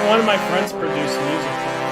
one of my friends produced music for him.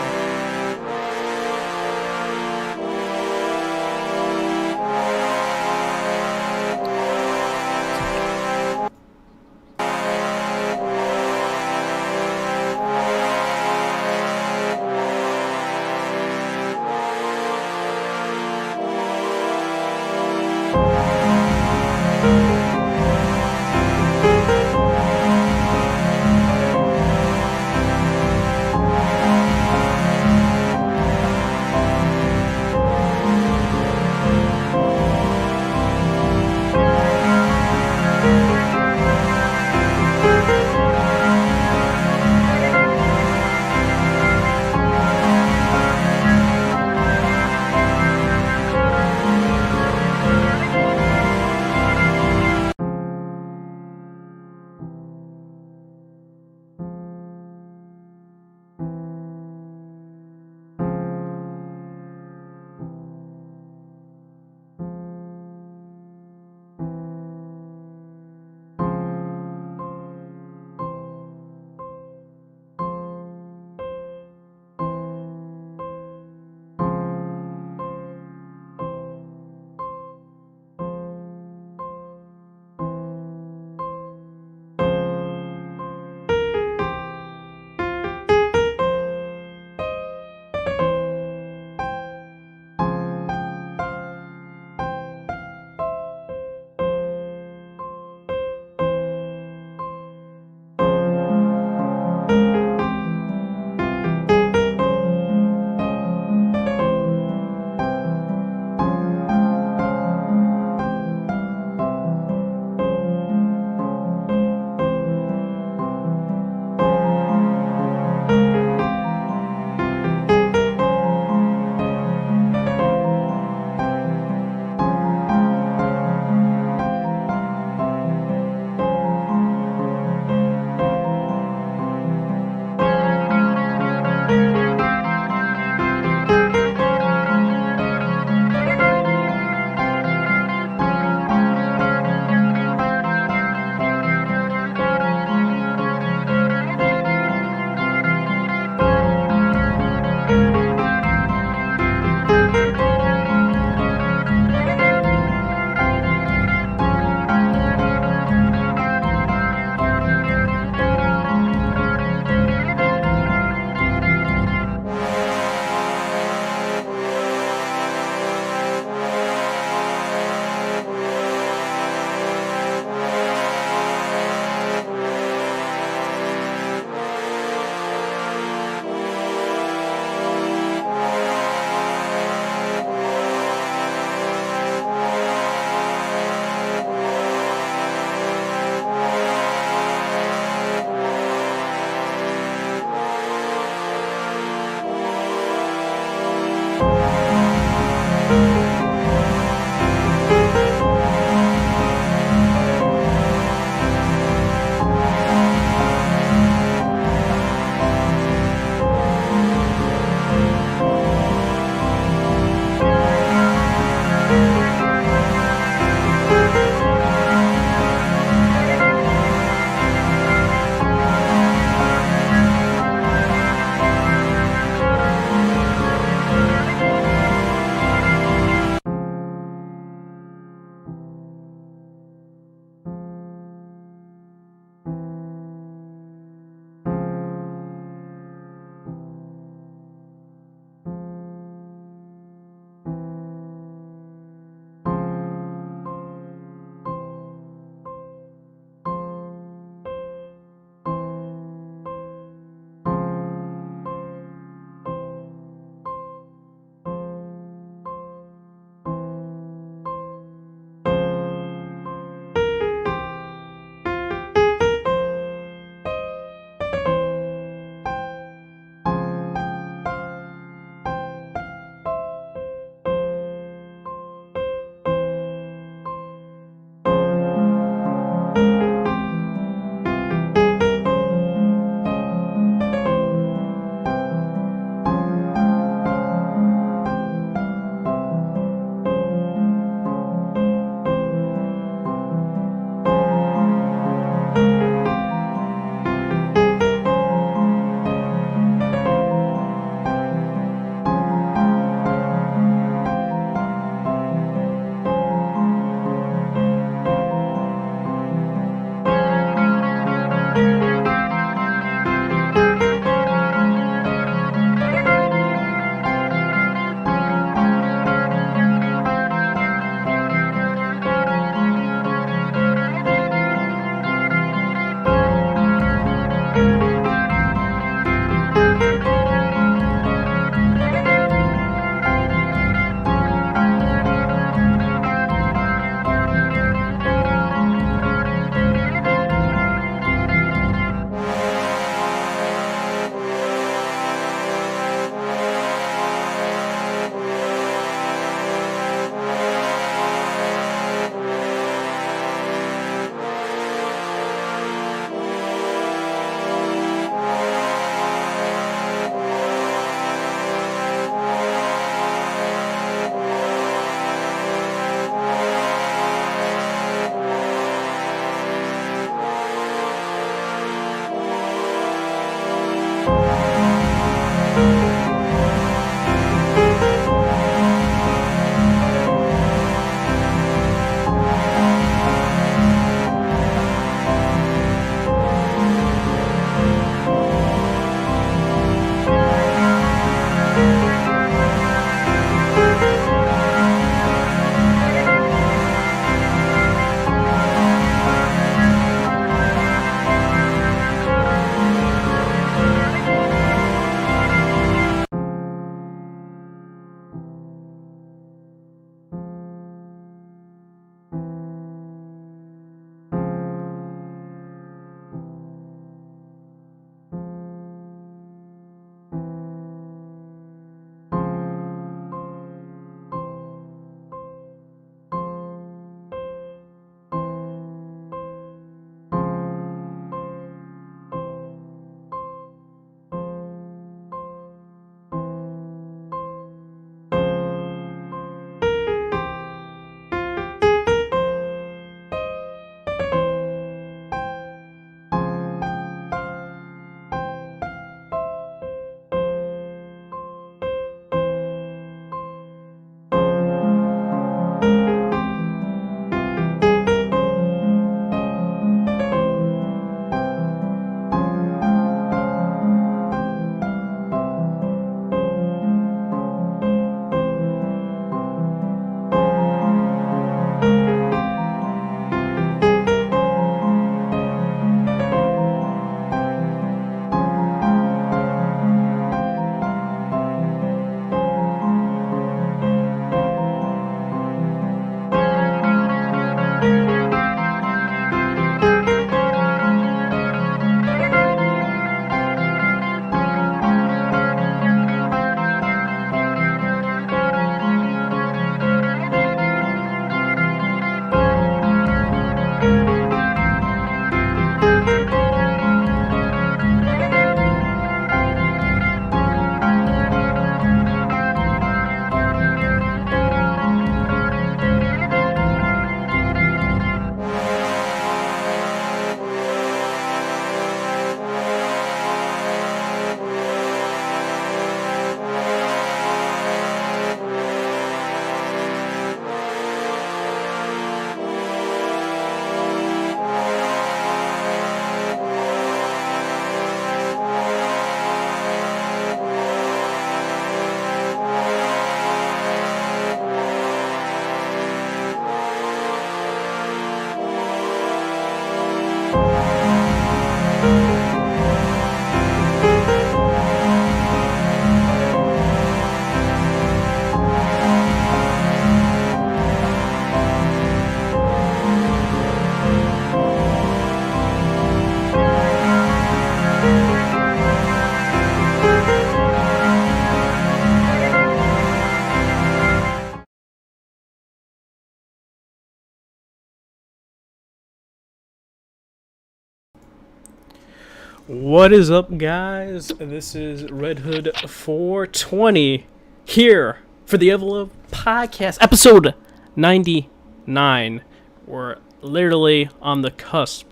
What is up, guys? This is Red Hood 420 here for the Overleveled podcast, episode 99. We're literally on the cusp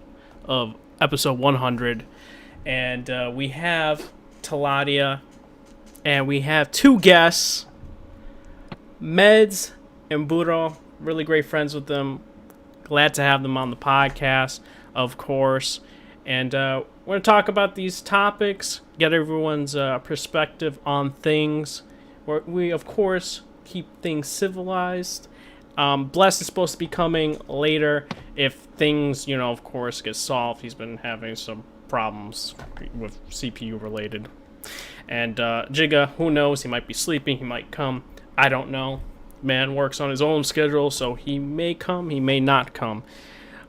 of episode 100, and we have Taladia, and we have two guests, Meds and Buro. Really great friends with them. Glad to have them on the podcast, of course. And we're going to talk about these topics, get everyone's perspective on things. We, of course, keep things civilized. Bless is supposed to be coming later if things, of course, get solved. He's been having some problems with CPU related. And Jigga, who knows? He might be sleeping. He might come. I don't know. Man works on his own schedule, so he may come. He may not come.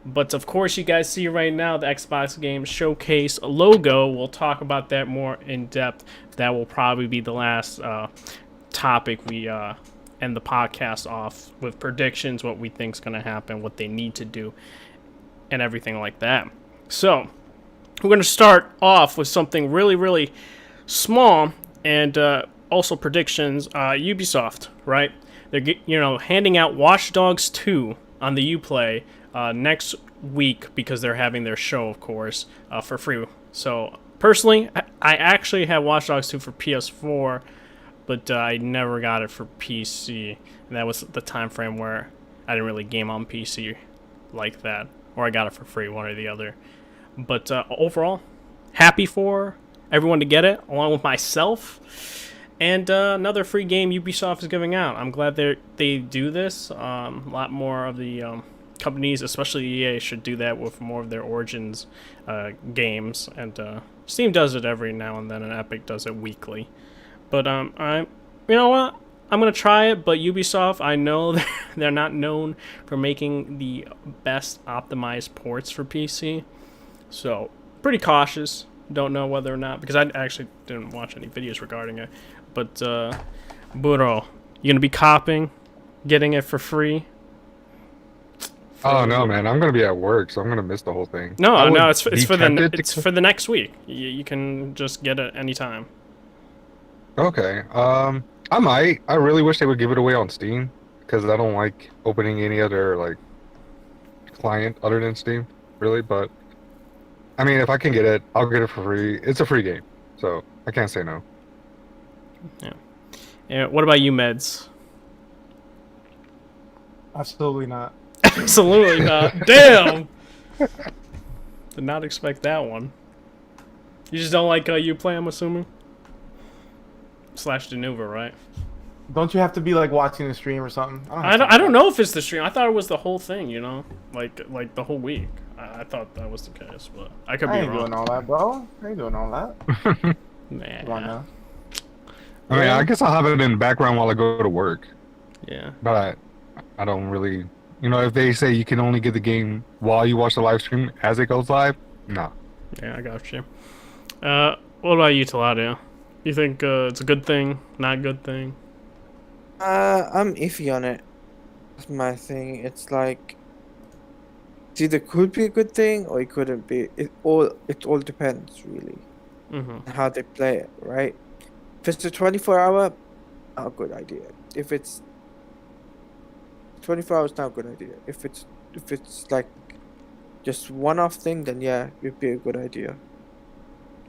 But of course, you guys see right now the Xbox Game Showcase logo. We'll talk about that more in depth. That will probably be the last topic we end the podcast off with predictions, what we think is going to happen, what they need to do, and everything like that. So we're going to start off with something really, really small and also predictions. Ubisoft, right? They're handing out Watch Dogs 2 on the Uplay next week because they're having their show, of course, for free. So personally, I actually have Watch Dogs 2 for PS4, but I never got it for PC, and that was the time frame where I didn't really game on PC like that, or I got it for free, one or the other. But overall, happy for everyone to get it, along with myself. And another free game Ubisoft is giving out. I'm glad they do this. A lot more of the companies, especially EA, should do that with more of their Origins games. And Steam does it every now and then, and Epic does it weekly. But you know what? I'm gonna try it. But Ubisoft, I know they're not known for making the best optimized ports for PC, so pretty cautious. Don't know whether or not, because I actually didn't watch any videos regarding it. But Buro, you gonna be copping, getting it for free? Oh no, man! I'm gonna be at work, so I'm gonna miss the whole thing. No, it's for the next week. You can just get it anytime. Okay. I might. I really wish they would give it away on Steam, because I don't like opening any other client other than Steam, really. But I mean, if I can get it, I'll get it for free. It's a free game, so I can't say no. Yeah. And what about you, Meds? Absolutely not. Absolutely not. Damn! Did not expect that one. You just don't like you play, I'm assuming? / Denuva, right? Don't you have to be watching the stream or something? I don't know if it's the stream. I thought it was the whole thing, like the whole week. I thought that was the case, but I could be wrong. I ain't doing all that, bro. I ain't doing all that. Man. Come on now. I mean, I guess I'll have it in the background while I go to work. Yeah. But I don't really, if they say you can only get the game while you watch the live stream as it goes live, no. Yeah, I got you. What about you, Taladia? You think it's a good thing, not a good thing? I'm iffy on it. That's my thing. It's either could be a good thing or it couldn't be. It all depends really on how they play it, right? If it's a 24-hour, not a good idea. If it's 24 hours, not a good idea. If it's just one-off thing, then yeah, it'd be a good idea.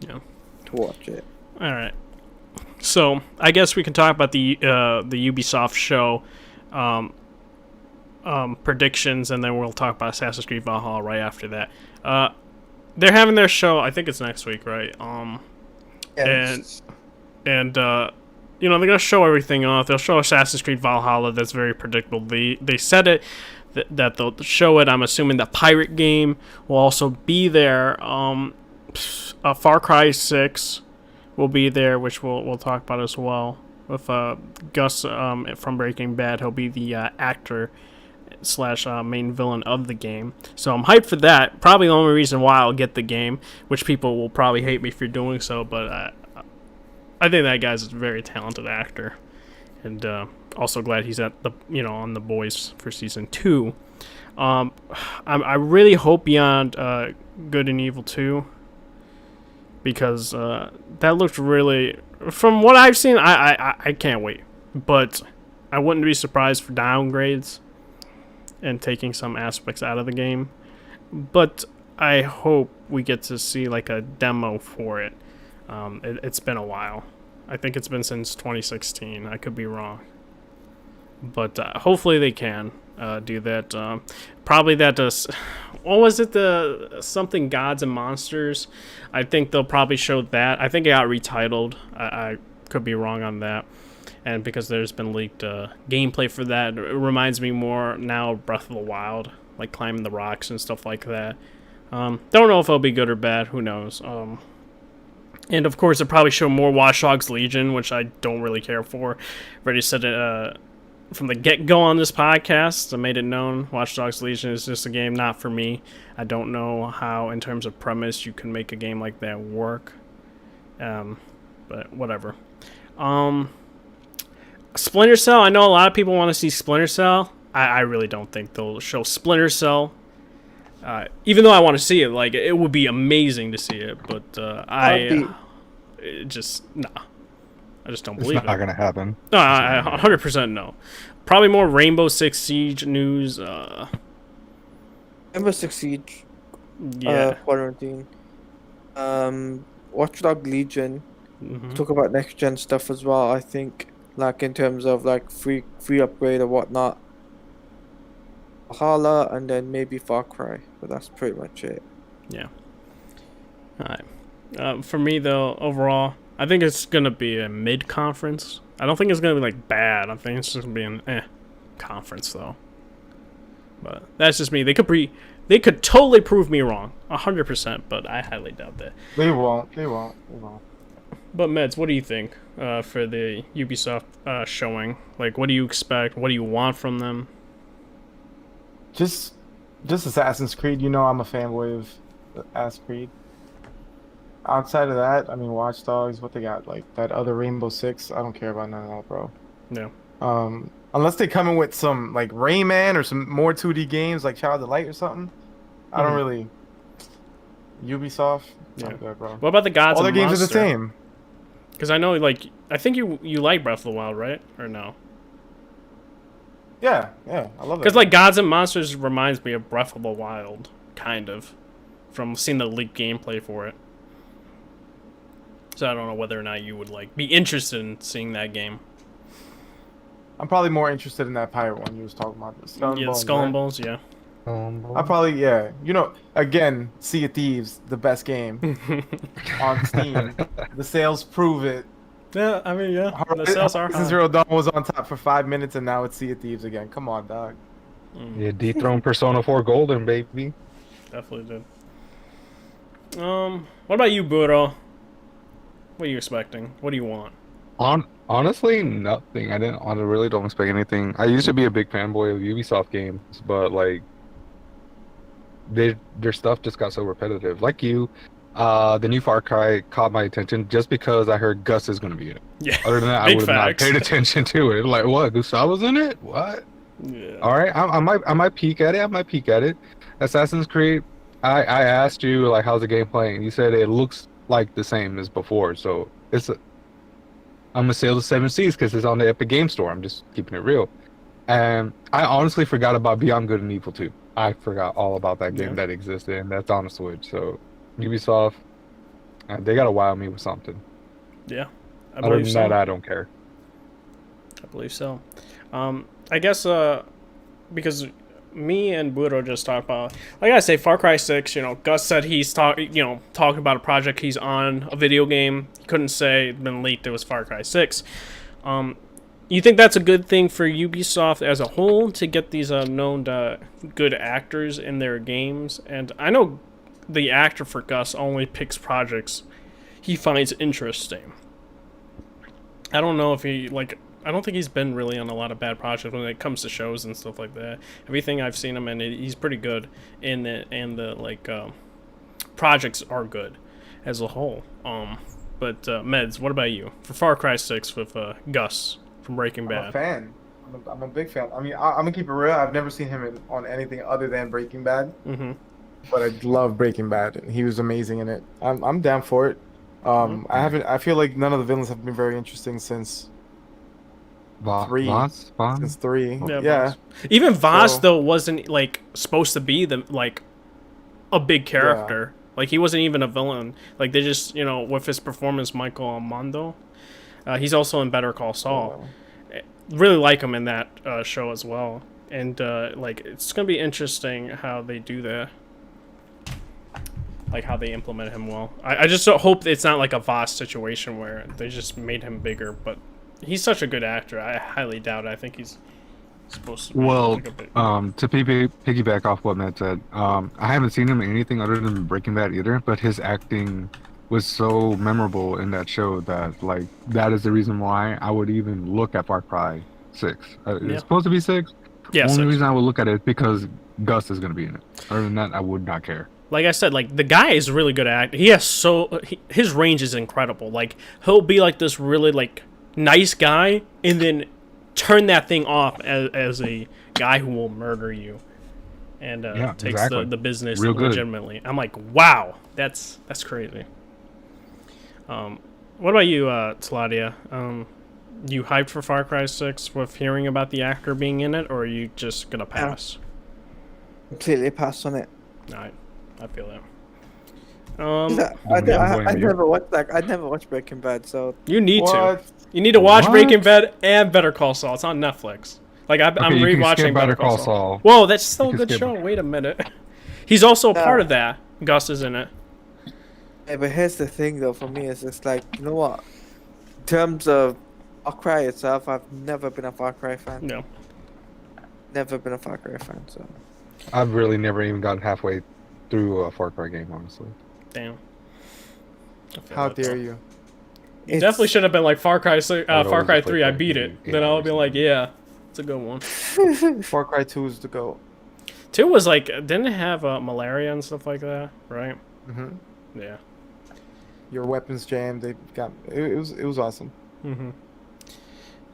Yeah. To watch it. All right. So I guess we can talk about the Ubisoft show predictions, and then we'll talk about Assassin's Creed Valhalla right after that. They're having their show. I think it's next week, right? Yes. And they're gonna show everything off. They'll show Assassin's Creed Valhalla. That's very predictable. They said it that they'll show it. I'm assuming the pirate game will also be there. Far Cry 6 will be there, which we'll talk about as well. With Gus from Breaking Bad, he'll be the actor / main villain of the game. So I'm hyped for that. Probably the only reason why I'll get the game, which people will probably hate me for doing so, but I think that guy's a very talented actor, and also glad he's at the on The Boys for season 2. I really hope Beyond Good and Evil 2 because that looked really. From what I've seen, I can't wait. But I wouldn't be surprised for downgrades and taking some aspects out of the game. But I hope we get to see like a demo for it. It's been a while. I think it's been since 2016. I could be wrong. But hopefully they can do that. Probably that does. What was it? The something Gods and Monsters. I think they'll probably show that. I think it got retitled. I could be wrong on that. And because there's been leaked gameplay for that, it reminds me more now of Breath of the Wild, like climbing the rocks and stuff like that. Don't know if it'll be good or bad. Who knows? And of course, it'll probably show more Watch Dogs Legion, which I don't really care for. Already said it from the get-go on this podcast. I made it known. Watch Dogs Legion is just a game not for me. I don't know how, in terms of premise, you can make a game like that work. But whatever. Splinter Cell. I know a lot of people want to see Splinter Cell. I really don't think they'll show Splinter Cell. Even though I want to see it, like it would be amazing to see it, but it just nah. I just don't believe It's not gonna happen. No, I 100% no. Probably more Rainbow Six Siege news. Rainbow Six Siege. Yeah. Quarantine. Watch Dogs Legion. Talk about next gen stuff as well. I think, like in terms of like free upgrade or whatnot. Valhalla and then maybe Far Cry, but that's pretty much it. Yeah. Alright. For me though, overall, I think it's gonna be a mid-conference. I don't think it's gonna be like bad. I think it's just gonna be an conference though. But that's just me. They could totally prove me wrong, 100%, but I highly doubt that. They won't. But Meds, what do you think for the Ubisoft showing? Like, what do you expect? What do you want from them? Just Assassin's Creed. You know I'm a fanboy of Assassin's Creed. Outside of that, I mean, Watch Dogs, what they got, like that other Rainbow Six. I don't care about none of that, bro. No. Unless they come in with some like Rayman or some more 2D games like Child of Light or something. I don't really. Ubisoft, not good, bro. What about the Gods? All their games Monster? are the same. Because I know, like, I think you like Breath of the Wild, right? Or no? Yeah, I love that. Because like Gods and Monsters reminds me of Breath of the Wild, kind of, from seeing the leaked gameplay for it. So I don't know whether or not you would like be interested in seeing that game. I'm probably more interested in that pirate one you was talking about. Skull and Bones, yeah. I probably, You know, again, Sea of Thieves, the best game on Steam. The sales prove it. Yeah, I mean, yeah. The sales are Horizon high. Zero Dawn was on top for 5 minutes, and now it's Sea of Thieves again. Come on, dog. Yeah, dethroned Persona 4 Golden, baby. Definitely did. What about you, Buro? What are you expecting? What do you want? Honestly, nothing. I really don't expect anything. I used to be a big fanboy of Ubisoft games, but like, their stuff just got so repetitive. Like you, the new Far Cry caught my attention just because I heard Gus is going to be in it. Yeah. Other than that, I would have not paid attention to it. Like, what? Gustavo's in it? What? Yeah. All right, I might peek at it. Assassin's Creed. I asked you like, how's the game playing? You said it looks like the same as before. So I'm gonna sail the 7 seas because it's on the Epic Game Store. I'm just keeping it real. And I honestly forgot about Beyond Good and Evil 2. I forgot all about that game that existed, and that's on the Switch. So Ubisoft, they gotta wow me with something. Yeah. Other than that, I don't care. I believe so. I guess because me and Buro just talked about, like I say, Far Cry 6. You know, Gus said he's talking about a project he's on, a video game. He couldn't say it's been leaked. It was Far Cry 6. You think that's a good thing for Ubisoft as a whole to get these known good actors in their games? And I know the actor for Gus only picks projects he finds interesting. I don't know if I don't think he's been really on a lot of bad projects when it comes to shows and stuff like that. Everything I've seen him in, he's pretty good in it, and the projects are good as a whole. But Meds, what about you for Far Cry 6 with Gus from Breaking Bad? I'm a fan. I'm a big fan. I mean, I'm gonna keep it real. I've never seen him on anything other than Breaking Bad. Mm-hmm. But I love Breaking Bad. He was amazing in it. I'm down for it. I feel like none of the villains have been very interesting since three. Voss? Since 3. Yeah, Yeah. Voss. Even Voss So- though wasn't like supposed to be the like a big character. Like he wasn't even a villain. Like they just with his performance, Michael Armando. He's also in Better Call Saul. Really like him in that show as well. And like it's gonna be interesting how they do that. Like how they implement him well. I just hope it's not like a Voss situation where they just made him bigger. But he's such a good actor. I highly doubt it. I think he's supposed to be Well, like a bit... to piggyback off what Matt said, I haven't seen him in anything other than Breaking Bad either, but his acting was so memorable in that show that, like, that is the reason why I would even look at Far Cry 6. It's supposed to be 6. Yeah, the only 6. reason I would look at it is because Gus is going to be in it. Other than that, I would not care. Like I said, like the guy is really good at acting. He has his range is incredible. Like he'll be like this really like nice guy and then turn that thing off as a guy who will murder you and takes exactly. the business Real good. legitimately. I'm like, wow, that's crazy. What about you, Tladia? You hyped for Far Cry 6 with hearing about the actor being in it, or are you just gonna pass? Completely pass on it. Alright, I feel that. I never watched I never watched Breaking Bad, so You need to. What? You need to watch What? Breaking Bad and Better Call Saul. It's on Netflix. Like I'm you can rewatching skip Better Call Saul. Saul. Whoa, that's still a You can good skip show. it. Wait a minute. He's also a part of that. Gus is in it. yeah, but here's the thing though, for me, it's just like, you know what? In terms of Far Cry itself, I've never been a Far Cry fan. No. Never been a Far Cry fan, so I've really never even gotten halfway through a Far Cry game, honestly. Damn. I feel How that, dare though. you? You definitely should have been like Far Cry I'd Far always Cry just 3. like I that beat game it. Then I'll be recently. like, yeah, it's a good one. Far Cry 2 is the GOAT. 2 was like, didn't it have malaria and stuff like that, right? hmm Yeah. Your weapons jammed. They got it was awesome. Mm-hmm.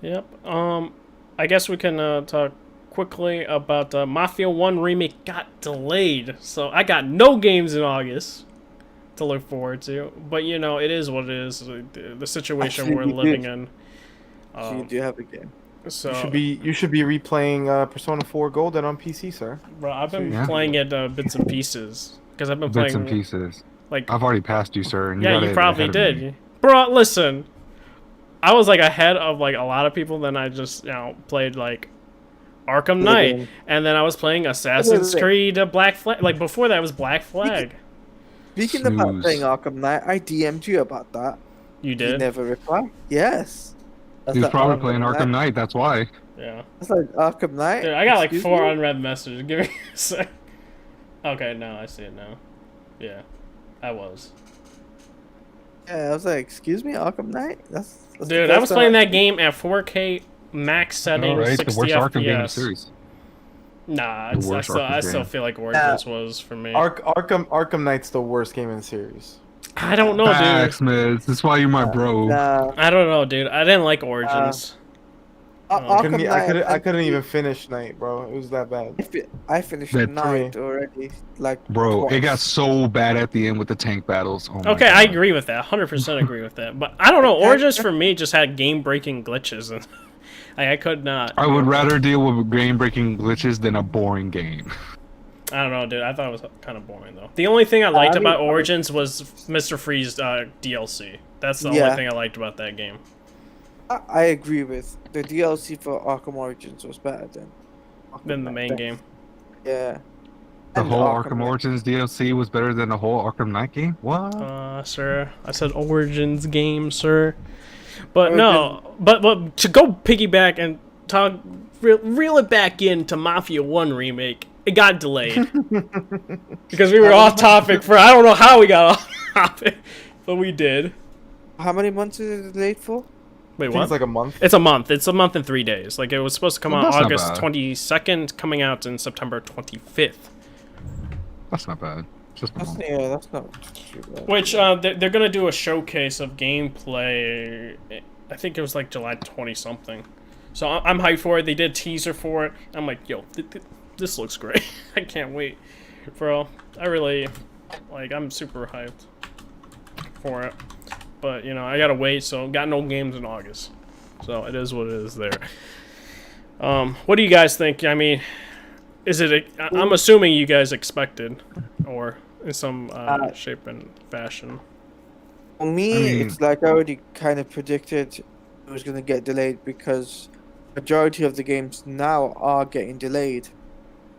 Yep. I guess we can talk quickly about Mafia 1 remake got delayed, so I got no games in August to look forward to. But it is what it is. The situation Actually, we're we living did. in. so you do have a game. So You should be replaying Persona 4 Golden on PC, sir. bro, I've been Yeah. playing it bits and pieces because I've been Bits playing and pieces. like I've already passed you, sir. And yeah, got you it probably ahead of me. did, bro. Listen, I was like ahead of like a lot of people. Then I just played like Arkham Knight, and then I was playing Assassin's wait. Creed Black Flag. Like before that was Black Flag. Speaking about Snooze. playing Arkham Knight, I DM'd you about that. You You did? never replied. Yes. That's He was like probably playing Arkham Knight, that's why. Yeah. That's like Arkham Knight. Dude, I got like Excuse 4 me? unread messages. Give me a sec. Okay, no, I see it now. Yeah, I was. Yeah, I was like, excuse me, Arkham Knight? That's the Dude, I first was time playing that game at 4K max settings, Alright, the 60 worst Arkham game in the FPS. series. Nah, The I worst still Arkham game. feel like Origins was for me. Arkham Knight's the worst game in the series. I don't know, dude. Facts, Miz. That's why you're my bro. Nah, I don't know, dude. I didn't like Origins. Arkham Knight. I couldn't even finish Night, bro. It was that bad. I finished That Knight already. Like, Bro, it twice. got so bad at the end with the tank battles. Oh my Okay, I God. agree with that. 100% agree with that. But I don't know. Origins for me just had game-breaking glitches, and I could not. I would rather deal with game-breaking glitches than a boring game. I don't know, dude. I thought it was kind of boring though. The only thing I liked I mean- about Origins was Mr. Freeze DLC. That's the only Yeah. thing I liked about that game. I agree with the DLC for Arkham Origins was better than Than the main game. Yeah. The And whole Arkham Arkham Knight. Origins DLC was better than the whole Arkham Knight game? What? Sir, I said Origins game, sir. But no, but to go piggyback and talk, reel it back into Mafia 1 remake. It got delayed because we were off topic for I don't know how we got off topic, but we did. How many months is it delayed for? Wait, I think what? it's like a month. It's a month. It's a month and 3 days. Like it was supposed to come Well, out that's not August bad. 22nd, coming out in September 25th. That's not bad. Just a month. That's not too bad. Which they're gonna do a showcase of gameplay. I think it was like July 20 something. So I'm hyped for it. They did a teaser for it. I'm like, yo, this looks great. I can't wait, bro. I really I'm super hyped for it. but you know I gotta wait. So got no games in August. So it is what it is there. What do you guys think? I mean, is it? I'm assuming you guys expected, or in some shape and fashion. For me, it's like I already kind of predicted it was going to get delayed because majority of the games now are getting delayed.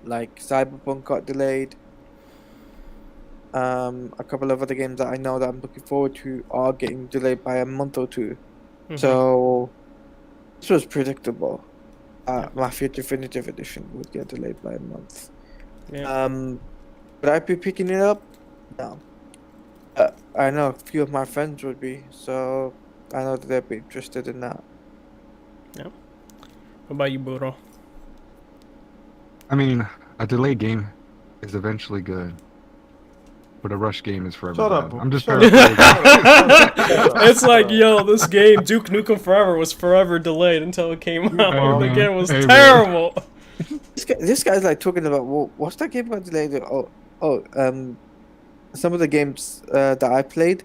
Like Cyberpunk got delayed. A couple of other games that I know that I'm looking forward to are getting delayed by a month or two. Mm-hmm. So this was predictable. Mafia Definitive Edition would get delayed by a month. Yeah. Would I be picking it up? No. I know a few of my friends would be, so I know that they'd be interested in that. Yeah. What about you, Buro? I mean, a delayed game is eventually good, but a rush game is forever Shut bad. up, I'm just shut up. paraphrasing. It's like, yo, this game, Duke Nukem Forever, was forever delayed until it came out. Oh, The game was hey, man. terrible. This guy's like talking about, well, what's that game got delayed? Some of the games that I played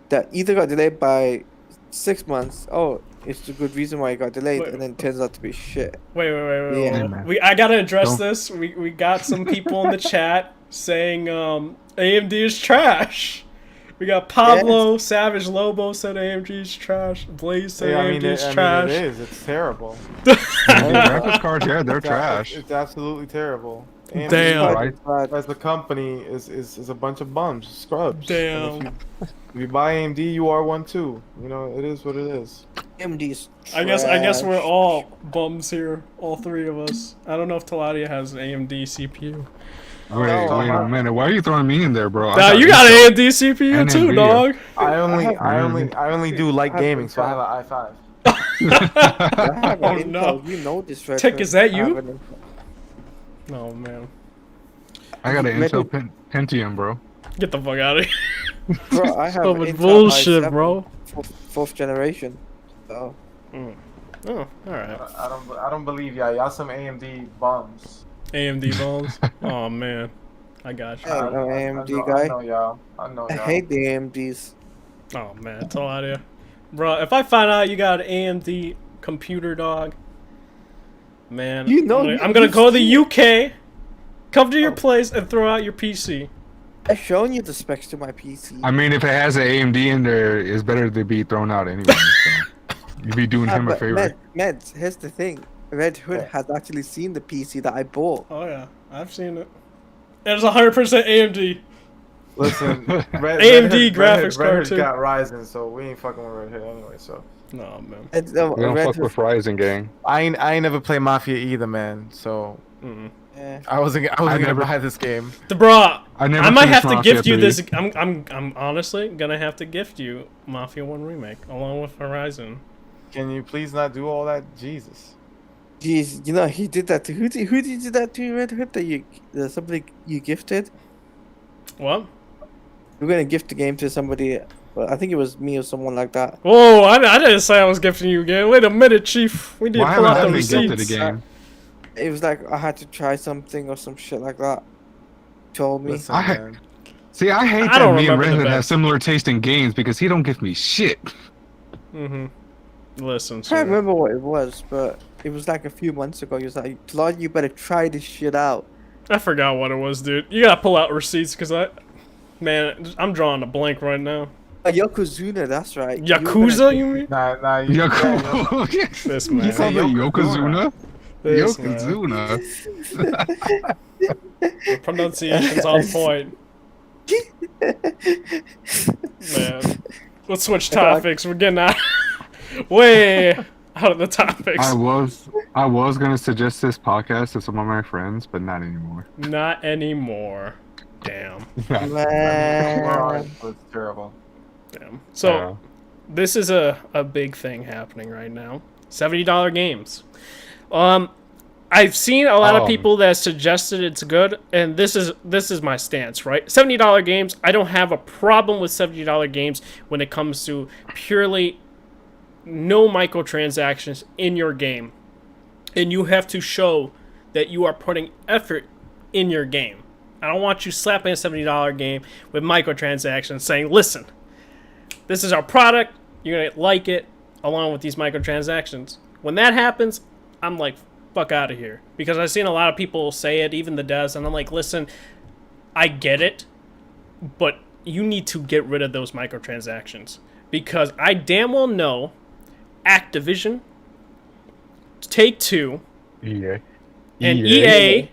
that either got delayed by 6 months. Oh, it's a good reason why it got delayed, Wait. and then it turns out to be shit. Wait. Yeah. I gotta address Don't- this. We got some people in the chat saying AMD is trash. We got Pablo Savage Lobo said AMD is trash. Blaze said AMD is trash. It is. It's terrible. The graphics cards, yeah, they're trash. It's absolutely terrible. AMD Damn. Right. as a company is a bunch of bums, scrubs. Damn. And if you buy AMD, you are one too. You know, it is what it is. AMD's I guess we're trash. all bums here, all three of us. I don't know if Taladia has an AMD CPU. Wait a minute. Why are you throwing me in there, bro? Nah, you got an AMD CPU and too, Nvidia. dog. I only do light gaming, so I have an i5. I have Oh, an no. Intel. You know this, Red Tick, Hood. is that I have you? an Intel. Oh man, I got an Red Intel Pentium, bro. get the fuck out of here. Bro, I have So an much Intel bullshit, i7, bro. Fourth generation. So Oh, all right. I don't believe y'all some AMD bums. AMD bones. Oh man, I got you. I ain't no AMD I guy. know y'all. I know I y'all. hate the AMDs. Oh man, Taladia, bro. If I find out you got an AMD computer, dog, man, You know, I'm gonna you've go to the seen UK, come to your place, and throw out your PC. I've shown you the specs to my PC. I mean, if it has an AMD in there, it's better to be thrown out anyway. So you'd be doing him a But favor. Meds, here's the thing. Red Hood has actually seen the PC that I bought. Oh yeah, I've seen it. It's 100% AMD. Listen, AMD graphics Red card, Hood too. got Ryzen, so we ain't fucking with Red Hood anyway. So No man. And, We don't Red fuck Hood, with Ryzen, gang. I ain't never play Mafia either, man. So Mm-mm. I wasn't gonna never- buy this game. Bro, I never I might have finished to gift Mafia you this. 3. I'm honestly gonna have to gift you Mafia 1 remake along with Horizon. Can you please not do all that? Jesus. Jeez, you know he did that to who did you do that to, Red Hood? That somebody you gifted? What? We're gonna gift the game to somebody. Well, I think it was me or someone like that. Whoa! I didn't say I was gifting you again. Wait a minute, Chief. We need Why to pull out haven't the I been gifted a receipts. game? It was like I had to try something or some shit like that. Told me. Listen, I- man. See, I hate I don't that me and remember the Red Hood best. have similar taste in games because he don't give me shit. Mm-hmm. Listen, I can't sir. remember what it was, but it was like a few months ago. He was like, "Claude, you better try this shit out." I forgot what it was, dude. You gotta pull out receipts because man, I'm drawing a blank right now. Yokozuna, that's right. You were Yakuza, gonna- you mean? Nah, you Yokozuna. This You man. call it Yokozuna? This man. Yokozuna. The pronunciation's on point. Man. Let's switch topics. We're getting out way out of the topics. I was gonna suggest this podcast to some of my friends, but not anymore. Not anymore. Damn. Man. It's terrible. Damn. So this is a big thing happening right now. $70 games. I've seen a lot of people that suggested it's good, and this is my stance, right? $70 games, I don't have a problem with $70 games when it comes to purely no microtransactions in your game. And you have to show that you are putting effort in your game. I don't want you slapping a $70 game with microtransactions saying, listen, this is our product. You're gonna like it, along with these microtransactions. When that happens, I'm like, fuck out of here, because I've seen a lot of people say it, even the devs, and I'm like, listen, I get it, but you need to get rid of those microtransactions, because I damn well know Activision, Take-Two, EA. and EA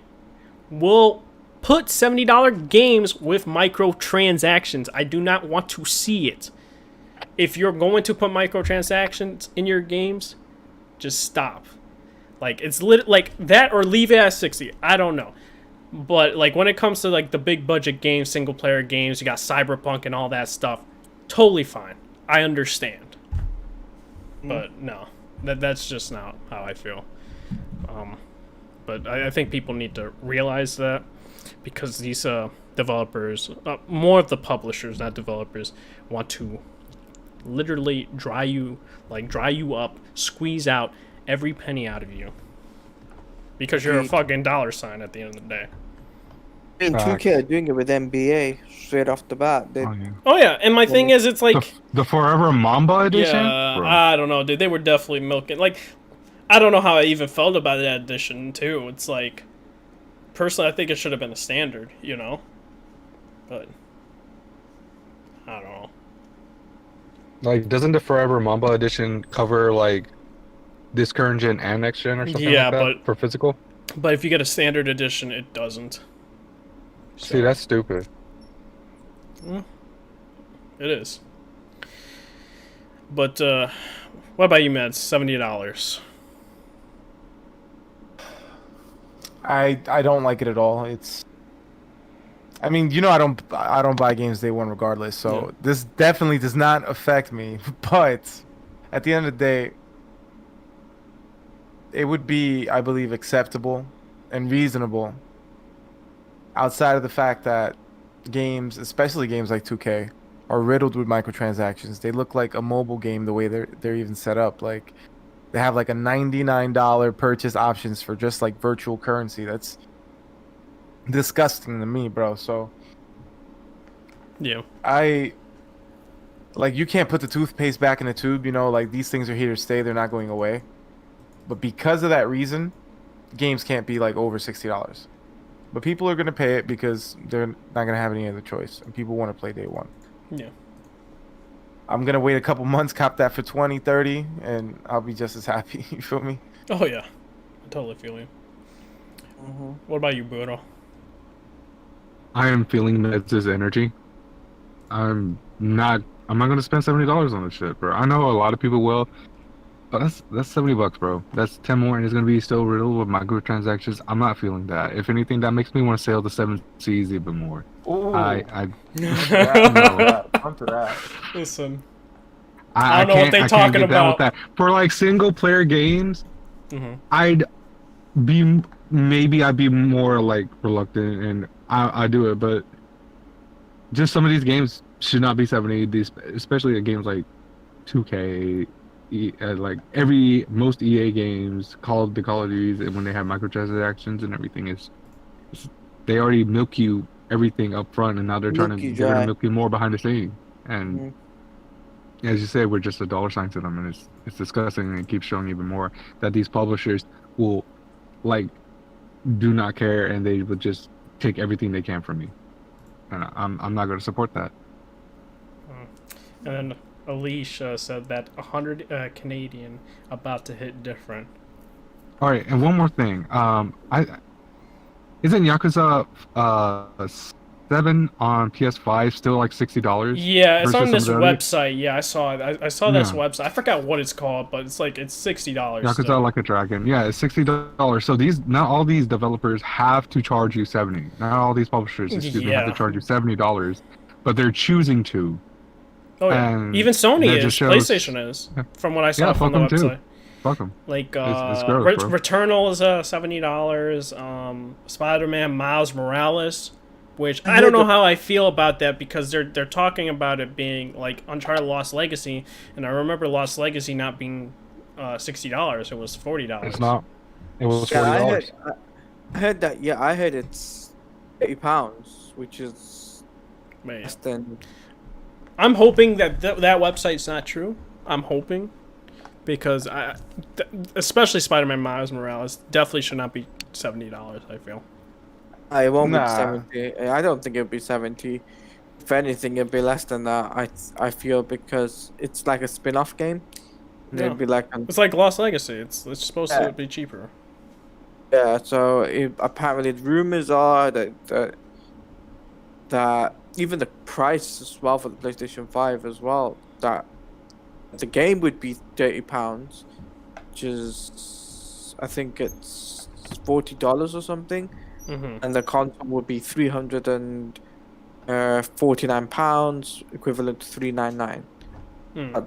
will put $70 games with microtransactions. I do not want to see it. If you're going to put microtransactions in your games, just stop. Like, it's like that, or leave it at 60. I don't know. But like when it comes to like the big budget games, single player games, you got Cyberpunk and all that stuff, totally fine. I understand. But no, that's just not how I feel. But I think people need to realize that, because these developers, more of the publishers, not developers, want to literally dry you up, squeeze out every penny out of you, because you're a fucking dollar sign at the end of the day. I mean, 2K are doing it with NBA straight off the bat. They, Oh yeah, and my thing is, it's like the Forever Mamba edition. yeah, Bro. I don't know, dude. They were definitely milking. Like, I don't know how I even felt about that edition too. It's like, personally, I think it should have been a standard, you know. But I don't know. Like, doesn't the Forever Mamba edition cover like this current gen and next gen or something Yeah, like that but for physical? But if you get a standard edition, it doesn't. See, that's stupid. It is. But what about you, Mads? $70. I don't like it at all. It's, I mean, you know, I don't buy games day one regardless. So this definitely does not affect me. But at the end of the day, it would be, I believe, acceptable and reasonable, outside of the fact that games, especially games like 2K, are riddled with microtransactions. They look like a mobile game the way they're even set up. Like, they have like a $99 purchase options for just like virtual currency. That's disgusting to me, bro. So Yeah. Like, you can't put the toothpaste back in the tube, you know, like these things are here to stay, they're not going away. But because of that reason, games can't be like over $60. But people are going to pay it because they're not going to have any other choice, and people want to play day one. Yeah. I'm going to wait a couple months, cop that for 20, 30, and I'll be just as happy. You feel me? Oh yeah. I totally feel you. What about you, Budo? I am feeling Meds' energy. I'm not gonna spend $70 on this shit, bro. I know a lot of people will, but that's $70, bro. That's 10 more, and it's gonna be still riddled with microtransactions. I'm not feeling that. If anything, that makes me want to sail the 7 seas even more. Ooh. Onto that. Listen. I don't know what they're talking get down with about. that. For like single player games, I'd be more like reluctant, and I do it, but just some of these games should not be 70. These, especially games like 2K, like most EA games, Call of Duties, and when they have microtransactions and everything, they already milk you everything up front, and now they're trying to milk you more behind the scene. And as you say, we're just a dollar sign to them, and it's disgusting, and it keeps showing even more that these publishers will like do not care, and they will just take everything they can from me, and I'm not going to support that. And then Alicia said that 100 Canadian about to hit different. All right, and one more thing. Isn't Yakuza 7 on PS5 still like $60? Yeah, it's on this some of the other- website. Yeah, I saw it. I saw this website. I forgot what it's called, but it's $60. Yakuza still. Like a Dragon. Yeah, it's $60. So not all these developers have to charge you $70. Not all these publishers, have to charge you $70, but they're choosing to. Oh yeah, And even Sony that is, just shows- PlayStation is, from what I saw from the fuck 'em too. website. Fuck them. Like It's gross, bro. Returnal is $70. Spider-Man Miles Morales, which I don't know how I feel about that, because they're talking about it being like Uncharted Lost Legacy, and I remember Lost Legacy not being $60. It was $40. It's not. It was $40. Yeah, I heard that. Yeah, I heard it's £80, which is Man. less than I'm hoping that that website's not true. I'm hoping because especially Spider-Man Miles Morales definitely should not be $70. I feel. It won't be Nah. 70. I don't think it'll be 70. If anything, it'll be less than that. I feel because it's like a spin-off game. And Yeah. it'll be like It's like Lost Legacy. It's supposed Yeah. to be cheaper. yeah. So apparently, the rumors are that even the price as well for the PlayStation 5 as well, that the game would be £30, which is I think it's $40 or something, Mm-hmm. and the console would be £349, equivalent to $399.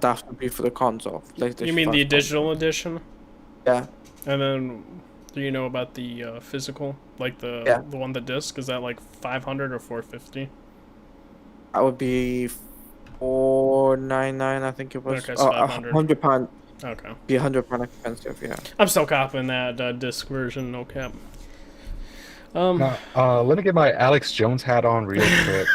That would be for the console. PlayStation You mean 5 the console. digital edition? Yeah. And then, do you know about the physical, like the Yeah. the one, the disc? Is that like 500 or 450? That would be $499, I think it was. Okay, so 500. £100 Okay. be £100 expensive, yeah. I'm still copying that disc version, no cap. Now, let me get my Alex Jones hat on real quick.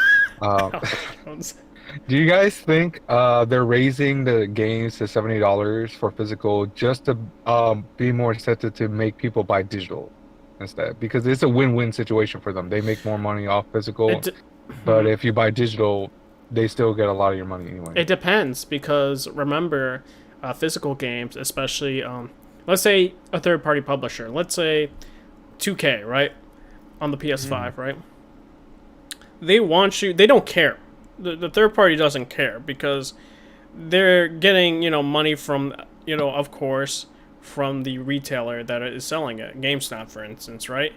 Do you guys think they're raising the games to $70 for physical just to be more incentive to make people buy digital instead? Because it's a win-win situation for them. They make more money off physical, but if you buy digital, they still get a lot of your money anyway. It depends because remember, physical games, especially let's say a third-party publisher, let's say 2K, right, on the PS5, right? They want you. They don't care. The third party doesn't care because they're getting money from of course from the retailer that is selling it, GameStop for instance, right?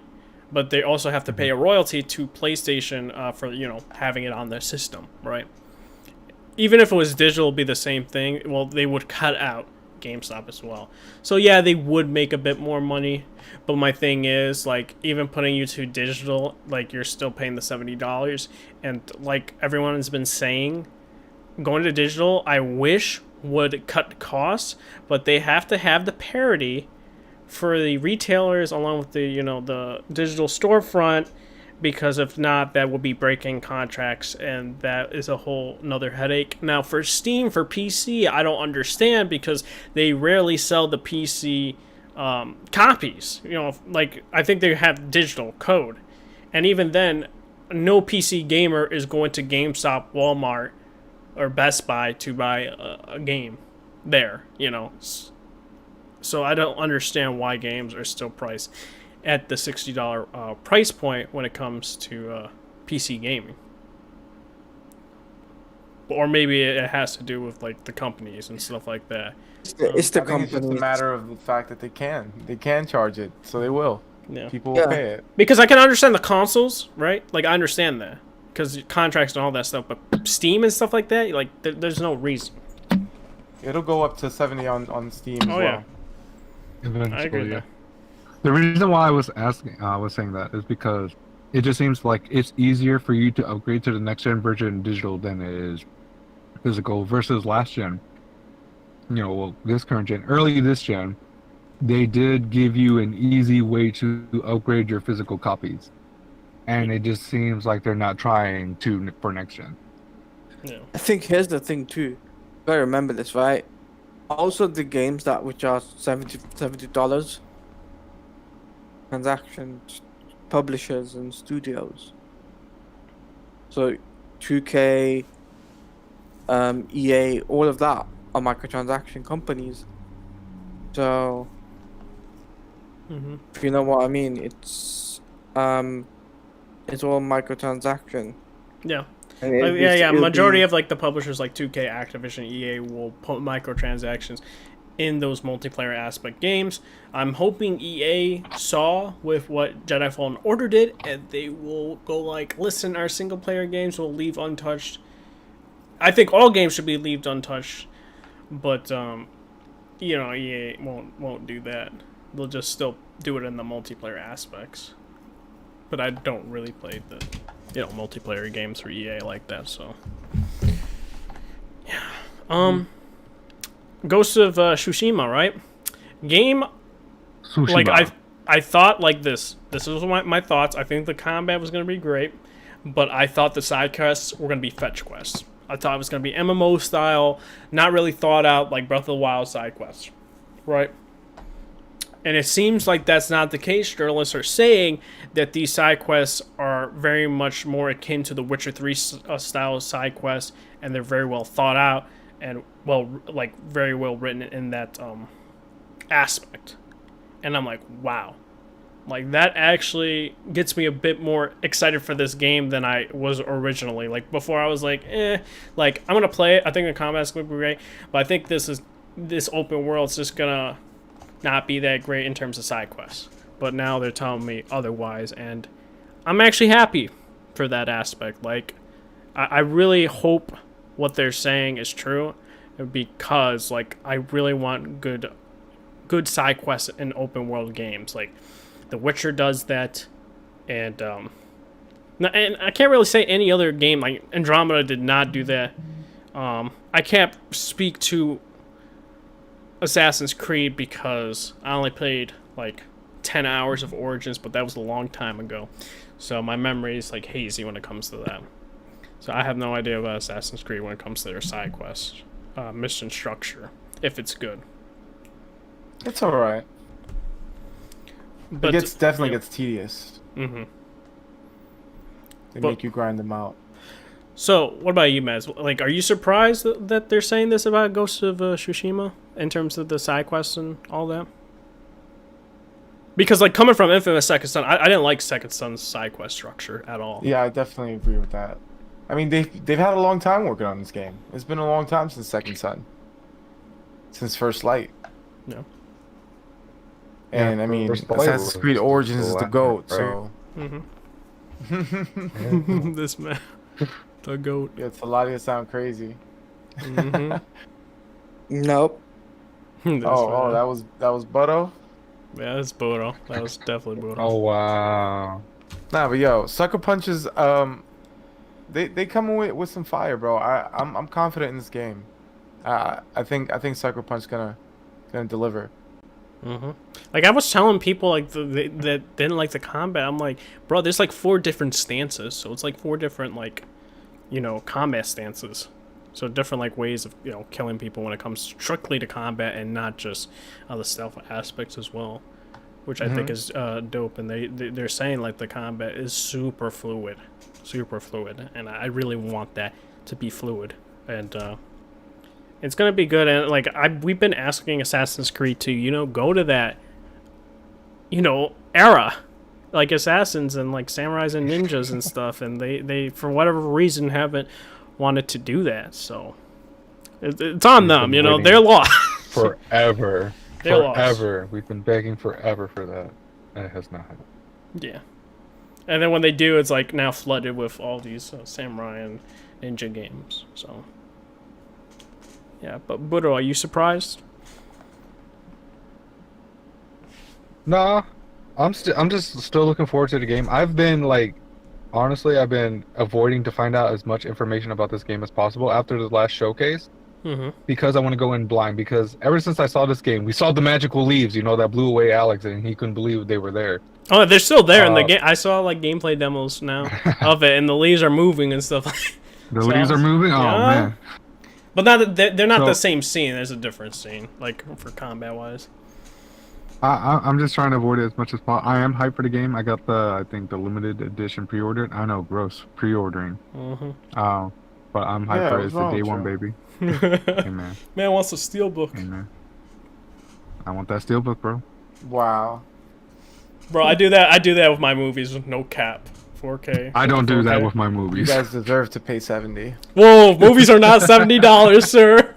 But they also have to pay a royalty to PlayStation for having it on their system, right? Even if it was digital, it'd be the same thing. Well, they would cut out GameStop as well. So yeah, they would make a bit more money. But my thing is, like, even putting you to digital, like, you're still paying the $70. And like everyone has been saying, going to digital, I wish would cut costs, but they have to have the parity for the retailers along with the the digital storefront, because if not, that will be breaking contracts, and that is a whole another headache. Now for Steam, for PC, I don't understand because they rarely sell the PC copies. Like I think they have digital code, and even then, no PC gamer is going to GameStop, Walmart, or Best Buy to buy a game there. So I don't understand why games are still priced at the $60 price point when it comes to PC gaming. Or maybe it has to do with like the companies and stuff like that. It's the I think it's just a company. matter of the fact that they can charge it, so they will. Yeah. People will pay it. Because I can understand the consoles, right? Like I understand that because contracts and all that stuff, but Steam and stuff like that, like there's no reason. It'll go up to 70 on Steam as well. Yeah. Eventually, I agree with yeah. that. The reason why I was saying that is because it just seems like it's easier for you to upgrade to the next gen version digital than it is physical versus last gen. This current gen, early this gen, they did give you an easy way to upgrade your physical copies, and it just seems like they're not trying to for next gen. Yeah. I think here's the thing too. You gotta remember this, right? Also, the games which are $70 transactions, publishers and studios. So, 2K, EA, all of that are microtransaction companies. So, if you know what I mean, it's all microtransaction. Yeah. And Majority of like the publishers like 2K, Activision, EA will put microtransactions in those multiplayer aspect games. I'm hoping EA saw with what Jedi Fallen Order did, and they will go like, listen, our single player games will leave untouched. I think all games should be left untouched, but EA won't do that. They'll just still do it in the multiplayer aspects. But I don't really play the multiplayer games for EA like that, so yeah. Ghost of Tsushima, right? Game Tsushima. like I thought like this was my thoughts. I think the combat was going to be great, but I thought the side quests were going to be fetch quests. I thought it was going to be MMO style, not really thought out like Breath of the Wild side quests, right? And it seems like that's not the case. Journalists are saying that these side quests are very much more akin to the Witcher 3 style side quests, and they're very well thought out and very well written in that aspect. And I'm like, wow. Like, that actually gets me a bit more excited for this game than I was originally. Like, before I was like, like, I'm going to play it. I think the combat's going to be great. But I think this open world's just going to not be that great in terms of side quests. But now they're telling me otherwise. And I'm actually happy for that aspect. Like, I really hope what they're saying is true. Because, like, I really want good side quests in open world games. Like, The Witcher does that, and I can't really say any other game. Like Andromeda did not do that. I can't speak to Assassin's Creed because I only played like 10 hours of Origins, but that was a long time ago. So my memory is like hazy when it comes to that. So I have no idea about Assassin's Creed when it comes to their side quests, mission structure, if it's good. It's all right. But It definitely gets tedious. Mm-hmm. They make you grind them out. So, what about you, Mez? Like, are you surprised that they're saying this about Ghost of Tsushima in terms of the side quests and all that? Because, like, coming from Infamous Second Son, I didn't like Second Son's side quest structure at all. Yeah, I definitely agree with that. I mean, they've had a long time working on this game. It's been a long time since Second Son. Since First Light. Yeah. And, Yeah, I mean, First Light Assassin's Creed was Origins is the last, GOAT, right? so... Mm-hmm. This man. The GOAT. Yeah, Taladia sound crazy. Mm-hmm. Nope. that was Butto? Yeah, that's Bodo. That was definitely Bodo. Oh wow. Nah, but yo, Sucker Punches, they come away with some fire, bro. I'm confident in this game. I think Sucker Punch gonna deliver. Mm-hmm. Like, I was telling people like that didn't like the combat. I'm like, bro, there's like 4 different stances, so it's like 4 different like, combat stances. So different like ways of killing people when it comes strictly to combat and not just the stealth aspects as well, which I think is dope. And they're saying like the combat is super fluid, and I really want that to be fluid. And it's gonna be good. And like we've been asking Assassin's Creed to go to that era, like assassins and like samurais and ninjas and stuff, and they for whatever reason haven't wanted to do that. So it's on them. They're lost. Forever. They're lost. Forever. We've been begging forever for that, and it has not happened. Yeah. And then when they do, it's like now flooded with all these samurai and ninja games. So yeah, but Budo, are you surprised? Nah, I'm just still looking forward to the game. I've been honestly, I've been avoiding to find out as much information about this game as possible after the last showcase, because I want to go in blind. Because ever since I saw this game, we saw the magical leaves, that blew away Alex, and he couldn't believe they were there. Oh, they're still there in the game. I saw like gameplay demos now of it, and the leaves are moving and stuff. The leaves are moving. Oh man! But they're not the same scene. There's a different scene, like for combat wise. I'm just trying to avoid it as much as possible. I am hyped for the game. I got I think the limited edition pre-ordered. I know, gross pre-ordering. But I'm hyped for it. It's the day one, baby. Hey man. Man wants a steelbook. Hey man. I want that steelbook, bro. Wow. Bro, I do that with my movies with no cap. 4K. I don't do 4K. that with my You movies. guys deserve to pay $70. Whoa, movies are not $70, sir.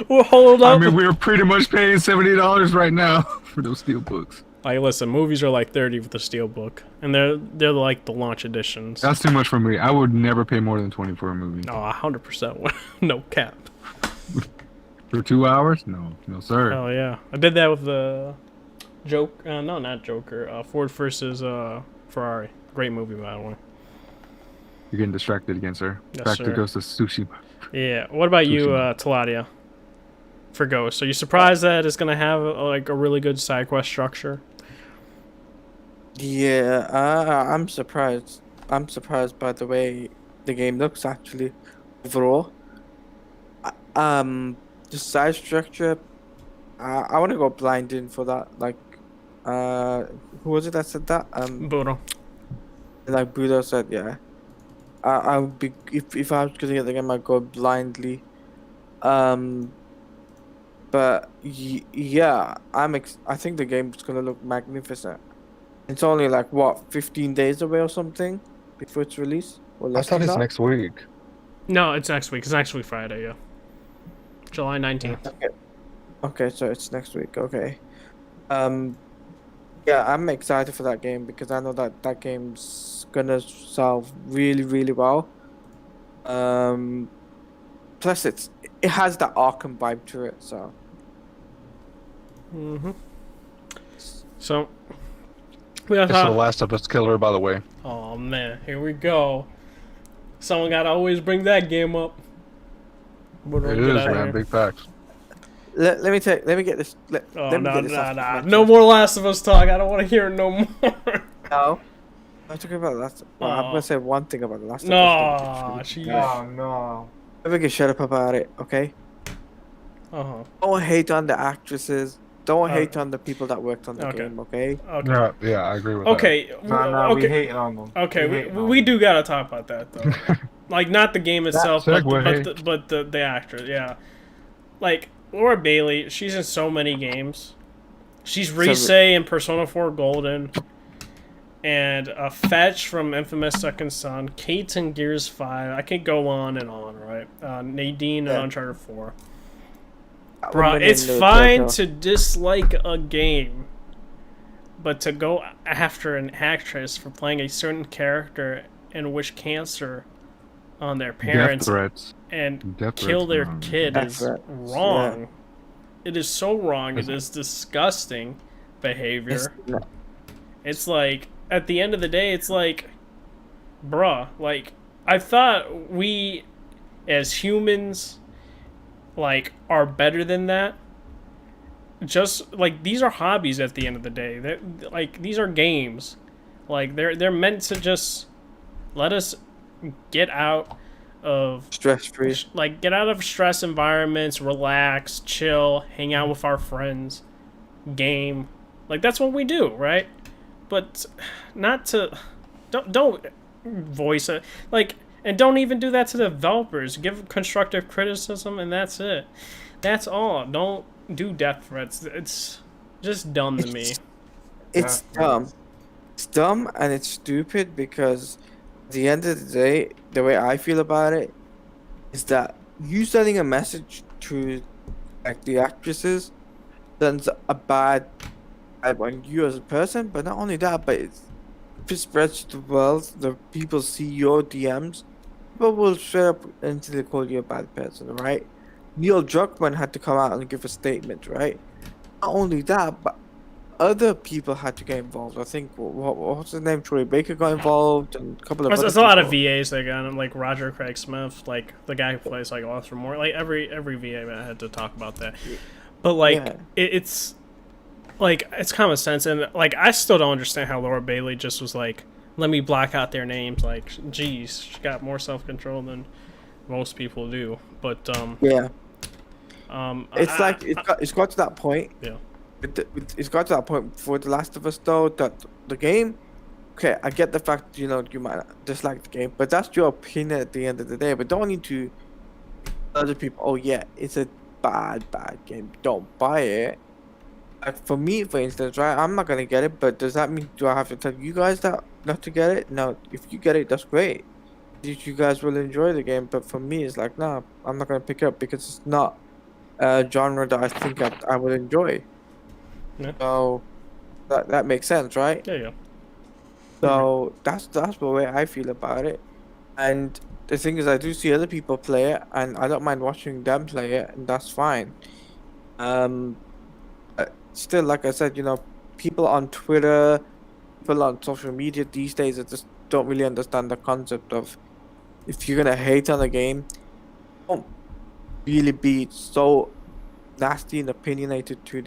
Well, hold up. I mean, we're pretty much paying $70 right now for those steelbooks. Like, listen, movies are like 30 with the steelbook, and they're like the launch editions. That's too much for me. I would never pay more than 20 for a movie. No, 100%. No cap. For 2 hours? No, sir. Oh yeah, I did that with the Joker. No, not Joker. Ford versus Ferrari. Great movie, by the way. You're getting distracted again, sir. Yes, Back sir. to Ghost of Tsushima. Yeah. What about you, Tsushima. Taladia? For Ghost, are you surprised that it's gonna have like a really good side quest structure? Yeah, I'm surprised. I'm surprised by the way the game looks actually overall. The side structure. I want to go blind in for that. Like, who was it that said that? Boodle. Like Buddha said, yeah. I would be if I was gonna get the game, I'd go blindly. Um, but yeah, I think the game's gonna look magnificent. It's only like what 15 days away or something before it's released, or I less thought than it's that. next week. No, it's next week. It's actually Friday. Yeah, July 19th. Okay, so it's next week. Okay. Um, yeah, I'm excited for that game because I know that game's gonna sell really, really well. Um, Plus it has that Arkham vibe to it, so. Mm-hmm. So we got It's the Last of Us killer, by the way. Oh man, here we go. Someone gotta always bring that game up. It is, man. Big facts. Let me get this. Oh Let me no, get this no, off my no! No chest. more Last of Us talk. I don't want to hear no more. No. I'm talking about the last. Well, I'm Aw. gonna say one thing about the last. No, Episode. jeez. no. Let me get shut up about it, okay? Uh-huh. Don't hate on the actresses. Don't hate Okay. on the people that worked on the Okay. game, okay? Okay. Yeah, I agree with Okay. No, we Okay. hating on them. Okay. hating on We them. do gotta talk about that though. Like not the game itself, but segue. the actress. Yeah. Like Laura Bailey, she's in so many games. She's Rise in Persona 4 Golden. And Fetch from Infamous Second Son, Kate in Gears 5. I could go on and on, right? Nadine in Yeah. Uncharted 4. That Bro, woman it's in the fine Joker. to dislike a game, but to go after an actress for playing a certain character and wish cancer on their Death parents threats. and Death kill threats, their man. kid Death is threats, wrong. It is so wrong. It is disgusting behavior. It's like, at the end of the day, it's like, bruh, like, I thought we, as humans, like, are better than that. Just, like, these are hobbies at the end of the day. Like, these are games. Like, they're meant to just let us get out of Stress free. like get out of stress environments, relax, chill, hang out with our friends, game. Like that's what we do, right? But not to don't voice it like, and don't even do that to the developers. Give constructive criticism and that's it. That's all. Don't do death threats. It's just dumb to me. It's Yeah. dumb. It's dumb and it's stupid because at the end of the day, the way I feel about it is that you sending a message to like the actresses sends a bad vibe on you as a person, but not only that, but if it spreads to the world, the people see your DMs, people will straight up until they call you a bad person, right? Neil Druckmann had to come out and give a statement, right? Not only that, but other people had to get involved. I think what's his name? Troy Baker got involved, and a couple of. There's other a lot of people. VAs that got like Roger Craig Smith, like the guy who plays like Arthur Moore. Like every VA man had to talk about that. But like Yeah. it's like it's common sense, and like I still don't understand how Laura Bailey just was like, let me block out their names. Like, geez, she got more self control than most people do. But Yeah, it's I- like it's got to that point. Yeah. It's got to that point for The Last of Us though that the game. Okay, I get the fact you might not dislike the game, but that's your opinion at the end of the day. But don't need to tell other people. Oh yeah, it's a bad game. Don't buy it. Like for me, for instance, right? I'm not gonna get it, but does that mean do I have to tell you guys that not to get it? No, if you get it, that's great. You guys will enjoy the game, but for me, it's like, nah, I'm not gonna pick it up because it's not a genre that I think I would enjoy. Yeah. So that makes sense, right? there you go. So that's the way I feel about it. And the thing is, I do see other people play it, and I don't mind watching them play it, and that's fine. But still, like I said, people on Twitter, people on social media these days, I just don't really understand the concept of if you're gonna hate on a game, don't really be so nasty and opinionated to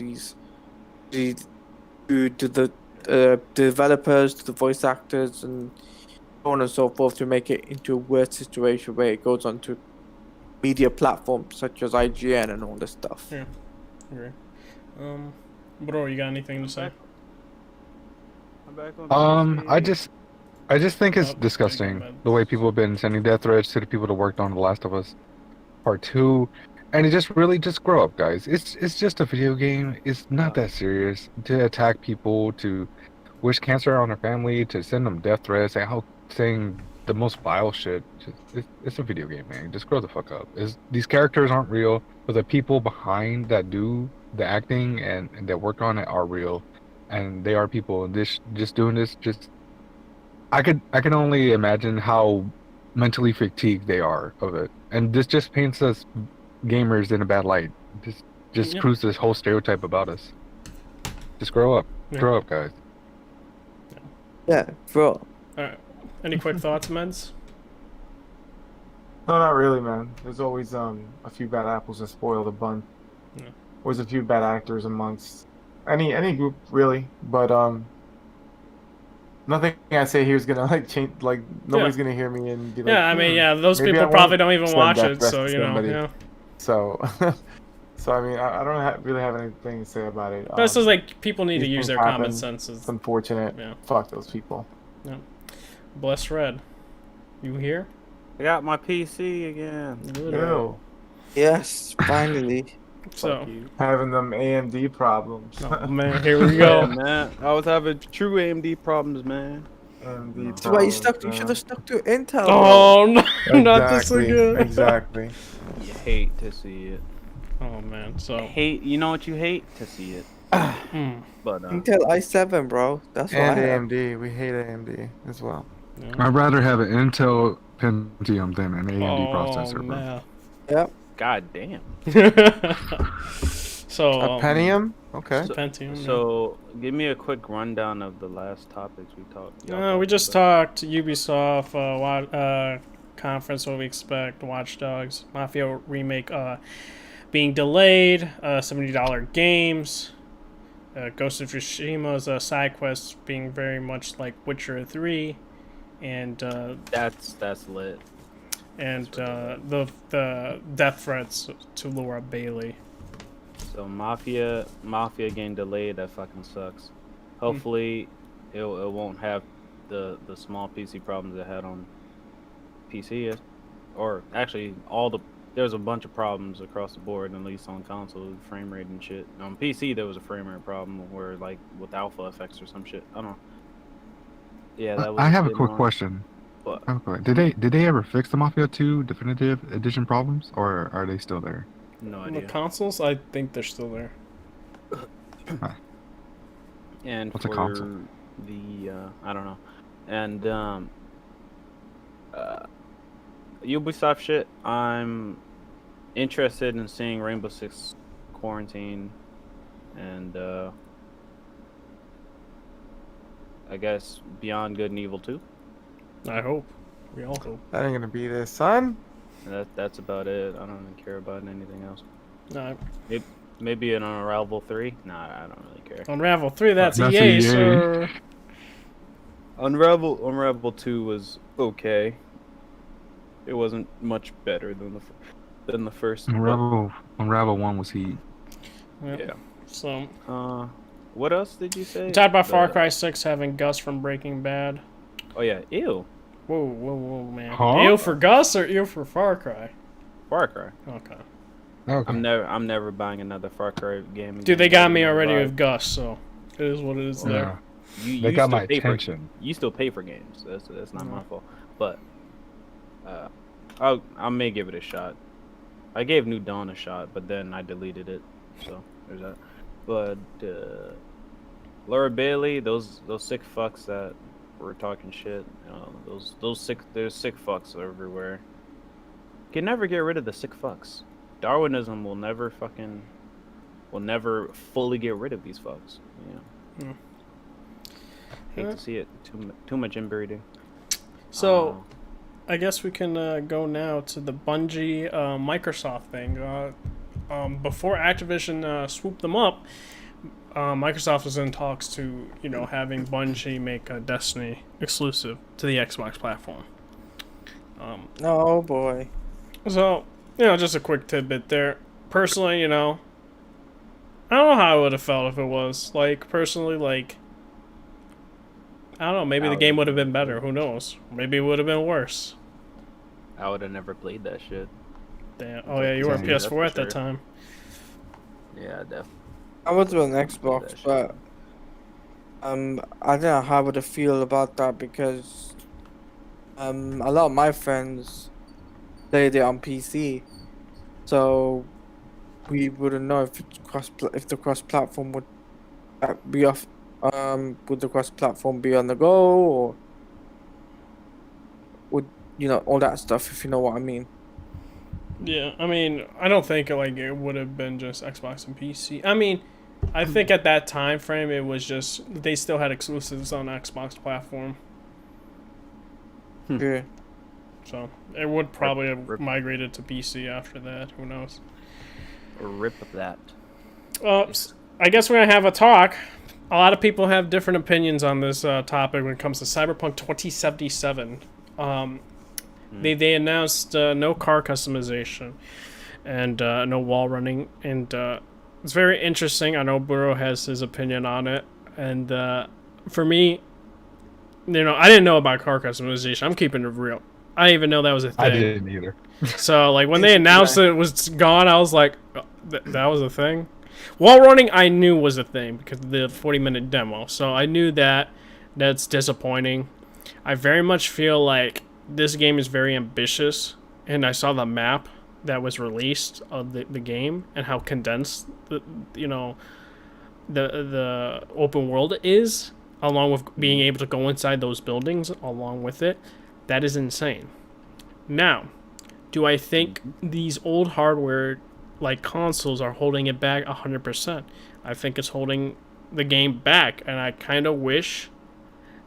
the developers, to the voice actors, and so on and so forth to make it into a worse situation where it goes on to media platforms such as IGN and all this stuff. Yeah. Okay. Bro, you got anything to say? I'm back on PC. I just think it's Oh, disgusting big the way people have been sending death threats to the people that worked on The Last of Us Part 2, and it just really just grow up, guys. It's just a video game. It's not that serious to attack people, to wish cancer on their family, to send them death threats, and how saying the most vile shit. It's a video game, man. Just grow the fuck up. These characters aren't real, but the people behind that do the acting and that work on it are real, and they are people. This just doing this just I can only imagine how mentally fatigued they are of it, and this just paints us gamers in a bad light. Just Yeah. proves this whole stereotype about us. Just grow up, Yeah. grow up, guys. Yeah, bro. Alright. Any quick thoughts, Meds? No, not really, man. There's always a few bad apples that spoil the bunch. Yeah. Always a few bad actors amongst any group, really. But nothing I say here is gonna like change. Like nobody's gonna hear me and be like, Yeah, I mean, yeah, those maybe I people won't probably don't even send watch that it, threat so, to you know, somebody. yeah. So, so I mean, I don't really have anything to say about it. But it's just like people need to these use things their common happen. senses. It's unfortunate. Yeah. Fuck those people. Bless Red. You here? I got my PC again. Good. Ew. Yes, finally. So, Fuck you. Having them AMD problems. oh man, here we Yeah, go. man. I was having true AMD problems, man. AMD That's why you problems, you should man. have stuck to Intel. Oh no, not this Exactly, again. Exactly. You hate to see it. Oh man, so Hate. You know what you hate to see it. mm, But Intel i7, bro. That's what I And have. AMD. We hate AMD as well. yeah. I'd rather have an Intel Pentium than an AMD processor, bro. man. Yep. god damn. So A Pentium? Okay. So- Pentium. yeah. So give me a quick rundown of the last topics we talked. We just talked Ubisoft conference, what we expect, Watch Dogs, Mafia remake being delayed, $70 games, Ghost of Tsushima's side quests being very much like Witcher 3, and That's lit. the death threats to Laura Bailey. So Mafia getting delayed, that fucking sucks. Hopefully it won't have the small PC problems it had on PC, or actually there's a bunch of problems across the board, at least on console, frame rate and shit. On PC there was a frame rate problem where like with alpha effects or some shit. I don't know. Yeah, that was I have a bit quick annoying, question. but I have a quick- Did they ever fix the Mafia 2 Definitive Edition problems, or are they still there? no On the idea. consoles, I think they're still there. And What's a for console? the I don't know. And Ubisoft shit, I'm interested in seeing Rainbow Six Quarantine and I guess Beyond Good and Evil 2. I hope. We all hope. That ain't gonna be this, son. And that's about it. I don't really care about anything else. No, Maybe an Unravel 3? Nah, I don't really care. Unravel 3, that's That's EA, EA. sir. Unravel 2 was okay. It wasn't much better than the first. but, Unravel 1 was heat. yeah. So, What else did you say? we talked about Far The- Cry 6 having Gus from Breaking Bad. Oh yeah, ew. Whoa, man. Huh? Ew for Gus or ew for Far Cry? Far Cry. Okay. Okay. I'm never buying another Far Cry game. Dude, again. they got me Never already buy- with Gus, so it is what it is Yeah. there. You They got still my pay for- attention. You still pay for games. That's not my Mhm. fault. But I may give it a shot. I gave New Dawn a shot, but then I deleted it. So there's that. But Laura Bailey, those sick fucks that were talking shit. There's sick fucks everywhere. Can never get rid of the sick fucks. Darwinism will never fully get rid of these fucks. Yeah. Hate Yeah. to see it. Too much inbreeding. So, I guess we can go now to the Bungie Microsoft thing. Before Activision swooped them up, Microsoft was in talks to, having Bungie make a Destiny exclusive to the Xbox platform. Oh boy. So, just a quick tidbit there. Personally, I don't know how I would have felt if it was. Like, personally, like, I don't know, maybe the game would have been better. Who knows? Maybe it would have been worse. I would have never played that shit. Damn. Oh, yeah, you were on Same. PS4 That's at for that sure. time. Yeah, definitely. I was on that Xbox, shit. but I don't know how I would feel about that because a lot of my friends played it on PC, so we wouldn't know if it's if the cross platform would be off. Would the cross platform be on the go, or would all that stuff? If you know what I mean. Yeah, I mean, I don't think it would have been just Xbox and PC. I mean, I think at that time frame it was just they still had exclusives on Xbox platform, Yeah. so it would probably have Rip. migrated to PC after that. Who knows? Rip of that. I guess we're gonna have a talk. A lot of people have different opinions on this topic when it comes to Cyberpunk 2077. They announced no car customization and no wall running, and it's very interesting. I know Burrow has his opinion on it, and for me, I didn't know about car customization. I'm keeping it real. I didn't even know that was a thing. I didn't either. So like when they announced it was gone, I was like, oh, that was a thing. Wall running I knew was a thing because of the 40-minute demo. So I knew that. That's disappointing. I very much feel like this game is very ambitious, and I saw the map that was released of the game and how condensed the open world is, along with being able to go inside those buildings along with it. That is insane. Now, do I think these old hardware like consoles are holding it back 100%? I think it's holding the game back, and I kind of wish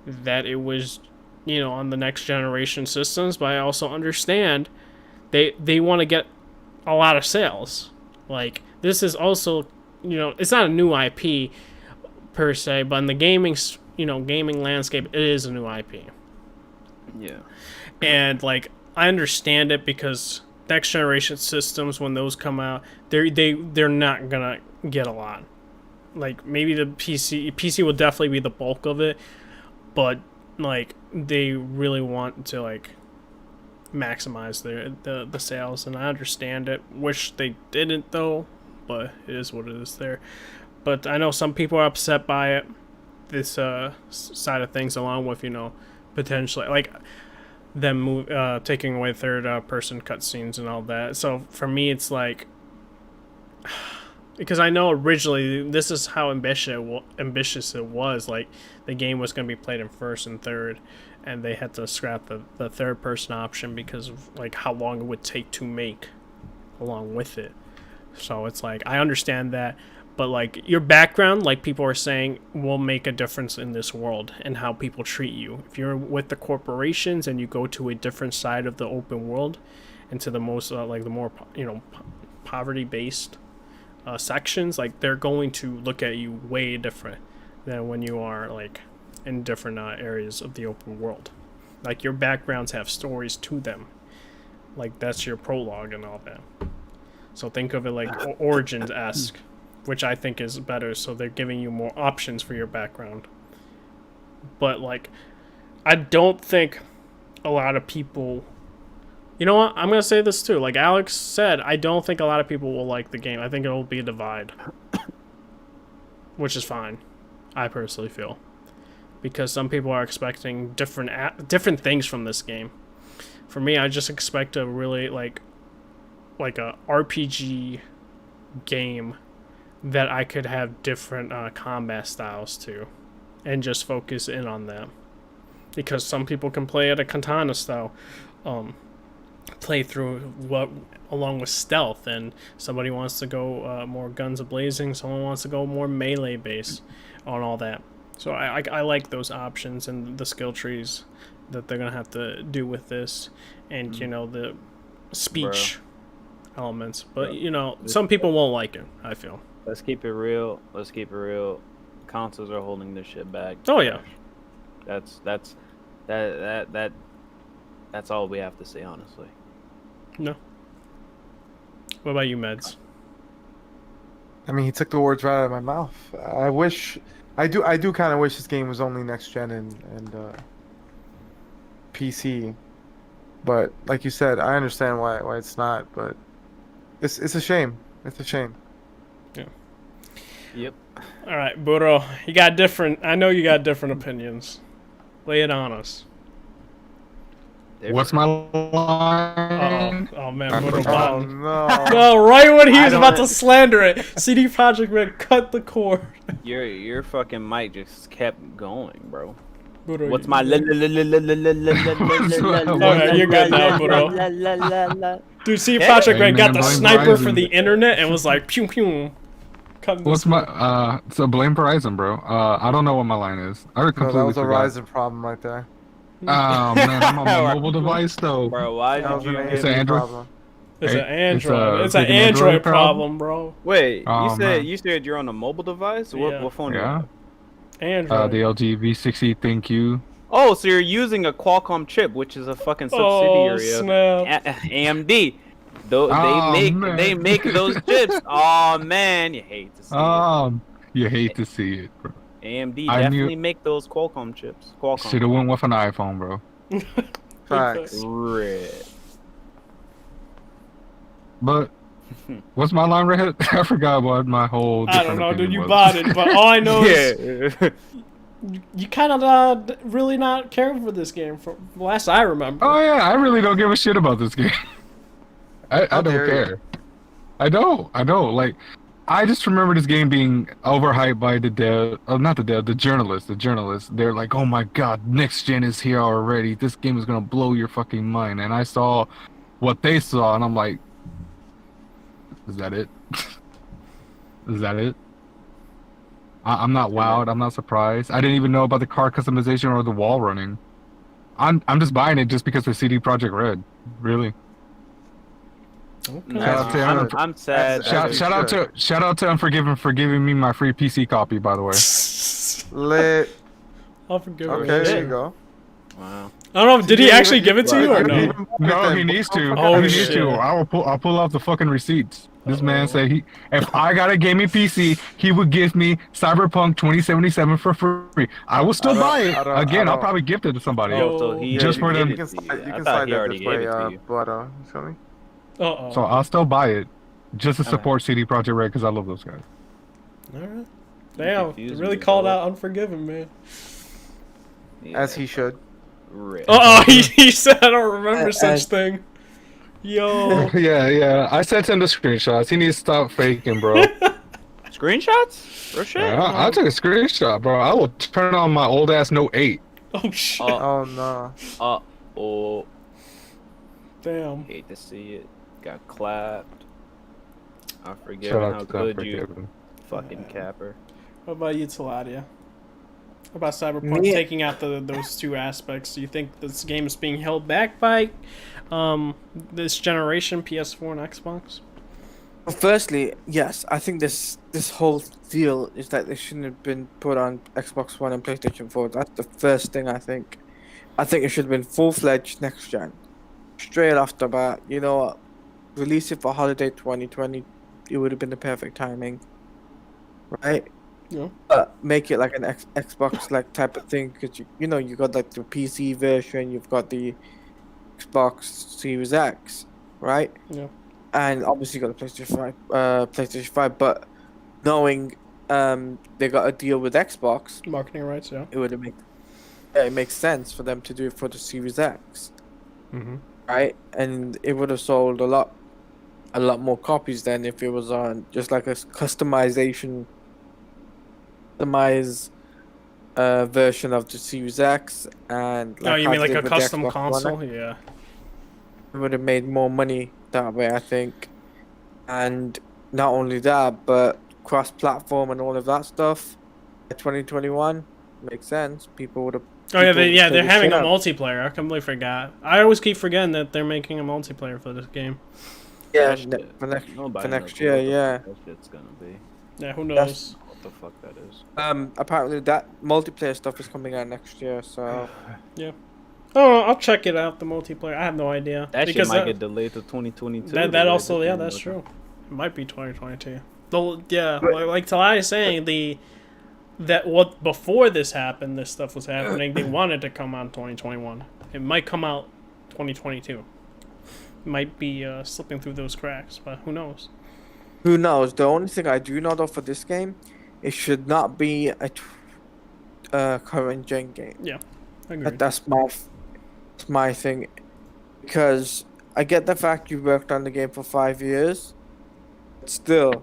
that it was on the next generation systems, but I also understand they want to get a lot of sales. Like, this is also it's not a new IP per se, but in the gaming landscape it is a new IP. Yeah. And like I understand it because next generation systems, when those come out, they're not gonna get a lot. Like, maybe the PC will definitely be the bulk of it, but like they really want to like maximize the sales, and I understand it. Wish they didn't though, but it is what it is there. But I know some people are upset by it, this side of things, along with potentially like them taking away third person cutscenes and all that. So for me, it's like, because I know originally this is how ambitious it was. Like, the game was going to be played in first and third, and they had to scrap the third person option because of like how long it would take to make along with it. So it's like, I understand that, but like your background, like people are saying, will make a difference in this world and how people treat you. If you're with the corporations and you go to a different side of the open world, into the most like the more poverty based sections, like they're going to look at you way different than when you are like in different areas of the open world. Like, your backgrounds have stories to them, like that's your prologue and all that. So think of it like Origins-esque, which I think is better. So they're giving you more options for your background. But like, I don't think a lot of people. You know what? I'm gonna say this too. Like Alex said, I don't think a lot of people will like the game. I think it will be a divide, which is fine. I personally feel, because some people are expecting different things from this game. For me, I just expect a really like a RPG game that I could have different combat styles to, and just focus in on them. Because some people can play at a katana style play through what along with stealth, and somebody wants to go more guns a-blazing, someone wants to go more melee base on all that. So I like those options and the skill trees that they're gonna have to do with this, and the speech elements. But some people won't like it, I feel. Let's keep it real. Consoles are holding this shit back. Oh yeah. That's all we have to say, honestly. No. What about you, Meds? I mean, he took the words right out of my mouth. I do kind of wish this game was only next gen and PC. But like you said, I understand why it's not. But it's a shame. It's a shame. Yep. All right, Burro, you got different. I know you got different opinions. Lay it on us. What's my line? Oh man, I Burro forgot. Oh Bond. no! No, right when he I was don't- about to slander it, CD Projekt Red cut the cord. Your fucking mic just kept going, bro. Burro, What's you- my Okay, you're good now, Burro. Dude, CD Hey. Projekt Hey, Red got man, the blame sniper for Verizon. the internet and was like, pew pew. Cutting What's this my so blame Verizon, bro. I don't know what my line is. I No, that completely was a forgot. Ryzen problem right there. Oh man, I'm on my mobile device though. Bro, why That did was you an get It's an AMD Android. problem. It's Hey, an Android. It's an like an Android problem, bro. Wait, Oh, you man. said you're on a mobile device? What, Yeah. what phone? Yeah. You Android. The LG V60 ThinQ. Oh, so you're using a Qualcomm chip, which is a fucking Oh, subsidiary of snap. AMD. Though Oh, they man. make those chips. Oh man, you hate to see it. You hate to see it, bro. AMD I knew- definitely make those Qualcomm chips. Qualcomm. Should have went with an iPhone, bro. Facts. Red. But what's my line, Redhead? I forgot what my whole. I don't different know, dude. opinion You was. bought it, but all I know is Yeah. you kind of really not caring for this game from last I remember. Oh yeah, I really don't give a shit about this game. I How don't dare you. care. I don't. Like, I just remember this game being overhyped by the the journalists. They're like, oh my god, next gen is here already. This game is gonna blow your fucking mind. And I saw what they saw, and I'm like, is that it? Is that it? I'm not wowed. I'm not surprised. I didn't even know about the car customization or the wall running. I'm just buying it just because of CD Projekt Red. Really. Okay. No, Shout out to As you I'm sad. As you Shout out to Unforgiven for giving me my free PC copy, by the way. Lit. I'll forgive Okay, him. there you go. Wow. I don't know. Did he actually give it to you or Right. no? No, he needs to. Oh, he needs shit. to. I'll pull out the fucking receipts. This man said if I got a gaming PC, he would give me Cyberpunk 2077 for free. I will still buy it. Again, I'll probably gift it to somebody. Yo. So he Just already for them- gave You it can, to you. you I can thought slide he that already this gave way, it to you. but you feel me? Uh-oh. So I'll still buy it just to Okay. support CD Projekt Red because I love those guys. All right. Damn, confused really me, called bro. out Unforgiven, man. As he should. Red. Uh-oh, he said I don't remember I- such thing. Yo. Yeah. I sent him the screenshots. He needs to stop faking, bro. Screenshots? Real shit? I took a screenshot, bro. I will turn on my old ass Note 8. Oh, shit. Oh no. Oh, Damn. hate to see it. Got clapped. I forget Shout how out to good you Unforgiven. fucking capper. What about you, Taladia? What about Cyberpunk Me- taking out those two aspects? Do you think this game is being held back by this generation, PS4 and Xbox? Well, firstly, yes, I think this whole deal is that they shouldn't have been put on Xbox One and PlayStation 4. That's the first thing I think. I think it should have been full-fledged next gen. Straight off the bat, you know what? Release it for holiday 2020. It would have been the perfect timing. Right? Yeah. Make it like an Xbox like type of thing because you know you got like the PC version, you've got the Xbox Series X, right? Yeah. And obviously you got the PlayStation 5, but knowing they got a deal with Xbox, Marketing rights, yeah. it would have it makes sense for them to do it for the Series X, Mm-hmm. right? And it would have sold a lot more copies than if it was on just like a customized version of the Series X and Oh, you how mean they like a did with the custom Xbox One X. console? Yeah. It would have made more money that way, I think. And not only that, but cross-platform and all of that stuff. 2021 makes sense. People would have. Oh yeah, people would they're play the having shit a out. multiplayer. I completely forgot. I always keep forgetting that they're making a multiplayer for this game. Yeah, That shit- for next Nobody next knows year, what the yeah. fuck that shit's gonna be. Yeah, who That's- knows? What the fuck that is. Apparently that multiplayer stuff is coming out next year, so Oh, I'll check it out. The multiplayer. I have no idea. That shit because might get delayed to 2022. that also that's true. It might be 2022. Like Talai is saying, what before this happened, this stuff was happening. They wanted to come out in 2021. It might come out 2022. It might be slipping through those cracks, but who knows? Who knows? The only thing I do know though for this game, it should not be a current gen game. Yeah, I agree. That's my thing, because I get the fact you worked on the game for 5 years, but still,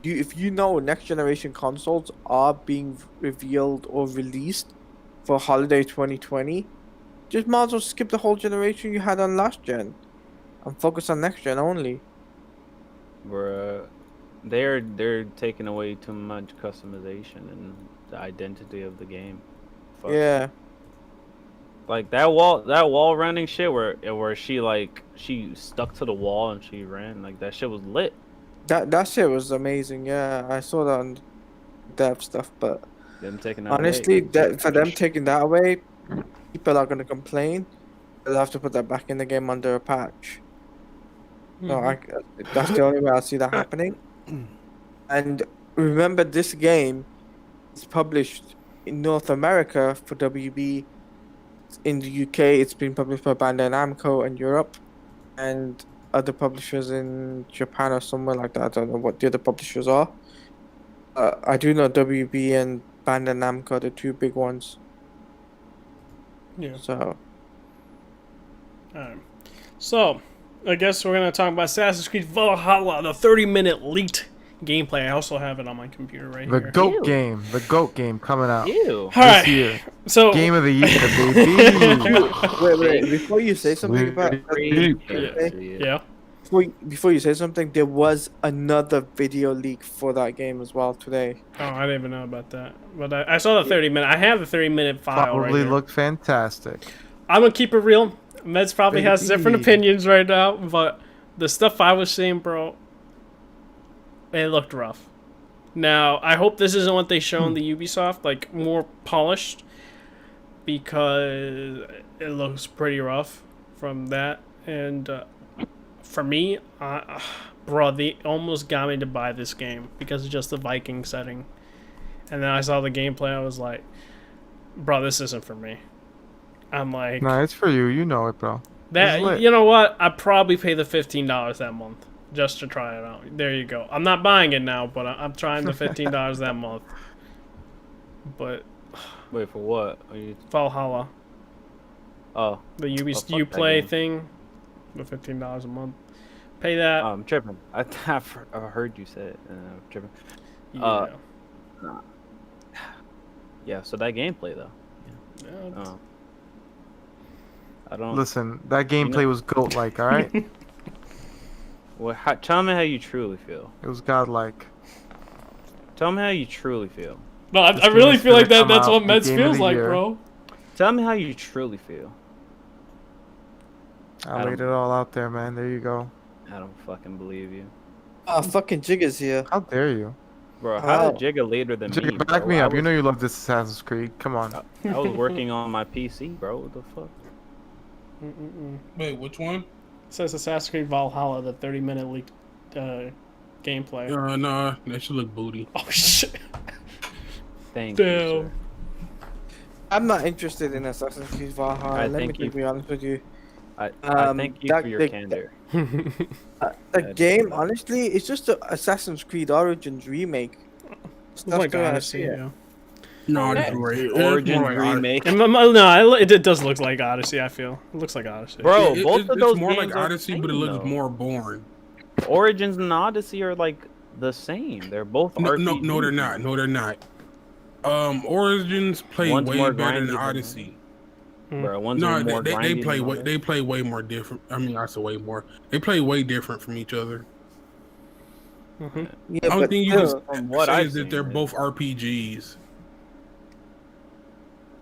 if you know next generation consoles are being revealed or released for holiday 2020, just might as well skip the whole generation you had on last gen, and focus on next gen only. Bruh, they're taking away too much customization and the identity of the game. Fuck. Yeah. Like that wall running shit where she stuck to the wall and she ran, like that shit was lit. That shit was amazing. Yeah, I saw that on dev stuff, but Them taking that honestly, away. for them taking that away, people are gonna complain. They'll have to put that back in the game under a patch. No, that's the only way I see that happening. And remember, this game is published in North America for WB. In the UK, it's been published by Bandai Namco in Europe, and other publishers in Japan or somewhere like that. I don't know what the other publishers are. I do know WB and Bandai Namco are the two big ones. Yeah. So, Alright. So, I guess we're gonna talk about Assassin's Creed Valhalla, the 30-minute leaked gameplay. I also have it on my computer right The here. the GOAT game coming out Ew. this Alright. year. So Game of the year, baby. wait, before you say something about yeah. before you say something, there was another video leak for that game as well today. Oh, I didn't even know about that. But I saw the 30-minute. I have the 30-minute file right Probably here. looked fantastic. I'm gonna keep it real. Meds probably has different Baby. opinions right now, but the stuff I was seeing, bro, it looked rough. Now, I hope this isn't what they show in the Ubisoft, like more polished, because it looks pretty rough from that. And for me, bro, they almost got me to buy this game because of just the Viking setting. And then I saw the gameplay, I was like, bro, this isn't for me. I'm like, No, it's for you. You know it, bro. that. it's lit. You know what? I'd probably pay the $15 that month just to try it out. There you go. I'm not buying it now, but I'm trying the $15 that month. But Wait, for what? Are you... Valhalla, Oh, the fuck that Uplay game. thing, the $15 a month. Pay that. I'm tripping. I heard you say it. I'm tripping. Yeah. Yeah, so that gameplay though. Yeah, it's- Oh. I don't. Listen, that gameplay was GOAT-like, all right? Well, tell me how you truly feel. It was godlike. Tell me how you truly feel. No, I This game really is feel like gonna that. That's come what out Meds the game of feels the like, year. bro. Tell me how you truly feel. I laid it all out there, man. There you go. I don't fucking believe you, Fucking Jigga's here. How dare you? bro. How How? Jigga later than me? Jigga, back bro? me I up. You was- know you love this Assassin's Creed. Come on. I was working on my PC, bro. What the fuck? Wait, which one? It says Assassin's Creed Valhalla, the 30-minute leaked gameplay. Nah, that should look booty. Oh shit! Thank you, Damn. sir. I'm not interested in Assassin's Creed Valhalla. I Let me thank you. be honest with you. I Um, thank you that- for your the- candor. The game, honestly, it's just an Assassin's Creed Origins remake. It's like the way I Odyssey, see it. yeah. No, it's great. It's Origin more like Odyssey. remake, No, it does look like Odyssey. I feel it looks like Odyssey. bro. It- both it's, of those it's more games like are Odyssey, the but it same, looks though. more boring. Origins and Odyssey are like the same. They're both No, RPGs. no, they're not. No, they're not. Origins play One's way more better grindy than than Odyssey. Bro, one's No, more they grindy play than way the they play way more different. I mean, I said way more. They play way different from each other. Yeah, The only but thing you still, can what say I've is that seen, they're yeah. both RPGs.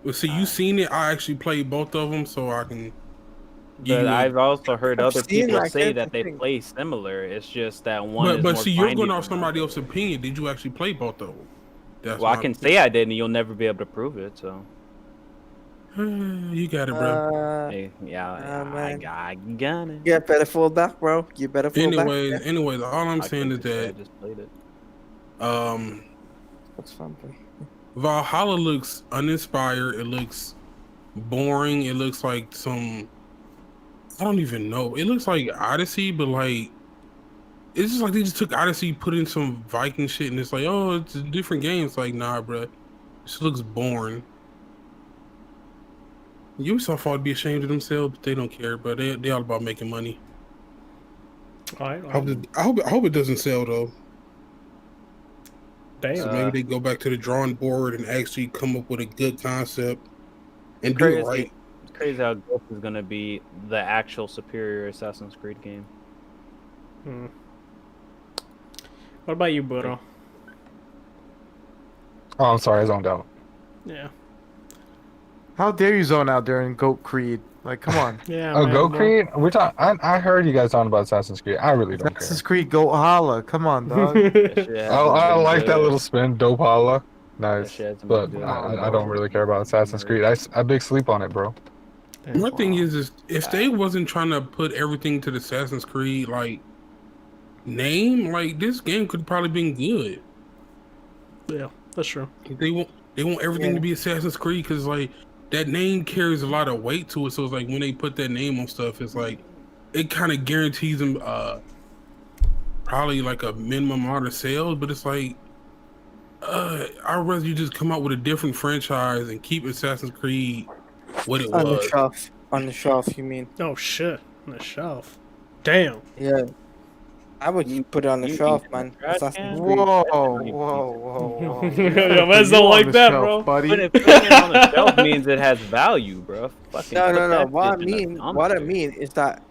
Well, see, you seen it. I actually played both of them, so I can. give But you a- I've also heard I've other seen, people like, say that they everything. play similar. It's just that one is But more see, you're grindy going off than somebody the else's opinion. Did you actually play both of them? That's Well, I my- can say I did, and you'll never be able to prove it. So You got it, bro. Hey, yeah, man. I got it. You better fall back, bro. You better fall back. Anyways, all I'm I saying is couldn't say I that just played it. That's fun, boy. Valhalla looks uninspired. It looks boring. It looks like some, I don't even know. It looks like Odyssey, but like it's just like they just took Odyssey, put in some Viking shit, and it's like, oh, it's a different game. It's like, nah, bro. This looks boring. Ubisoft ought to be ashamed of themselves, but they don't care. But they all about making money. All right. I hope it doesn't sell though. Damn. So maybe they go back to the drawing board and actually come up with a good concept and do it right. It's crazy how Ghost is gonna be the actual superior Assassin's Creed game. What about you, Burro? Oh, I'm sorry, I zoned out. Yeah. How dare you zone out there in Goat Creed? Like, come on. Yeah. Oh, man, Go well- Creed? I heard you guys talking about Assassin's Creed. I really don't Assassin's care. Creed Goat Holla. Come on, dog. I like that little spin, dope holla. Nice. shit hasn't But been good. I don't really care about Assassin's Creed. I big sleep on it, bro. My thing is if they wasn't trying to put everything to the Assassin's Creed like name, like this game could probably been good. Yeah, that's true. They want everything to be Assassin's Creed because like that name carries a lot of weight to it. So it's like when they put that name on stuff, it's like it kind of guarantees them probably like a minimum amount of sales. But it's like I'd rather you just come out with a different franchise and keep Assassin's Creed what it On the was. shelf. On the shelf, you mean? Oh shit, on the shelf. Damn. Yeah. I would put it on the You shelf, eat man. trash Assassin's can? Creed. Whoa. Yo, man's You don't on like the that, shelf, bro. buddy. But if putting it on the shelf means it has value, bro. Fucking No, put no, no. that What I shit in a mean, what I dumpster. mean is that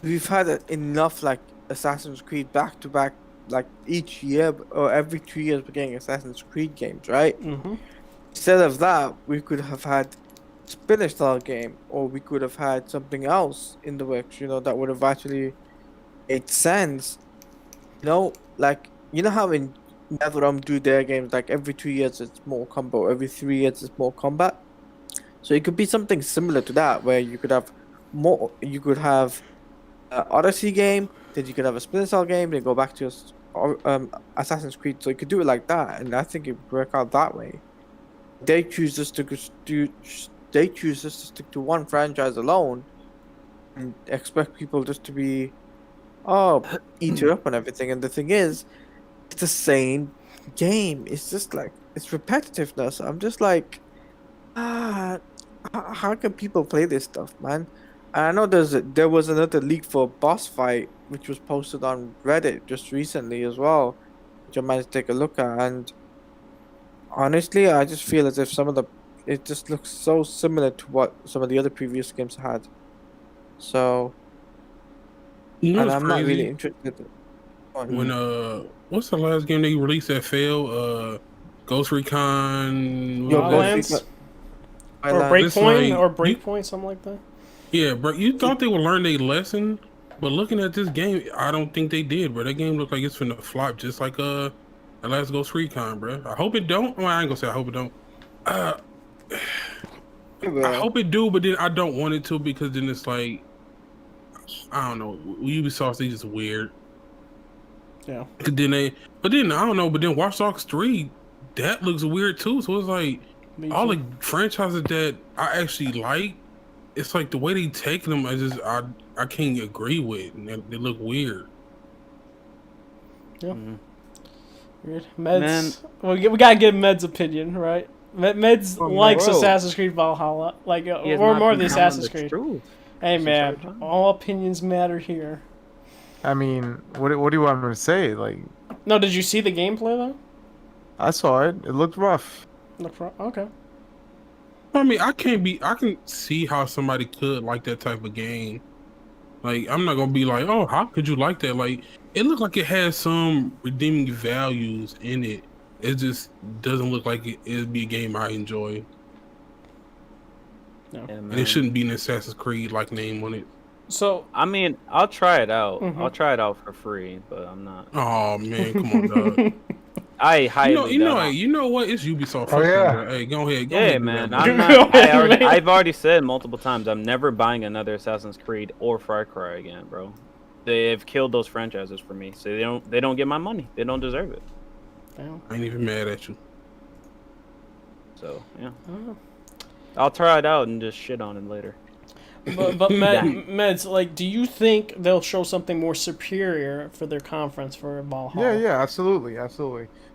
we've had enough like Assassin's Creed back to back, like each year or every 2 years we're getting Assassin's Creed games, right? Mm-hmm. Instead of that, we could have had spinner style game, or we could have had something else in the works. You know, that would have actually made sense. You know, like you know how in NetherRealm do their games, like every 2 years it's more combo, every 3 years it's more combat. So it could be something similar to that, where you could have more. You could have an Odyssey game, then you could have a Splinter Cell game, then go back to Assassin's Creed. So you could do it like that, and I think it would work out that way. They choose just to They choose just to stick to one franchise alone, and expect people just to be, eat it up and everything. And the thing is, it's the same game. It's just like it's repetitiveness. I'm just like, how can people play this stuff, man? And I know there was another leak for a boss fight which was posted on Reddit just recently as well, which I might take a look at. And honestly, I just feel as if it just looks so similar to what some of the other previous games had. So, You know and what's I'm not really crazy? interested. When what's the last game they released that failed? Ghost Recon. Yo, what was that? Wildlands? Or Wildlands. It's Breakpoint, like- or Breakpoint, something like that. Yeah, bro. You thought they would learn their lesson, but looking at this game, I don't think they did, bro. That game looked like it's finna flop, just like the last Ghost Recon, bro. I hope it don't. Well, I ain't gonna say I hope it don't. I hope it do, but then I don't want it to because then it's like I don't know. Ubisoft, they just weird. Yeah. But then I don't know. But then Watch Dogs 3, that looks weird too. So it's like all the franchises that I actually like, it's like the way they take them, I can't agree with. And they look weird. Weird. Meds. We gotta get Med's opinion, right? Meds likes bro. Assassin's Creed Valhalla, like He has or not more of been the telling Assassin's the Creed. truth. Hey Since man, our time. all opinions matter here. I mean, what do you want me to say? Like, No, did you see the gameplay though? I saw it. It looked rough. Okay. I mean, I can see how somebody could like that type of game. Like, I'm not gonna be like, oh, how could you like that? Like, it looked like it has some redeeming values in it. It just doesn't look like it'd be a game I enjoy. Yeah, And man. it shouldn't be an Assassin's Creed like name on it. So I mean, I'll try it out. Mhm. I'll try it out for free, but I'm not. Oh man, come on, dog. I highly doubt it. You know what? It's Ubisoft. Oh, Fuck them, yeah. bro. Hey, go ahead. Go Yeah, ahead, man. do that, I'm bro. not. Man. I've already said multiple times. I'm never buying another Assassin's Creed or Far Cry again, bro. They've killed those franchises for me, so they don't get my money. They don't deserve it. Damn. I ain't even mad at you. So yeah, Oh. I'll try it out and just shit on it later. But Meds, like, do you think they'll show something more superior for their conference for Valhalla? Yeah, absolutely.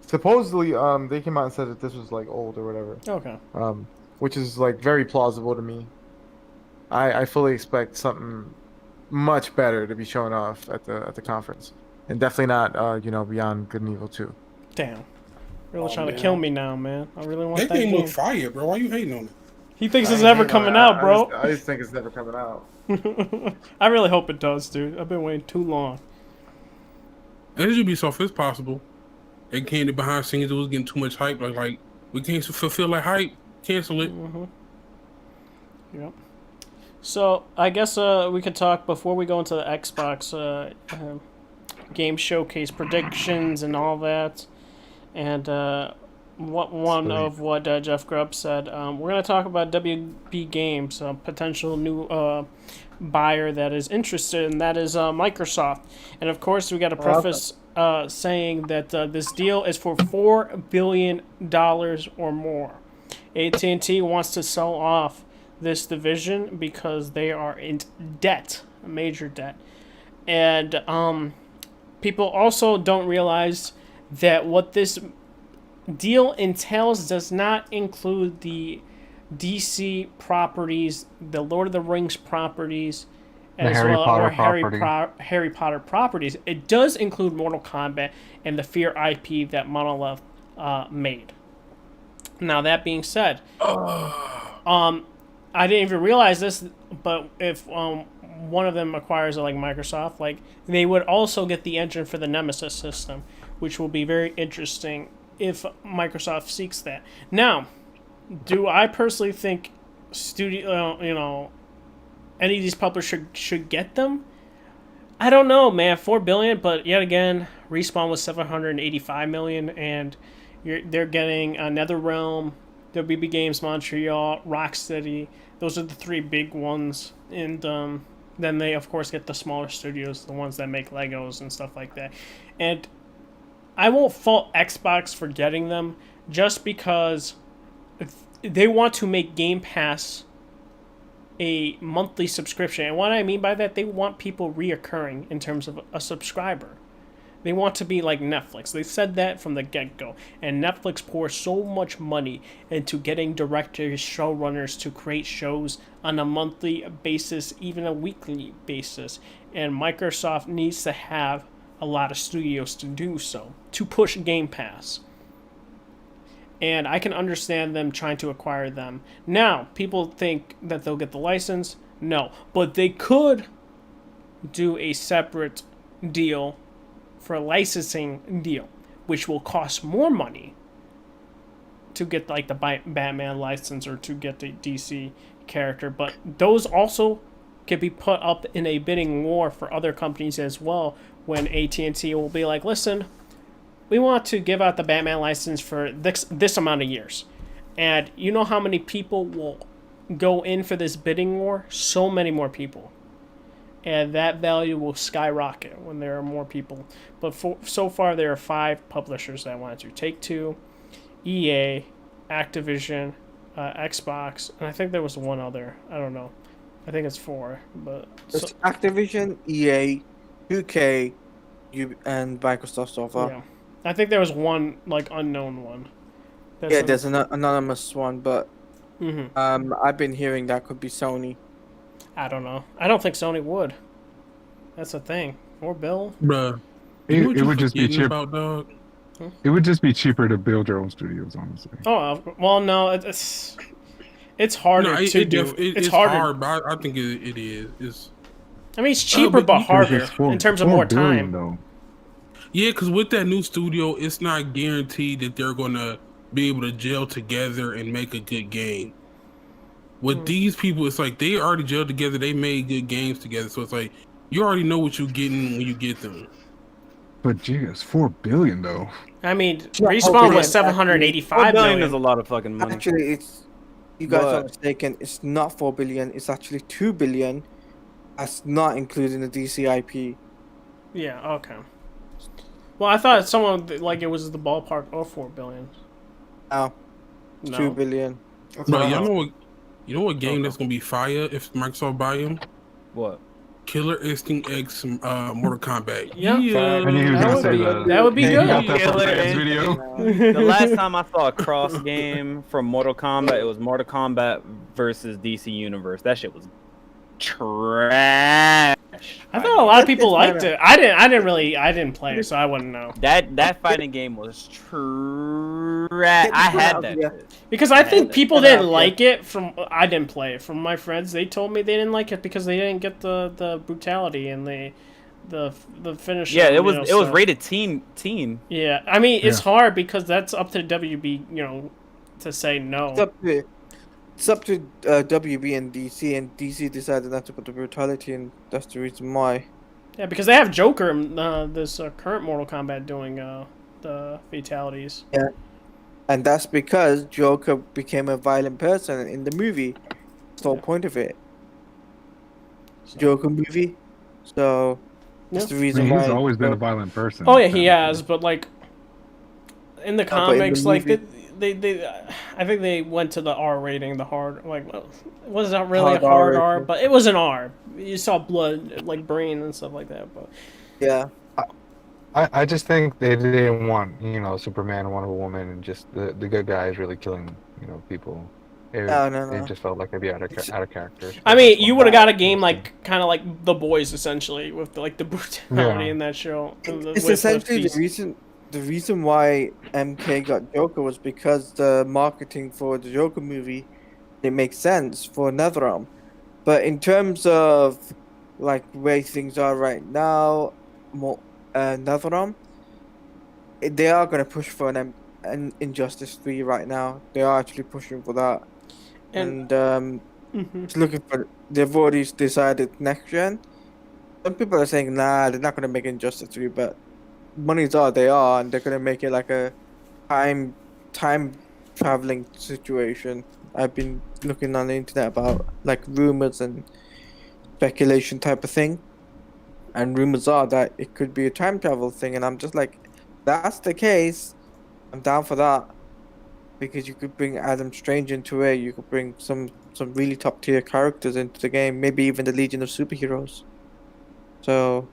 Supposedly, they came out and said that this was like old or whatever. Okay. Which is like very plausible to me. I fully expect something much better to be shown off at the conference, and definitely not Beyond Good and Evil 2. Damn. Really Oh, trying man. to kill me now, man. I really want That that game game. look fire, bro. Why you hating on it? He thinks it's I never ain't gonna- coming out, bro. I just think it's never coming out. I really hope it does, dude. I've been waiting too long. And it Ubisoft is possible. It came to behind scenes. It was getting too much hype. Like we can't fulfill that hype. Cancel it. Yep. So I guess we could talk before we go into the Xbox game showcase predictions and all that, and what Jeff Grubb said. We're gonna talk about WB Games, a potential new buyer that is interested, and that is Microsoft. And of course, we got to preface saying that this deal is for $4 billion or more. AT&T wants to sell off this division because they are in debt, a major debt. And people also don't realize that what this deal entails does not include the DC properties, the Lord of the Rings properties, as Harry well Potter or property. Harry Potter properties. It does include Mortal Kombat and the Fear IP that Monolith made. Now that being said, I didn't even realize this, but if one of them acquires it, like Microsoft, like they would also get the engine for the Nemesis system, which will be very interesting if Microsoft seeks that. Now, do I personally think any of these publishers should get them? I don't know, man. $4 billion, but yet again, Respawn was $785 million, and they're getting NetherRealm, WB Games Montreal, Rocksteady. Those are the three big ones, and then they of course get the smaller studios, the ones that make Legos and stuff like that. And I won't fault Xbox for getting them, just because if they want to make Game Pass a monthly subscription. And what I mean by that, they want people reoccurring in terms of a subscriber. They want to be like Netflix. They said that from the get-go. And Netflix pours so much money into getting directors, showrunners to create shows on a monthly basis, even a weekly basis. And Microsoft needs to have a lot of studios to do so, to push Game Pass. And I can understand them trying to acquire them. Now, people think that they'll get the license. No. But they could do a separate deal for a licensing deal, which will cost more money to get like the Batman license or to get the DC character. But those also can be put up in a bidding war for other companies as well, when AT&T will be like, listen, we want to give out the Batman license for this amount of years. And you know how many people will go in for this bidding war? So many more people. And that value will skyrocket when there are more people. But so far, there are 5 publishers that want to. Take-Two, EA, Activision, Xbox, and I think there was one other. I don't know. I think it's 4. But It's Activision, EA, 2K, and Microsoft so far. yeah. I think there was one like unknown one. There's an anonymous one, but I've been hearing that could be Sony. I don't know. I don't think Sony would. That's the thing. Or Bill. Bruh. It would just be forgetting cheap. about, dog? It would just be cheaper to build your own studios, honestly. Oh well, no, it's harder No, to do. It's harder. hard, but I think it is. I mean, it's cheaper but harder in terms of more time. Though. Yeah, because with that new studio, it's not guaranteed that they're going to be able to gel together and make a good game. With these people, it's like they already gelled together. They made good games together. So it's like you already know what you're getting when you get them. But gee, it's $4 billion though. I mean, not Respawn billion, was 785 $4 billion million. is a lot of fucking money. Actually, it's you guys are But- mistaken. It's not 4 billion. It's actually 2 billion. That's not including the DCIP. Yeah. Okay. Well, I thought someone like it was the ballpark of 4 billion. Now, No. 2 billion. That's Bro, what I y'all heard. know what? You know what game that's gonna be fire if Microsoft buy him? What? Killer Instinct X, Yeah. Mortal Kombat. I knew he was That gonna would say be- that. that would be You good. got that from Killer Sam's Instinct. video. The last time I saw a cross game from Mortal Kombat, it was Mortal Kombat versus DC Universe. That shit was trash. I thought a lot of people liked it. I didn't play it, so I wouldn't know. That fighting game was trash. I had that shit. Because I think Yeah, people that's didn't out, like it. I didn't play it. From my friends, they told me they didn't like it because they didn't get the brutality and the finish. Yeah, it you was know, it was stuff. rated teen. Yeah, I mean it's Yeah. hard because that's up to WB, to say no. It's up to WB and DC, and DC decided not to put the brutality, and that's the reason why. Yeah, because they have Joker, this current Mortal Kombat doing the fatalities. And that's because Joker became a violent person in the movie. That's the whole point of it. So- Joker movie. So that's the I reason mean, why. he's always been a violent person. Oh yeah, he has, but like in the but in the comics, like movie- they, I think they went to the R rating, the hard, like well, it wasn't really Hard a hard R R, rating. but it was an R. You saw blood, like brain and stuff like that. But Yeah. I just think they didn't want, Superman, Wonder Woman, and just the good guys really killing, people. No. It just felt like they'd be out of character. I mean, you would have got a game like kind of like The Boys, essentially, with the brutality Yeah. in that show. It's essentially the reason why MK got Joker was because the marketing for the Joker movie, it makes sense for NetherRealm. But in terms of like where things are right now, NetherRealm, they are going to push for an Injustice 3 right now. They are actually pushing for that. And Mhm. it's looking for, they've already decided next gen. Some people are saying, nah, they're not going to make Injustice 3, but monies are, they are, and they're going to make it like a time traveling situation. I've been looking on the internet about like rumors and speculation type of thing. And rumors are that it could be a time travel thing, and I'm just like, that's the case, I'm down for that. Because you could bring Adam Strange into it, you could bring some really top tier characters into the game, maybe even the Legion of Superheroes. So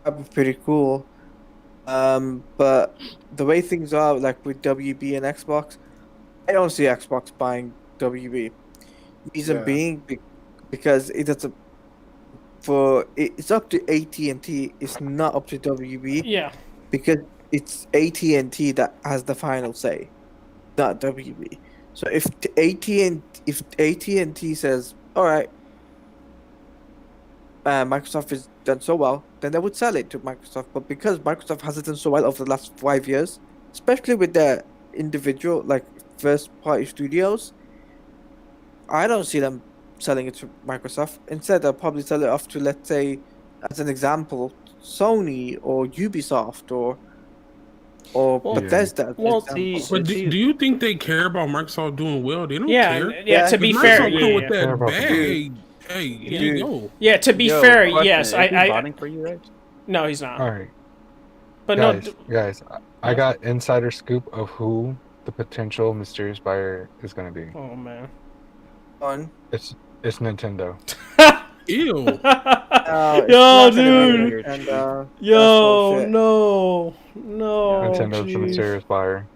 that'd be pretty cool. But the way things are, like with WB and Xbox, I don't see Xbox buying WB. Reason Yeah. being, because it's up to AT&T. It's not up to WB Yeah. because it's AT&T that has the final say, not WB. So if AT&T says, all right, Microsoft has done so well, then they would sell it to Microsoft. But because Microsoft hasn't done so well over the last 5 years, especially with their individual, like first-party studios, I don't see them selling it to Microsoft. Instead, they'll probably sell it off to, let's say, as an example, Sony or Ubisoft or Well, Bethesda. as an well, example. But do you think they care about Microsoft doing well? They don't Yeah. care. Yeah. Yeah, To be If fair, Microsoft come with yeah. Care that about bag. Hey, here you go. Yeah. To be Yo, fair, question, yes. is he I voting for you, Reg? no, he's not. All right, But guys, I got insider scoop of who the potential mysterious buyer is going to be. Oh man. On. It's Nintendo. Ew. It's Yo, not gonna be dude. Nintendo. Yo, bullshit. no. Nintendo's the jeez. mysterious buyer.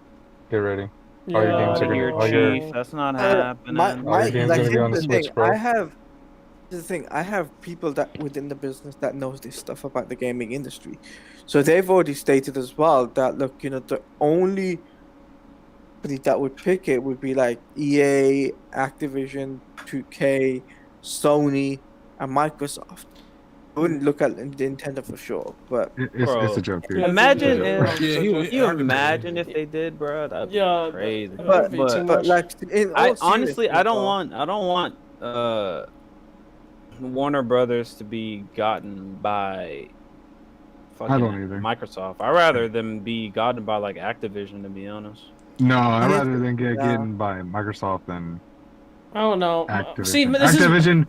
Get ready. Yeah. All your games are Voting gonna- your all your- chief. That's not My, happening. All your games like, gonna be here's on the the Switch, thing. bro. Here's the thing. I have people that within the business that knows this stuff about the gaming industry, so they've already stated as well that look, the only company that would pick it would be like EA, Activision, 2K, Sony, and Microsoft. I wouldn't look at Nintendo for sure, but It's a joke, dude. Yeah, Imagine it's a if Yeah, he was- can you I can imagine imagine. if they did, bro. That'd be Yeah, crazy. that'd be too but much. like in I all honestly, I don't seriousness, want Warner Brothers to be gotten by fucking don't either. Microsoft. I'd rather them be gotten by like Activision, to be honest. No, I'd And rather than get yeah. getting by Microsoft than I don't know. See, Activision. this is Activision.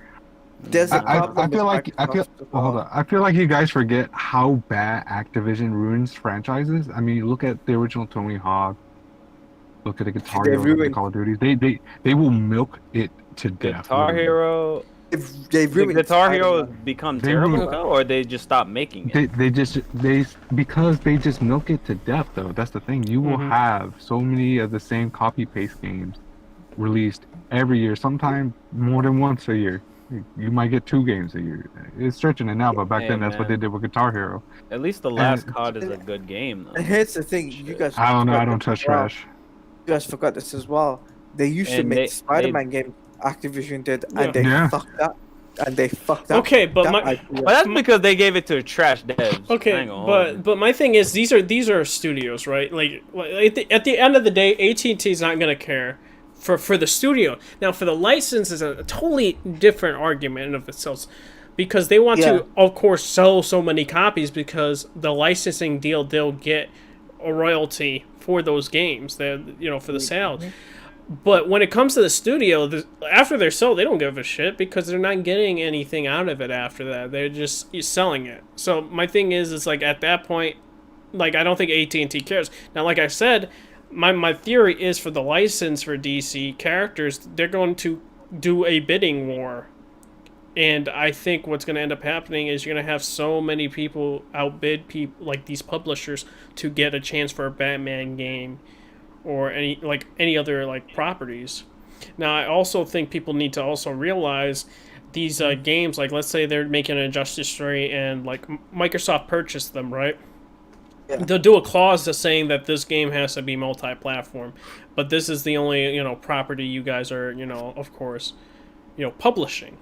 There's a problem I feel with like Microsoft as well, hold well. on. I feel like you guys forget how bad Activision ruins franchises. I mean, you look at the original Tony Hawk. Look at the Guitar They Hero, the ruined- Call of Duty. They will milk it to death. Guitar literally. Hero. They've The ruined Guitar Hero has Spider-Man. become They terrible ruined- now, or they just stopped making it. They because they just milk it to death though. That's the thing. You will Mhm. have so many of the same copy paste games released every year, sometimes more than once a year. You might get 2 games a year. It's stretching it now, but back Hey, then that's what they man. did with Guitar Hero. At least the last COD is a good game, though. And here's the thing, you guys. I don't know. I forgot don't this touch as well. trash. You guys forgot this as well. They used to And make they- Spider-Man games. Activision did, Yeah. and they Yeah. fucked up. And they fucked up. Okay, but that my idea. But that's because they gave it to trash devs. I okay, ain't gonna hold you. but my thing is these are studios, right? Like at the end of the day, AT&T is not gonna care for the studio. Now for the license is a totally different argument of itself, because they want Yeah. to, of course, sell so many copies because the licensing deal they'll get a royalty for those games, that for the sale. But when it comes to the studio, after they're sold, they don't give a shit because they're not getting anything out of it after that. They're just selling it. So my thing is like at that point, like I don't think AT&T cares. Now, like I said, my theory is for the license for DC characters, they're going to do a bidding war. And I think what's going to end up happening is you're going to have so many people outbid people like these publishers to get a chance for a Batman game or any other like properties. Now, I also think people need to also realize these games, like let's say they're making an Injustice 3 and like Microsoft purchased them, right? Yeah. They'll do a clause that's saying that this game has to be multi-platform, but this is the only property you guys are of course publishing,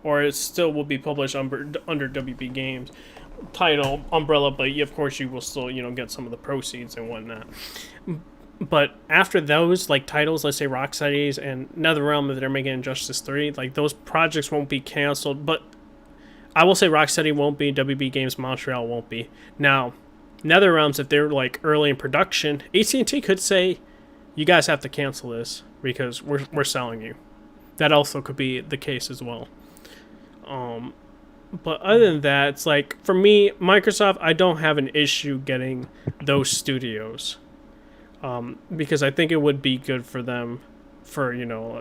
or it still will be published under WB Games title umbrella, but of course you will still get some of the proceeds and whatnot. But after those like titles, let's say Rocksteady's and NetherRealm that they're making Injustice 3, like those projects won't be canceled. But I will say Rocksteady won't be, WB Games Montreal won't be. Now, NetherRealms, if they're like early in production, AT&T could say, you guys have to cancel this because we're selling you. That also could be the case as well. But other than that, it's like for me, Microsoft, I don't have an issue getting those studios. Because I think it would be good for them for,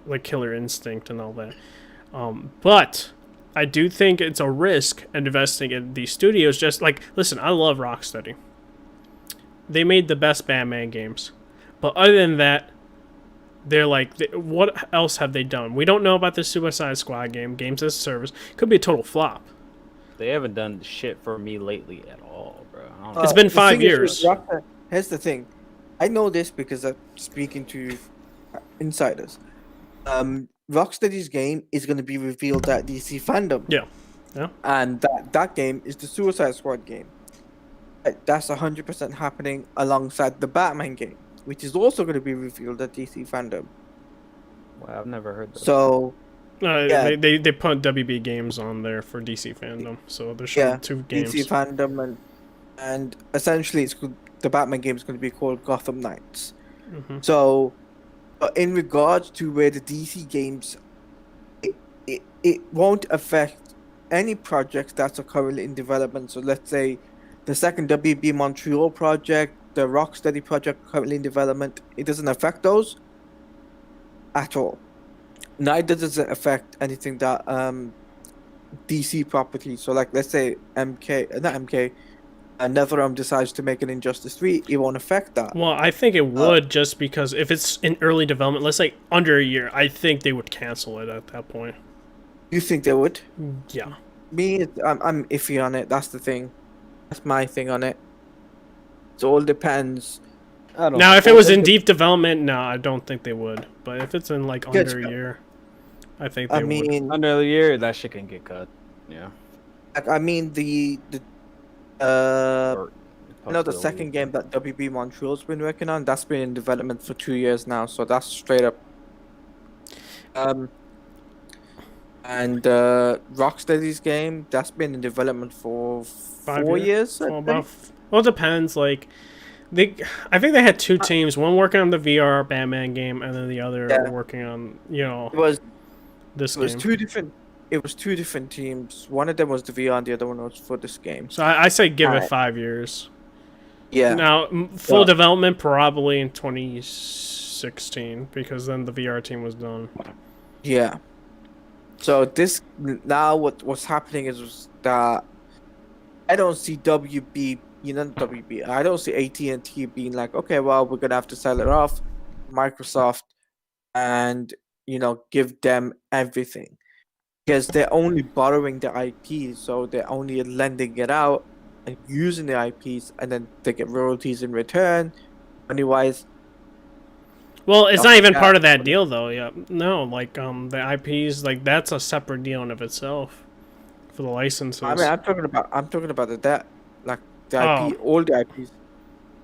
like Killer Instinct and all that. But I do think it's a risk investing in these studios. Just like, listen, I love Rocksteady. They made the best Batman games. But other than that, they're like, what else have they done? We don't know about the Suicide Squad game, Games as a Service. Could be a total flop. They haven't done shit for me lately at all, bro. I don't know. It's been The 5 thing is with years. Here's the thing. I know this because I'm speaking to insiders. Rocksteady's game is going to be revealed at DC Fandom. Yeah. And that game is the Suicide Squad game. That's 100% happening alongside the Batman game, which is also going to be revealed at DC Fandom. Wow, I've never heard that. So, yeah. They put WB Games on there for DC Fandom. So they're showing 2 games. DC Fandom and essentially the Batman game is going to be called Gotham Knights. Mm-hmm. So, in regards to where the DC games, it won't affect any projects that are currently in development. So let's say the second WB Montreal project, the Rocksteady project currently in development, it doesn't affect those at all. Neither does it affect anything that DC properties. So like let's say NetherRealm decides to make an Injustice 3, it won't affect that. Well, I think it would just because if it's in early development, let's say under a year, I think they would cancel it at that point. You think they would? Yeah. Me, I'm iffy on it. That's the thing. That's my thing on it. It all depends. I don't Now, know. if it was in deep development, no, I don't think they would. But if it's in like Yeah, under a year, I think they I would. mean, Under the year, that shit can get cut. Yeah. I mean the Or I know the possibly a second week. game that WB Montreal's been working on, that's been in development for 2 years now, so that's straight up. And Rocksteady's game, that's been in development for 4 years. I Well, think. well, it depends. Like I think they had two teams. One working on the VR Batman game, and then the other Yeah. working on It was this it was game. two different. It was two different teams. One of them was the VR, and the other one was for this game. So I say give it Alright. 5 years. Yeah. Now full Yeah. development probably in 2016 because then the VR team was done. Yeah. So this now what's happening is that I don't see WB, not WB. I don't see AT&T being like, okay, well, we're gonna have to sell it off, Microsoft, and give them everything because they're only borrowing the IP, so they're only lending it out and using the IPs, and then they get royalties in return, money wise. Well, it's Oh, not even yeah. part of that deal though. Yeah, no, like the IPs, like that's a separate deal in of itself for the licenses. I mean, I'm talking about the debt, like the Oh. IP, all the IPs.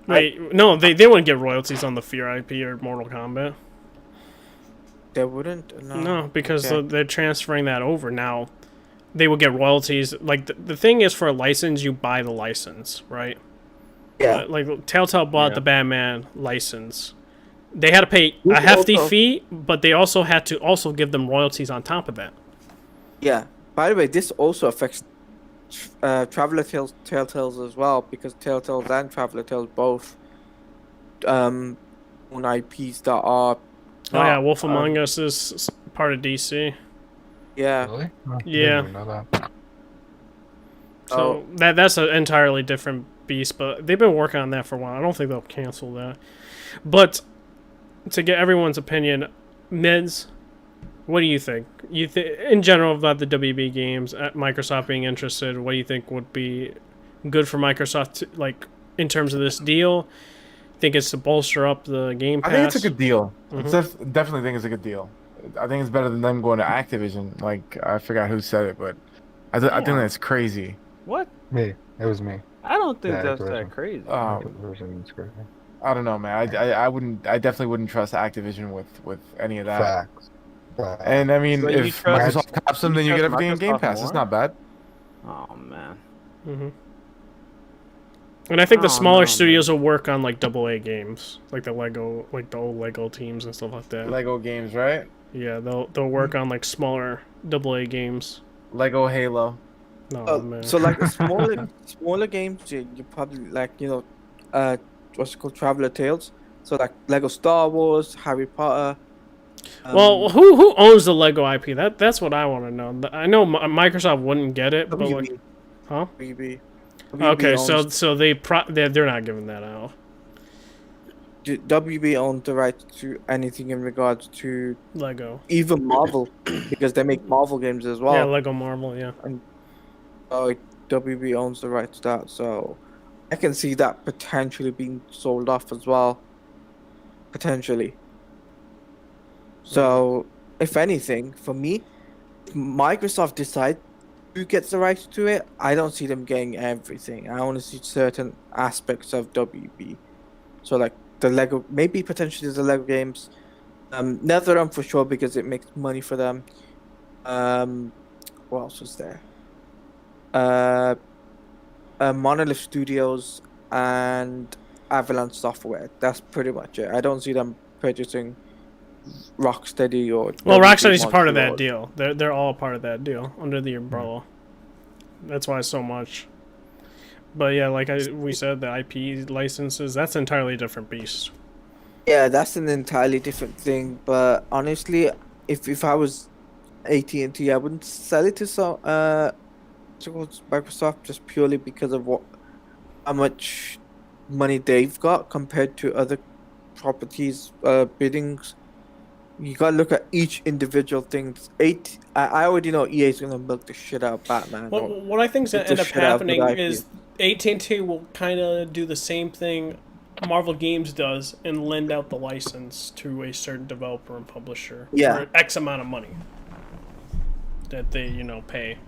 Wait, no, they wouldn't get royalties on the Fear IP or Mortal Kombat. They wouldn't. No, because Okay. they're transferring that over now. They will get royalties. Like the thing is, for a license, you buy the license, right? Yeah. Like Telltale bought Yeah. the Batman license. They had to pay a Which hefty also- fee, but they also had to also give them royalties on top of that. Yeah. By the way, this also affects Traveler Telltales as well, because Telltales and Traveler Tales both own IPs that are. Oh yeah, not, Wolf Among Us is part of DC. Yeah. Really? Oh, I Yeah. didn't even know that. So that's an entirely different beast, but they've been working on that for a while. I don't think they'll cancel that. But to get everyone's opinion, Mids, what do you think? In general about the WB games, Microsoft being interested, what do you think would be good for Microsoft, like in terms of this deal? Think it's to bolster up the Game Pass? I think it's a good deal. Mhm. Definitely think it's a good deal. I think it's better than them going to Activision. Like, I forgot who said it, but I think Yeah. that's crazy. What? Me. It was me. I don't think Yeah, that's Activision. that crazy. Activision is crazy. I don't know, man. I wouldn't. I definitely wouldn't trust Activision with any of that. Facts. Facts. And I mean, So you if trust- Microsoft cops them, you then you get trust everything in Game Microsoft Pass. It's more? not bad. Oh man. Mm-hmm. And I think the Oh, smaller no, studios will work on like AA games, like the old Lego teams and stuff like that. Lego games, right? Yeah, they'll work on like smaller AA games. Lego Halo. No man. So like the smaller games, you probably like what's it called, Traveler Tales. So like Lego Star Wars, Harry Potter. Well, who owns the Lego IP? That's what I want to know. I know Microsoft wouldn't get it, but like, WB. huh? WB. Okay, owns, so they're not giving that out. WB owns the right to anything in regards to Lego. even Marvel, because they make Marvel games as well. Yeah, Lego Marvel. Yeah. So WB owns the right to that, so I can see that potentially being sold off as well. Potentially. So, if anything, for me, if Microsoft decide who gets the right to it, I don't see them getting everything. I only see certain aspects of WB. So, like the Lego, maybe potentially the Lego games. NetherRealm for sure, because it makes money for them. What else was there? Monolith Studios and Avalanche Software. That's pretty much it. I don't see them purchasing Rocksteady or. Well, WB Rocksteady's a part of that Montreal. deal. They're all part of that deal under the umbrella. That's why so much. But yeah, like we said, the IP licenses, that's an entirely different beast. Yeah, that's an entirely different thing. But honestly, if I was AT&T, I wouldn't sell it to Microsoft just purely because of how much money they've got compared to other properties biddings. You gotta look at each individual thing. I already know EA's gonna milk the shit out of Batman. What I think's gonna It's end a up shit out of happening good is AT&T will kind of do the same thing Marvel Games does and lend out the license to a certain developer and publisher Yeah. for X amount of money that they pay,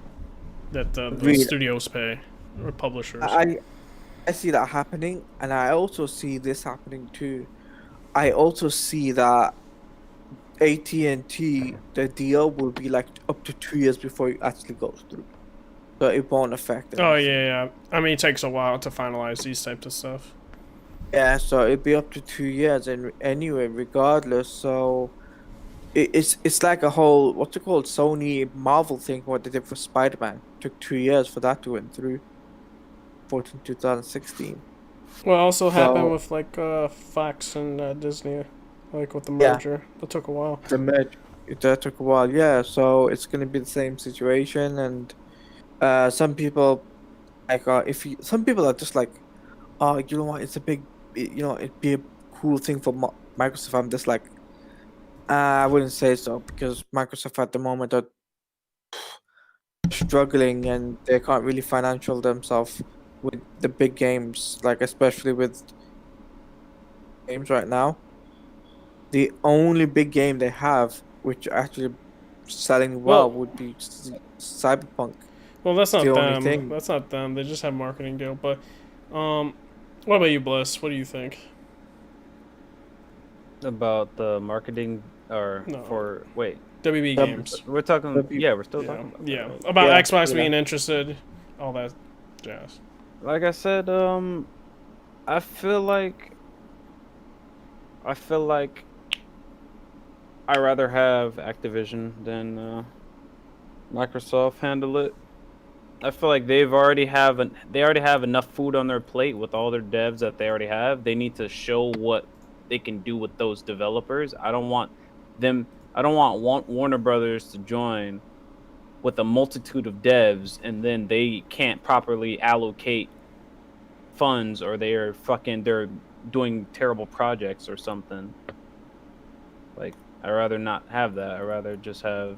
that the Agreed. studios pay or publishers. I see that happening, and I also see this happening too. I also see that AT&T, the deal will be like up to 2 years before it actually goes through. So it won't affect anything. Oh yeah. I mean, it takes a while to finalize these types of stuff. Yeah, so it'd be up to 2 years, and anyway, regardless, so it's like a whole what's it called, Sony Marvel thing. What they did for Spider-Man took 2 years for that to went through. 2016. What also happened So- with like Fox and Disney, like with the Yeah. merger? That took a while. The merge that took a while, yeah. So it's gonna be the same situation, and some people like some people are just like, oh, you know what? It's a big, it'd be a cool thing for Microsoft. I'm just like, I wouldn't say so because Microsoft at the moment are struggling and they can't really financial themselves with the big games, like especially with games right now. The only big game they have, which actually selling well, Well- would be Cyberpunk. Well, that's not The only them. thing. That's not them. They just have marketing deal. But, what about you, Bliss? What do you think? About the marketing or No. for wait, WB Um, Games. we're talking. Yeah, we're still Yeah, talking about yeah. that, right? About Yeah, Xbox yeah. being interested, all that jazz. Like I said, I feel like I rather have Activision than Microsoft handle it. I feel like they already have enough food on their plate with all their devs that they already have. They need to show what they can do with those developers. I don't want Warner Brothers to join with a multitude of devs and then they can't properly allocate funds, or they're doing terrible projects or something. Like, I'd rather not have that. I'd rather just have,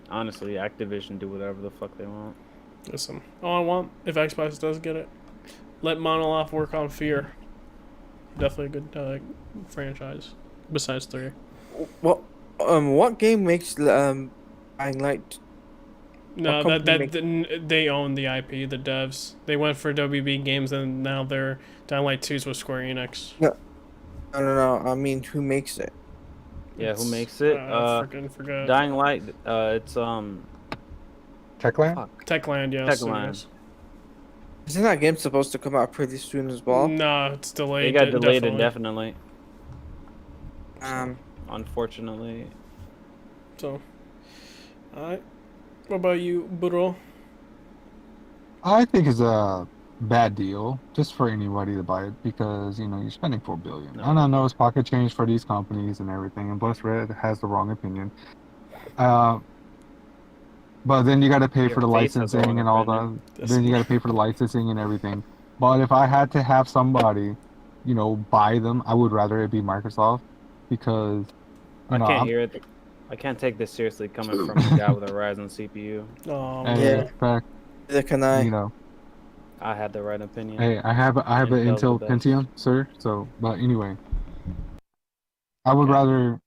honestly, Activision do whatever the fuck they want. Listen, all I want, if Xbox does get it, let Monolith work on Fear. Definitely a good franchise. Besides 3. What game makes Dying Light? No, What company they own the IP, the devs. They went for WB Games, and now they're Dying Light 2's with Square Enix. No. I mean, who makes it? Yeah, It's, who makes it? freaking forgot. Dying Light. It's Techland? fuck. Techland, yeah. Techland. Studios. Isn't that game supposed to come out pretty soon as well? No, it's delayed. They got delayed definitely. indefinitely. Unfortunately. So, alright. What about you, Buro? I think it's a bad deal just for anybody to buy it because you're spending $4 billion. No. And I know it's pocket change for these companies and everything, and Bless Red has the wrong opinion. But then you got to pay Your for the face has the licensing wrong and all opinion. that. Then you got to pay for the licensing and everything. But if I had to have somebody, buy them, I would rather it be Microsoft because I can't hear it. I can't take this seriously coming from a guy with a Ryzen CPU. Hey, Yeah. respect, Neither can I. I had the right opinion. Hey, I have an Intel's Intel the best. Pentium, sir. So, but anyway, I would rather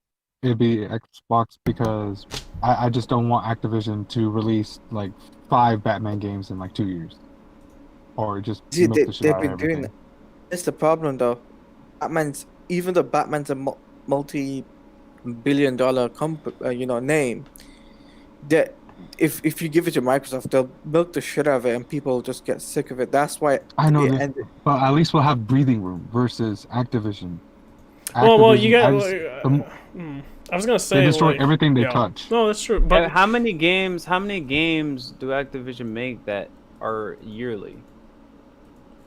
it be Xbox because I just don't want Activision to release like 5 Batman games in like 2 years, or just See, milk the shit they've out of been doing everything. that. That's the problem, though. Even though Batman's a multi-billion-dollar name, that if you give it to Microsoft, they'll milk the shit out of it, and people will just get sick of it. That's why I know it this, ended. but at least we'll have breathing room versus Activision. Well, you got. Activision, I was gonna say they destroy like, everything they yeah. touch. No, that's true. But How many games do Activision make that are yearly?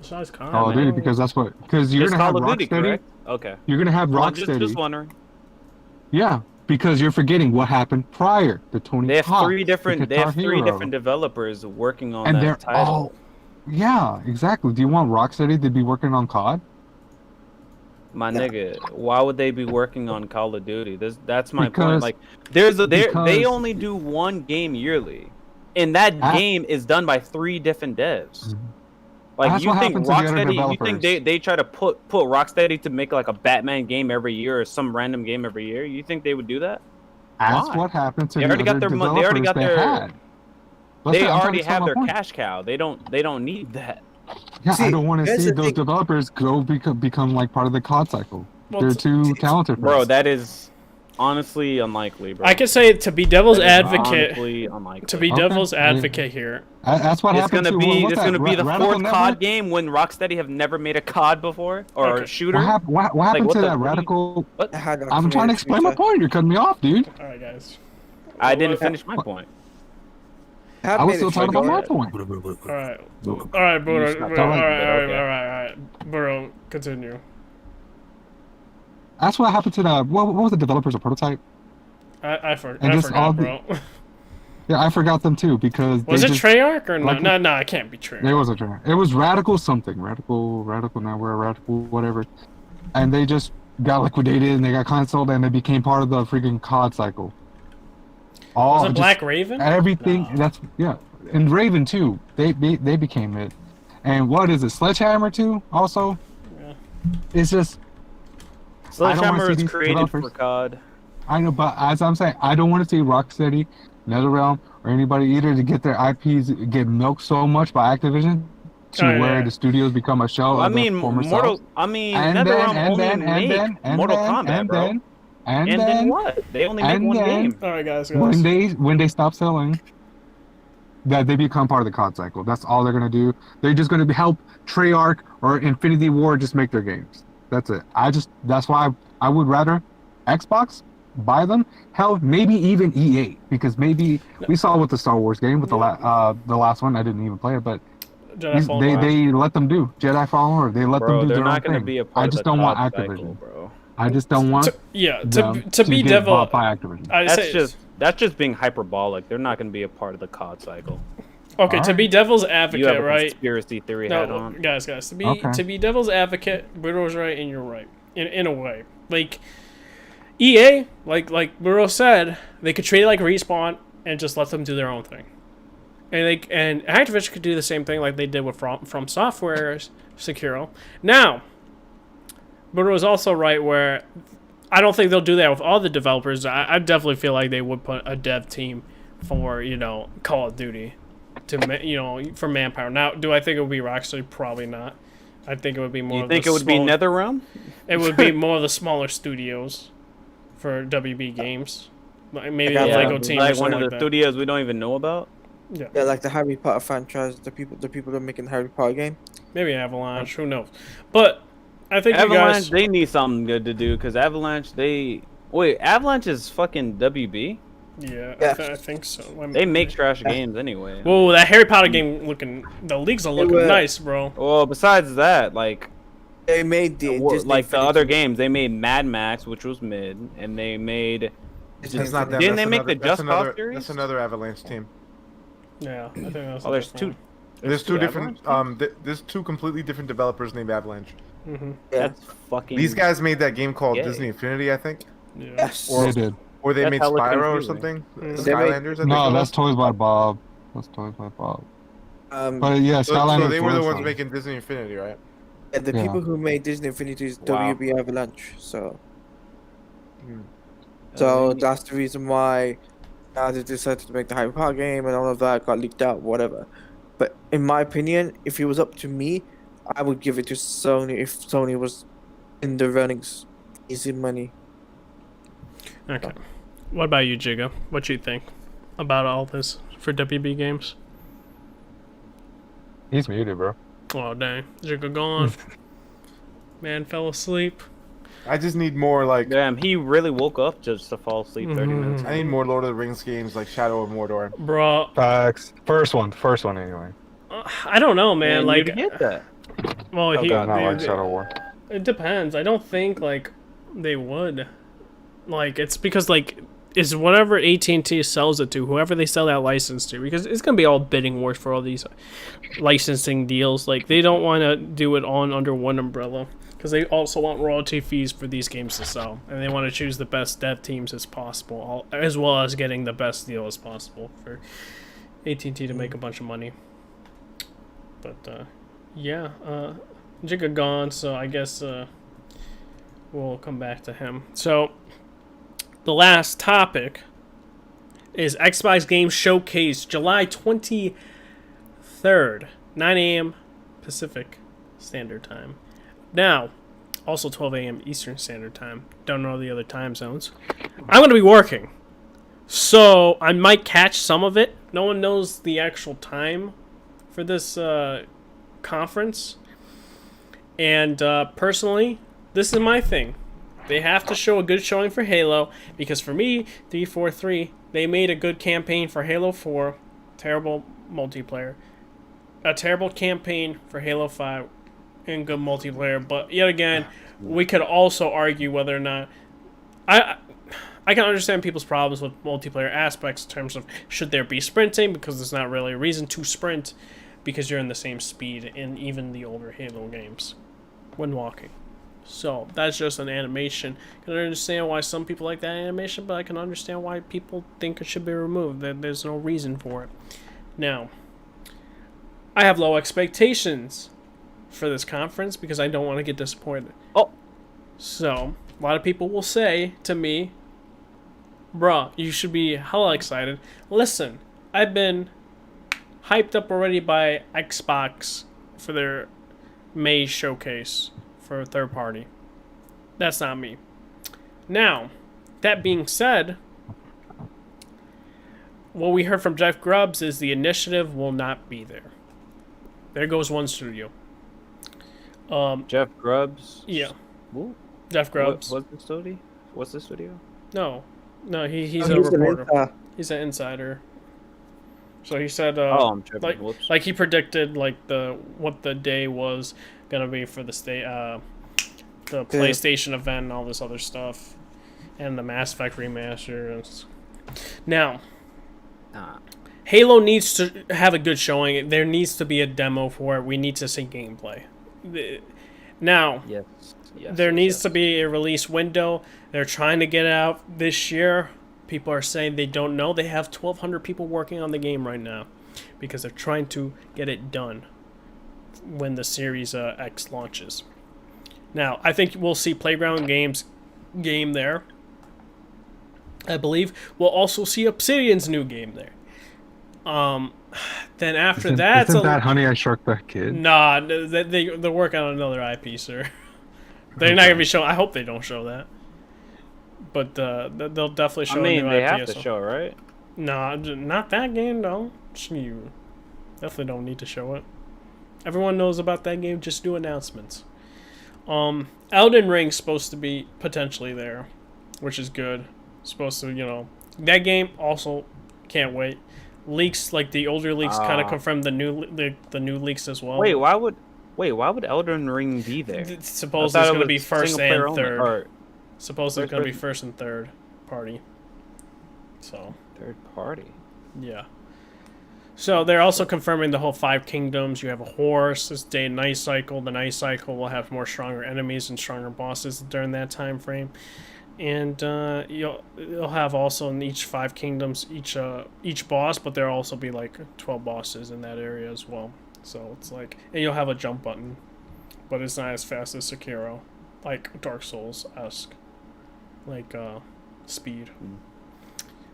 besides Call Call of Duty because you're Just gonna have Call of Duty, Rocksteady. correct? Okay. You're gonna have Well, Rocksteady. just wondering. Yeah, because you're forgetting what happened prior to Tony They have Hawk, three the different. They Guitar have three Hero. different developers working on And that they're title. all, yeah, exactly. Do you want Rocksteady to be working on COD? My No. nigga, why would they be working on Call of Duty? That's my point. Because- Like, they because- only do one game yearly, and that Ah. game is done by 3 different devs. Like, That's you what think happens to the other Rocksteady? You think developers. they try to put Rocksteady to make like a Batman game every year or some random game every year? You think they would do that? That's Why? what happened to They the already got other their mon- they already got developers their- had. Let's They say- I'm trying already to sell have my their point. cash cow. They don't need that. Yeah, I See, don't want to here's see the those thing. developers become like part of the COD cycle. They're too talented for Bro, us. that is honestly unlikely, bro. I could say to be devil's That is advocate. honestly unlikely. To be Okay. devil's advocate here. That's what It's happened gonna to be what's it's that? gonna be the Radical fourth Network? COD game when Rocksteady have never made a COD before or Okay. a shooter. What happened what to the- that what do you- Radical? What? It had a I'm trying to creative explain my future. point. You're cutting me off, dude. All right, guys. I didn't finish my point. Had I was made still it talking about my future. point. All right. All right, Buro. stop All talking, right, but okay. all right. Buro, continue. That's what happened to the what was the developers of Prototype? I And just all forgot, bro. Yeah, I forgot them too because Was they it just, Treyarch or no? like- No, it can't be Treyarch. It wasn't Treyarch. It was Radical something, Radical Network, Radical whatever, and they just got liquidated and they got canceled and they became part of the freaking COD cycle. All Was it just Black Raven? everything. No. That's yeah, and Raven too. They became it, and what is it? Sledgehammer too. Also, Yeah. it's just Sledgehammer see is these created developers. for COD. I know, but as I'm saying, I don't want to see Rocksteady, NetherRealm, or anybody either to get their IPs get milked so much by Activision to Oh, where yeah. the studios become a shell I of mean, their former Mortal. selves. I mean, And NetherRealm then, only make Mortal Kombat, bro. And then what? They only make and one then- game. All right, guys. When they stop selling, that they become part of the COD cycle. That's all they're gonna do. They're just gonna help Treyarch or Infinity Ward just make their games. That's it. That's why I would rather Xbox buy them. Hell, maybe even EA because maybe we saw with the Star Wars game with the last one. I didn't even play it, but Jedi Fallen Order. they let them do Jedi Fallen Order. They let Bro, them do they're their own not going to thing. be a part I of just the don't want COD Activision. cycle, bro. I just don't want them to be get devil. bought by Activision. I say, That's just being hyperbolic. They're not going to be a part of the COD cycle. okay. To be devil's You advocate, have a right? conspiracy theory hat No, on. guys. Okay. To be devil's advocate, Burrow's right and you're right in a way. Like EA, like Burrow said, they could treat it like Respawn and just let them do their own thing. And Activision could do the same thing like they did with From Software's Sekiro. Now, Burrow's also right where I don't think they'll do that with all the developers. I definitely feel like they would put a dev team for Call of Duty for manpower. Now, do I think it would be Rocksteady? Probably not. I think it would be more. You of think the it would be small- NetherRealm? It would be more of the smaller studios for WB games. Like maybe Yeah, a Lego team or like one something of like the that. studios we don't even know about. Yeah, Yeah, like the Harry Potter franchise, the people that are making the Harry Potter game. maybe Avalanche. Who knows? But I think you Avalanche, guys. they need something good to do because Avalanche, Avalanche is fucking WB. Yeah, Yeah. I think so. They make trash games anyway. Whoa, that Harry Potter game looking. The leagues are looking will. nice, bro. Well, besides that, like They made the Disney like the Infinity- other games, they made Mad Max, which was mid, and they made. Disney That's not them. Didn't that's they make another, the that's Just another, Cause series? That's another Avalanche team. Yeah, I think that's. Oh, there's two. There's two different. Avalanche There's two completely different developers named Avalanche. Mm-hmm. Yeah. That's fucking. These guys made that game called Yay. Disney Infinity, I think, Yeah. Yes. Or- They did. or they That's made hella Spyro or confusing. something. Mm. They made- Skylanders. I think No, it that's was. Toys by Bob. That's Toys by Bob. But yeah, So Skylanders. they were the was ones fun. making Disney Infinity, right? Yeah, the Yeah. people who made Disney Infinity is Wow. WB Avalanche. So Uh, so that's the reason why now they decided to make the Harry Potter game and all of that got leaked out, whatever. But in my opinion, if it was up to me, I would give it to Sony if Sony was in the runnings. Easy money. Okay. What about you, Jigga? What you think about all this for WB games? He's muted, bro. Oh dang, Jigga gone. Man fell asleep. I just need more like. Damn, he really woke up just to fall asleep 30 minutes. Mhm. I need more Lord of the Rings games like Shadow of Mordor. Bro, Facts. First one anyway. I don't know, man. Man, Like, you'd get that. well, Oh, he, God, Not like they- Shadow War. it depends. I don't think like they would. Like, it's because like is whatever AT&T sells it to, whoever they sell that license to, because it's gonna be all bidding wars for all these licensing deals. Like, they don't want to do it all under one umbrella because they also want royalty fees for these games to sell, and they want to choose the best dev teams as possible, as well as getting the best deal as possible for AT&T to make a bunch of money. But yeah, Jigga gone, so I guess we'll come back to him. So the last topic is Xbox Game Showcase, July 23rd, 9 a.m. Pacific Standard Time. Now, Also 12 a.m. Eastern Standard Time. Don't know the other time zones. I'm going to be working. So I might catch some of it. No one knows the actual time for this conference. And personally, this is my thing. They have to show a good showing for Halo. Because for me, 343, they made a good campaign for Halo 4. Terrible multiplayer. A terrible campaign for Halo 5. And good multiplayer. But yet again, we could also argue whether or not... I can understand people's problems with multiplayer aspects in terms of should there be sprinting, because there's not really a reason to sprint because you're in the same speed in even the older Halo games when walking. So that's just an animation. I can understand why some people like that animation, but I can understand why people think it should be removed. There's no reason for it. Now, I have low expectations for this conference because I don't want to get disappointed. Oh. So, a lot of people will say to me, bruh, you should be hella excited. Listen, I've been hyped up already by Xbox for their May showcase for a third party. That's not me. Now, that being said, what we heard from Jeff Grubbs is the initiative will not be there. There goes one studio. Jeff Grubbs. Yeah. Who? Jeff Grubbs. What's the studio? What's the studio? No, he's Oh, a reporter. insider. He's an insider. So he said, I'm tripping. like, Whoops. like he predicted, like what the day was gonna be for the the PlayStation event and all this other stuff, and the Mass Effect remaster. Now, Halo needs to have a good showing. There needs to be a demo for it. We need to see gameplay. Now, Yes. there needs to be a release window. They're trying to get it out this year. People are saying they don't know. They have 1,200 people working on the game right now because they're trying to get it done when the Series X launches. Now, I think we'll see Playground Games game there. I believe we'll also see Obsidian's new game there. Then after that, isn't that Honey I Shrunk the Kid? Nah, they're working on another IP, sir. They're not gonna be showing. I hope they don't show that. But they'll definitely show. I mean, a new they IP have or to something. show, right? Nah, not that game, though. You definitely don't need to show it. Everyone knows about that game. Just do announcements. Elden Ring's supposed to be potentially there, which is good. Supposed to, that game also can't wait. Leaks, like the older leaks, kind of confirm the new leaks as well. Wait, why would Elden Ring be there? Supposedly it's going to be first and only, third. or Supposedly it's going to be first and third party. So. third party. Yeah. So they're also confirming the whole 5 kingdoms. You have a horse, this day and night cycle. The night cycle will have more stronger enemies and stronger bosses during that time frame. And you'll have also in each 5 kingdoms each boss, but there'll also be like 12 bosses in that area as well. So it's like, and you'll have a jump button, but it's not as fast as Sekiro, like Dark Souls-esque, like speed.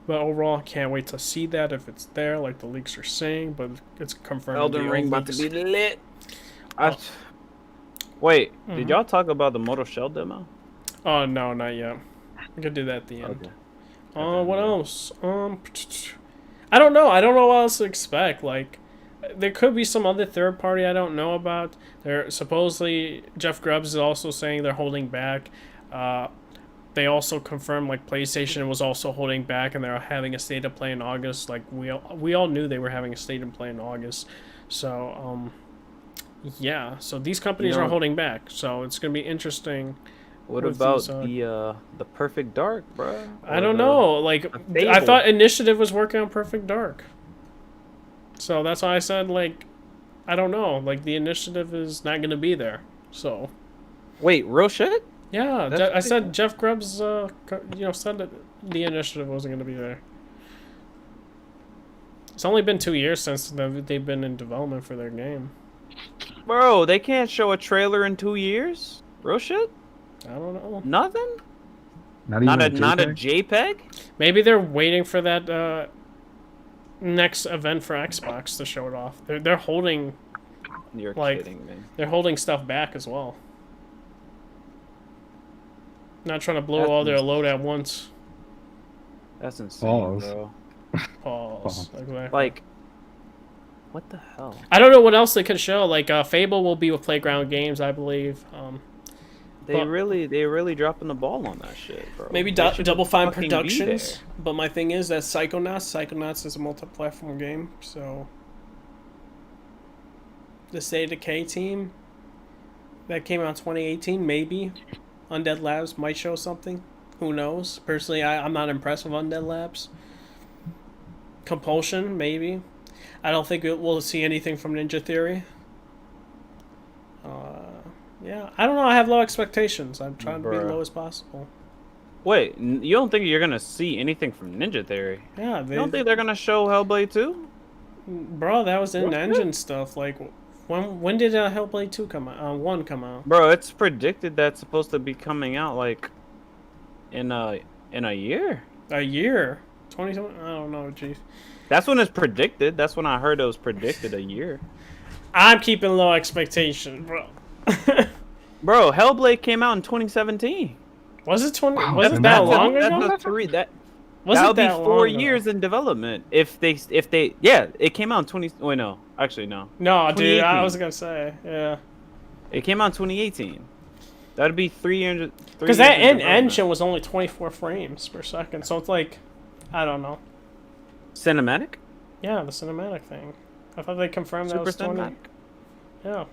But overall, can't wait to see that if it's there, like the leaks are saying. But it's confirmed. Elden Ring about to be lit. Wait, did Mhm. y'all talk about the Mortal Shell demo? Oh no, not yet. We could do that at the end. Okay. What else? I don't know. I don't know what else to expect. Like, there could be some other third party I don't know about. They're supposedly Jeff Grubbs is also saying they're holding back. They also confirmed like PlayStation was also holding back, and they're having a state of play in August. Like we all knew they were having a state of play in August. So yeah. So these companies are holding back. So it's gonna be interesting. What with about these, the Perfect Dark, bro? I don't know. Like, I Fable. thought Initiative was working on Perfect Dark. So that's why I said, like, I don't know. Like, the Initiative is not going to be there. So, Wait, real shit? yeah. That's I said Jeff Grubbs, said that the Initiative wasn't going to be there. It's only been 2 years since they've been in development for their game. Bro, they can't show a trailer in 2 years? Real shit? I don't know. Nothing? Not Not a JPEG? JPEG? Maybe they're waiting for that next event for Xbox to show it off. They're holding You're Like- kidding me. they're holding stuff back as well. Not trying to blow That's all their ins- load at once. That's insane, Pause. bro. Pause. Exactly. Like, what the hell? I don't know what else they could show. Like Fable will be with Playground Games, I believe. They But- really dropping the ball on that shit, bro. Maybe They should Double Fine fucking be Productions. there. But my thing is that Psychonauts is a multi-platform game, so the State of Decay team that came out in 2018, maybe Undead Labs might show something. Who knows? Personally, I'm not impressed with Undead Labs. Compulsion, maybe. I don't think we'll see anything from Ninja Theory. Yeah, I don't know. I have low expectations. I'm trying to be Bruh. low as possible. Wait, you don't think you're gonna see anything from Ninja Theory? Yeah, You don't think they're gonna show Hellblade 2? bro, that was in-engine stuff. Like, when did Hellblade 2 come out? 1 come out? Bro, it's predicted that's supposed to be coming out like in a year. A year? 2020? I don't know, jeez. That's when it's predicted. That's when I heard it was predicted a year. I'm keeping low expectations, bro. Bro, Hellblade came out in 2017. Was it 20? Wow, Was it and that that's a- long That's ago? a three. Was That'll it be that 4 long ago? years in development. If they yeah, it came out in 20. Wait, no, actually no. No, dude, I 2018. was gonna say, yeah. It came out in 2018. That'd be 3 years. Because that engine was only 24 frames per second, so it's like, I don't know. cinematic. Yeah, the cinematic thing. I thought they confirmed that Super was 20. cinematic. Yeah,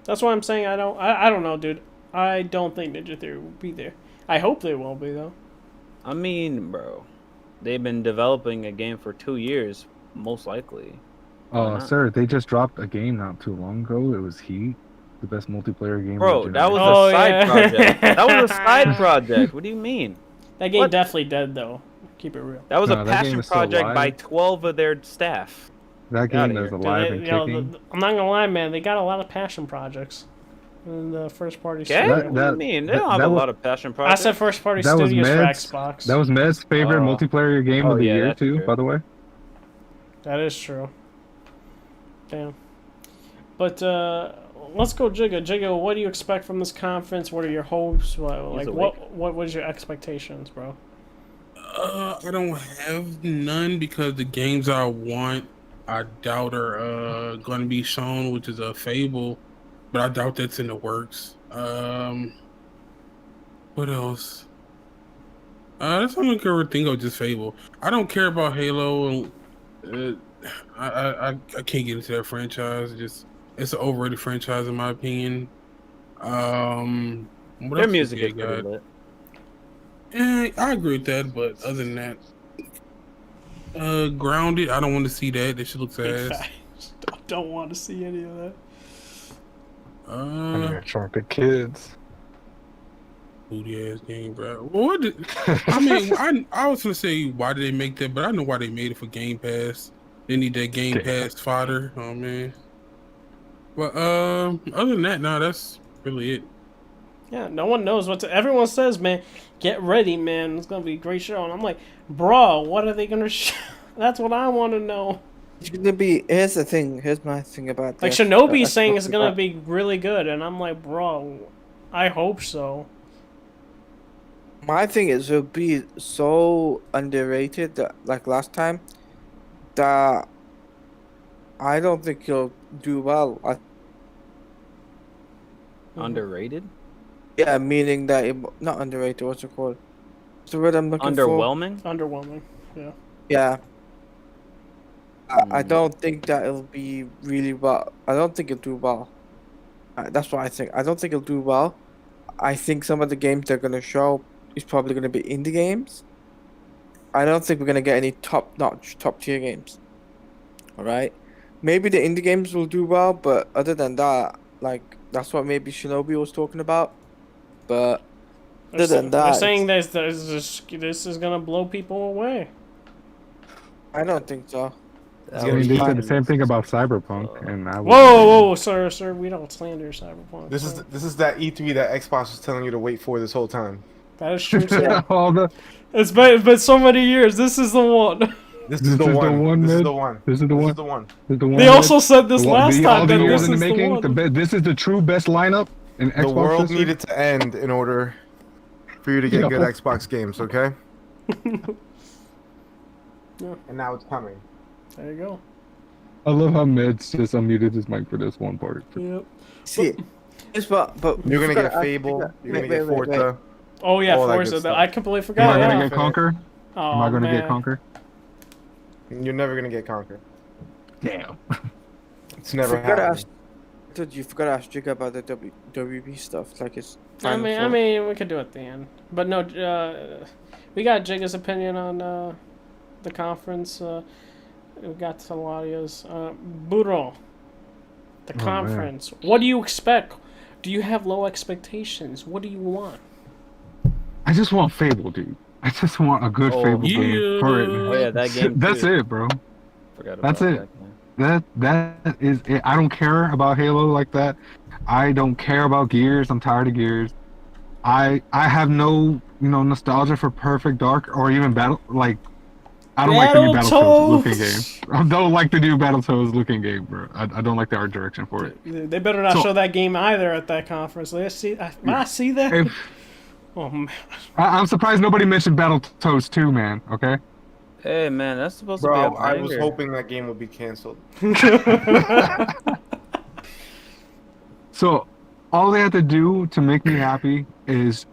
that's why I'm saying I don't know, dude. I don't think Ninja Theory will be there. I hope they will be though. I mean, bro, they've been developing a game for 2 years, most likely. not? Sir, they just dropped a game not too long ago. It was Heat, the best multiplayer game. Bro, of the that was generation. Oh, a side yeah. project. That was a side project. What do you mean? That game What? definitely dead though. Keep it real. That was No, a that game passion is still project by alive. 12 of their staff. That Outta game is here. alive Dude, and yo, kicking. I'm not gonna lie, man. They got a lot of passion projects in the first party. Okay? studio. What do you that- mean? They that- don't have that a was- lot of passion I projects. said first party That was studios for Med's- Xbox. That was Med's favorite Oh. multiplayer game Oh, of the yeah, year that's too. true. By the way. That is true. Damn. But let's go, Jigga. Jigga, what do you expect from this conference? What are your hopes? Like, awake. what was your expectations, bro? I don't have none because the games I want, I doubt are going to be shown, which is a Fable, but I doubt that's in the works. What else? That's the only good thing of just Fable. I don't care about Halo, and I can't get into that franchise. It's an overrated franchise in my opinion. What Their else music they is pretty got? lit. Yeah, I agree with that, but other than that, Grounded, I don't want to see that. That shit looks Big ass. facts. Don't want to see any of that. And you're trying to pick kids. Booty ass game, bro. What? I mean, I was gonna say why did they make that, but I know why they made it for Game Pass. They need that Game Pass fodder. Oh man. But other than that, nah, that's really it. Yeah, no one knows what to. Everyone says, man, get ready, man. It's gonna be a great show, and I'm like, bro, what are they gonna show? That's what I want to know. It's gonna be. Here's the thing. Here's my thing about Like this. Shinobi's saying it's gonna Xbox. be really good, and I'm like, bro, I hope so. My thing is, it'll be so underrated that, like last time, that I don't think he'll do well. Underrated? Yeah, meaning that not underrated. What's it called? What's the word I'm looking for? Underwhelming? Underwhelming. Yeah. Yeah. I Hmm. don't think that it'll be really well. I don't think it'll do well. That's what I think. I don't think it'll do well. I think some of the games they're gonna show is probably gonna be indie games. I don't think we're gonna get any top-notch, top-tier games. All right. Maybe the indie games will do well, but other than that, like that's what maybe Shinobi was talking about. But other than They're that, saying this is gonna blow people away. I don't think so. I mean, they said the same thing about Cyberpunk, and I. Whoa, sir, we don't slander Cyberpunk. This is that E3 that Xbox was telling you to wait for this whole time. That is true too. All the. It's been so many years. This is the one. This is the one. This is Mid. the one. This is the This one. is the one. This is the one. They also said this last all time the that years this in is the the making. one. This is the true best lineup in Xbox The world history. needed to end in order for you to get Yeah. good Xbox games, okay? Yeah. And now it's coming. There you go. I love how Meds just unmuted his mic for this one part. Yep. See, it's but You're gonna forgot get to ask- Fable. You're gonna wait, get wait, wait. Forza. Oh yeah, All that good Forza. stuff. I completely Am forgot. I gonna Yeah. get Conquer? Oh, Am I gonna man. get Conquer? You're never gonna get Conquer. Damn. It's never Forgot to happening. ask- Dude, you forgot to ask Jigga about the WB stuff. Like it's. I Final mean, Four. we could do it at the end. But no, we got Jigga's opinion on the conference. We got Salaria's. Burro, the Oh, man. conference. What do you expect? Do you have low expectations? What do you want? I just want Fable, dude. I just want a good Oh, Fable game for it. Oh yeah, that game. That's too. it, bro. Forgot That's about it. that game. That is it. I don't care about Halo like that. I don't care about Gears. I'm tired of Gears. I have no nostalgia for Perfect Dark or even Battle like. I don't like the new Battletoads looking game. I don't like the new Battletoads looking game, bro. I don't like the art direction for it. They better not So- show that game either at that conference. I see that. If, Oh man. I'm surprised nobody mentioned Battletoads 2, man. Okay. Hey man, that's supposed to be Bro, a I was banger. hoping that game would be canceled. So, all they have to do to make me happy is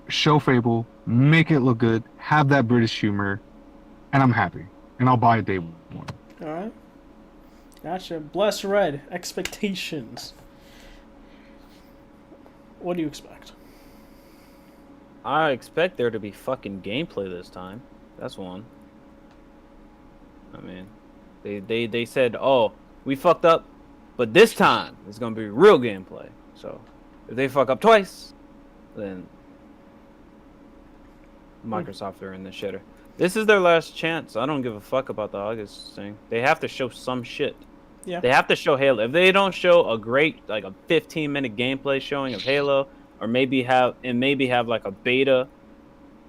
show Fable, make it look good, have that British humor, and I'm happy. And I'll buy it day one. All right. Gotcha. Bless Red. Expectations. What do you expect? I expect there to be fucking gameplay this time. That's one. I mean, they said, oh, we fucked up, but this time it's gonna be real gameplay. So if they fuck up twice, then Microsoft are in the shitter. This is their last chance. I don't give a fuck about the August thing. They have to show some shit. Yeah. They have to show Halo. If they don't show a great, like a 15-minute gameplay showing of Halo, or maybe have like a beta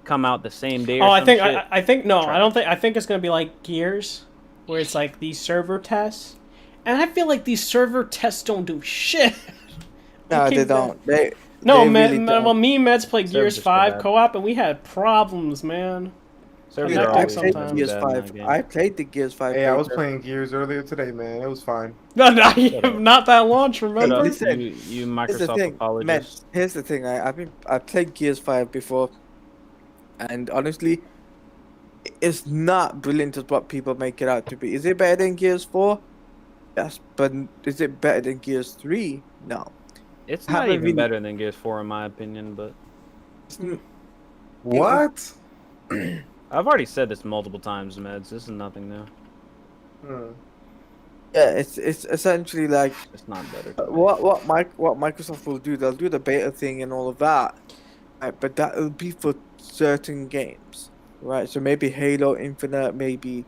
come out the same day. Or Oh, I some think shit. I think no. Try. I don't think. I think it's gonna be like Gears, where it's like these server tests, and I feel like these server tests don't do shit. No, keep they that- don't. They No, they man. really don't. Well, me and Meds played Servers Gears are 5 bad. co-op, and we had problems, man. Servers Connecting are I always played sometimes. Gears bad in that 5. game. I played the Gears 5. Hey, I was beta. playing Gears earlier today, man. It was fine. No, up. not that launch. Shut Remember? up, Listen, you Here's the Microsoft thing, apologists. Here's the thing. I played Gears 5 before, and honestly, it's not brilliant as what people make it out to be. Is it better than Gears 4? Yes, but is it better than Gears 3? No. It's not haven't even really- better than Gears 4 in my opinion, but What? I've already said this multiple times, Meds. This is nothing new. Yeah, it's essentially like It's not better. what Microsoft will do. They'll do the beta thing and all of that, right? But that will be for certain games, right? So maybe Halo Infinite, maybe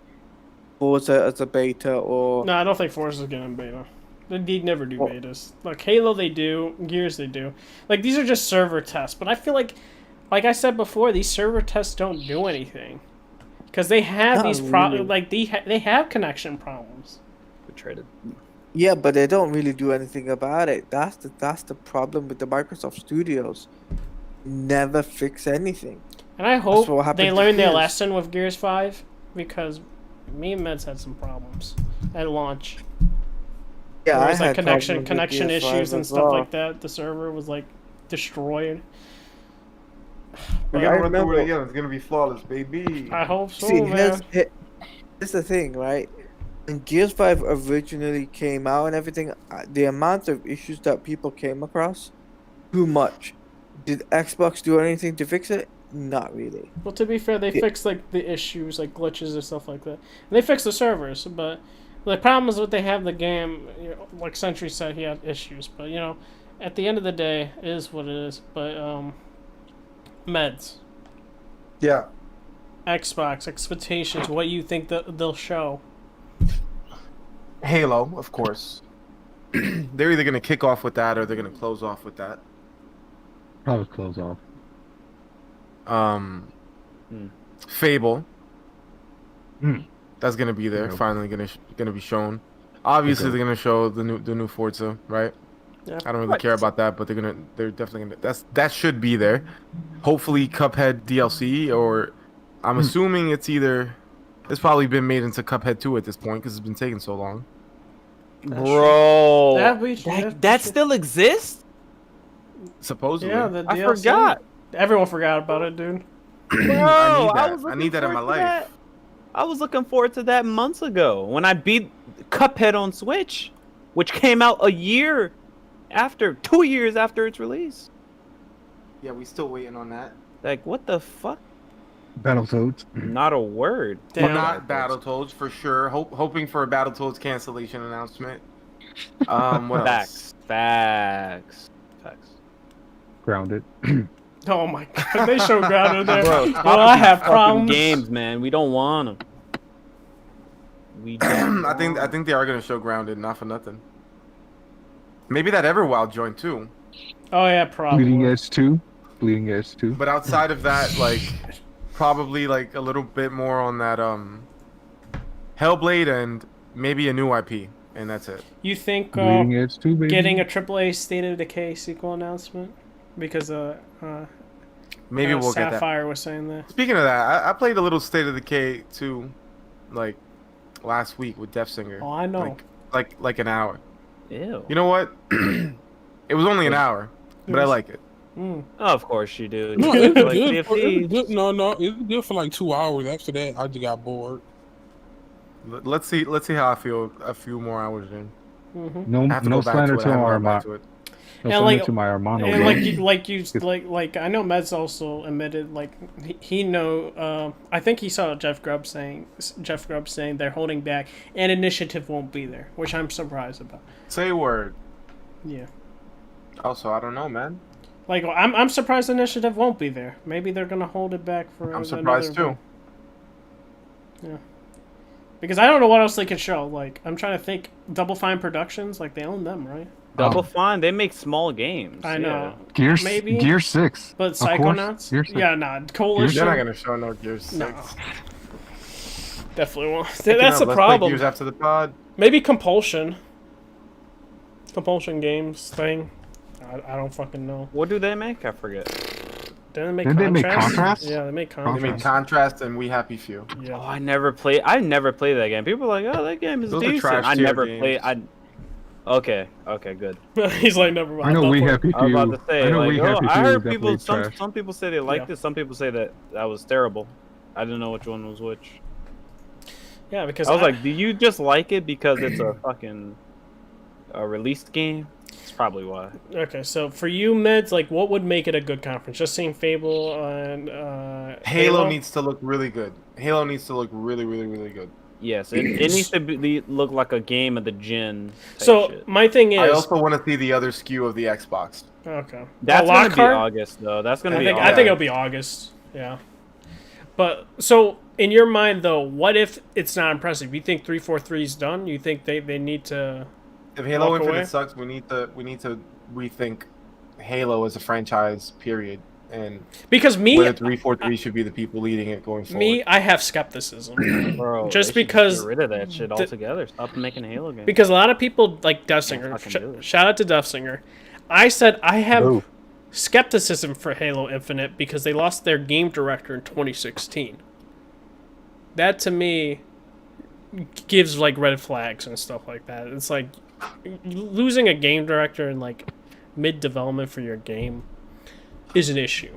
Forza as a beta, or No, I don't think Forza's getting beta. They never do Well- betas. Like Halo, they do. Gears, they do. Like these are just server tests. But I feel like I said before, these server tests don't do anything because they have Not these really. problems. Like they have connection problems. Betrayed it. yeah, but they don't really do anything about it. That's the problem with the Microsoft Studios. Never fix anything. And I hope what happened they to learned their Gears. lesson with Gears 5 because me and Meds had some problems at launch. Yeah, There I was like had connection problems with Gears 5 issues and as stuff well. like that. The server was like destroyed. We But gotta I run through remember- it again. It's gonna be flawless, baby. I hope so, See, man. here's the thing, right? When Gears 5 originally came out and everything, the amount of issues that people came across, too much. Did Xbox do anything to fix it? Not really. Well, to be fair, they Yeah. fixed like the issues, like glitches and stuff like that. And they fixed the servers, but the problem is what they have the game. You know, like Sentry said, he had issues, but you know, at the end of the day, it is what it is. But Meds, Yeah. Xbox expectations. What you think that they'll show? Halo, of course. They're either gonna kick off with that or they're gonna close off with that. Probably close off. Fable. Hmm. That's gonna be there. Nope. Finally gonna be shown. Obviously, Okay. they're gonna show the new Forza, right? Yeah. I don't really care about that, but they're definitely gonna. That should be there. Hopefully, Cuphead DLC, or I'm assuming it's probably been made into Cuphead 2 at this point because it's been taking so long. Bro, That still exists? Supposedly. Yeah, the I DLC. forgot. Everyone forgot about it, dude. Bro, I need that in my life. I was looking forward to that months ago when I beat Cuphead on Switch, which came out 2 years after its release. Yeah, we still waiting on that. Like, what the fuck? Battletoads. Not a word. Damn. But not Battletoads for sure. Hoping for a Battletoads cancellation announcement. What else? Facts. Grounded. Oh my god, they show Grounded there. Bro, Well, I have fucking problems. games, man. We don't want them. We don't. I think they are gonna show Grounded, not for nothing. Maybe that Everwild joint too. Oh yeah, probably. Bleeding Edge 2. Bleeding Edge 2. But outside of that, like probably like a little bit more on that Hellblade and maybe a new IP, and that's it. You think Bleeding Edge 2, baby. getting a AAA State of Decay sequel announcement? Because Maybe we'll get that. Sapphire was saying that. Speaking of that, I played a little State of Decay 2 like last week with Death Singer. Oh, I know. Like an hour. Ew. You know what? It was only an hour, but I like it. Mm. Oh, of course you do. No, You it's like good. CFD. It's good. No, it was good for like 2 hours. After that, I just got bored. Let's see how I feel a few more hours in. Mm-hmm. No, I have to no go back slander to it. to I haven't our gone back to it. No And slander like- to my Armando. And game. like I know Meds also admitted he know I think he saw Jeff Grubb saying they're holding back and initiative won't be there, which I'm surprised about. Say a word. Yeah. Also, I don't know, man. Like I'm surprised initiative won't be there. Maybe they're gonna hold it back for. I'm surprised another- too. Yeah. Because I don't know what else they could show. Like I'm trying to think. Double Fine Productions, like they own them, right? Double Fine, they make small games. I know. Maybe Gear 6. But Of course, Psychonauts? Gear 6. Yeah, nah. Coalition. They're not gonna show no Gears 6. No. Definitely won't. Picking That's up, the let's play problem. Gears after the pod. Maybe Compulsion. Compulsion Games thing. I don't fucking know. What do they make? I forget. Didn't they Didn't they make Contrast? Contrast? Yeah, they make They Contrast. made Contrast and We Happy Few. Oh, Yeah. I never played that game. People are like, oh, that game is Those are decent. trash I tier never games. played. Okay, good. He's like, never mind. I know I'll We play it. Happy I was Few. about to say, I know like, We Happy I Few heard is people. definitely trash. Some people say they liked Yeah. it. Some people say that was terrible. I didn't know which one was which. Yeah, because I was like, do you just like it because it's a fucking released game? That's probably why. okay, so for you, Meds, like, what would make it a good conference? Just seeing Fable and Halo needs to look really good. Halo needs to look really, really, really good. Yes, it needs to look like a game of the gen. type So shit. my thing is, I also want to see the other SKU of the Xbox. okay, That's a gonna be Lockhart? August though. That's gonna be. I August. think it'll be August. Yeah. But so in your mind though, what if it's not impressive? You think 343 is done? You think they need to? If Halo Walk Infinite away? sucks, we need to rethink Halo as a franchise. Period. And Because whether 343 should be the people leading it going forward. I have skepticism. Bro, Just they should because get rid of that shit altogether. Stop making Halo games. Because a lot of people like Death Can't Singer. fucking do it. Shout out to Death Singer. I said I have Boo. skepticism for Halo Infinite because they lost their game director in 2016. That to me gives like red flags and stuff like that. It's like losing a game director in like mid development for your game is an issue.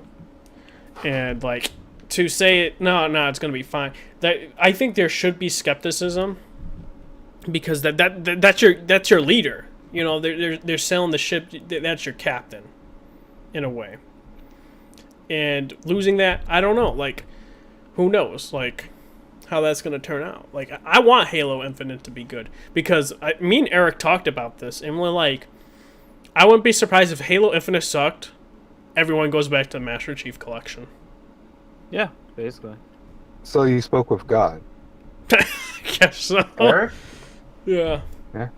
And like to say it no, it's gonna be fine. That I think there should be skepticism because that's your leader. You know, they're selling the ship. That's your captain, in a way. And losing that, I don't know. Like, who knows? Like, how that's gonna turn out. Like, I want Halo Infinite to be good because me and Eric talked about this, and we're like, I wouldn't be surprised if Halo Infinite sucked. Everyone goes back to the Master Chief Collection. Yeah, basically. So you spoke with God. Guess so. Eric? Yeah. Yeah.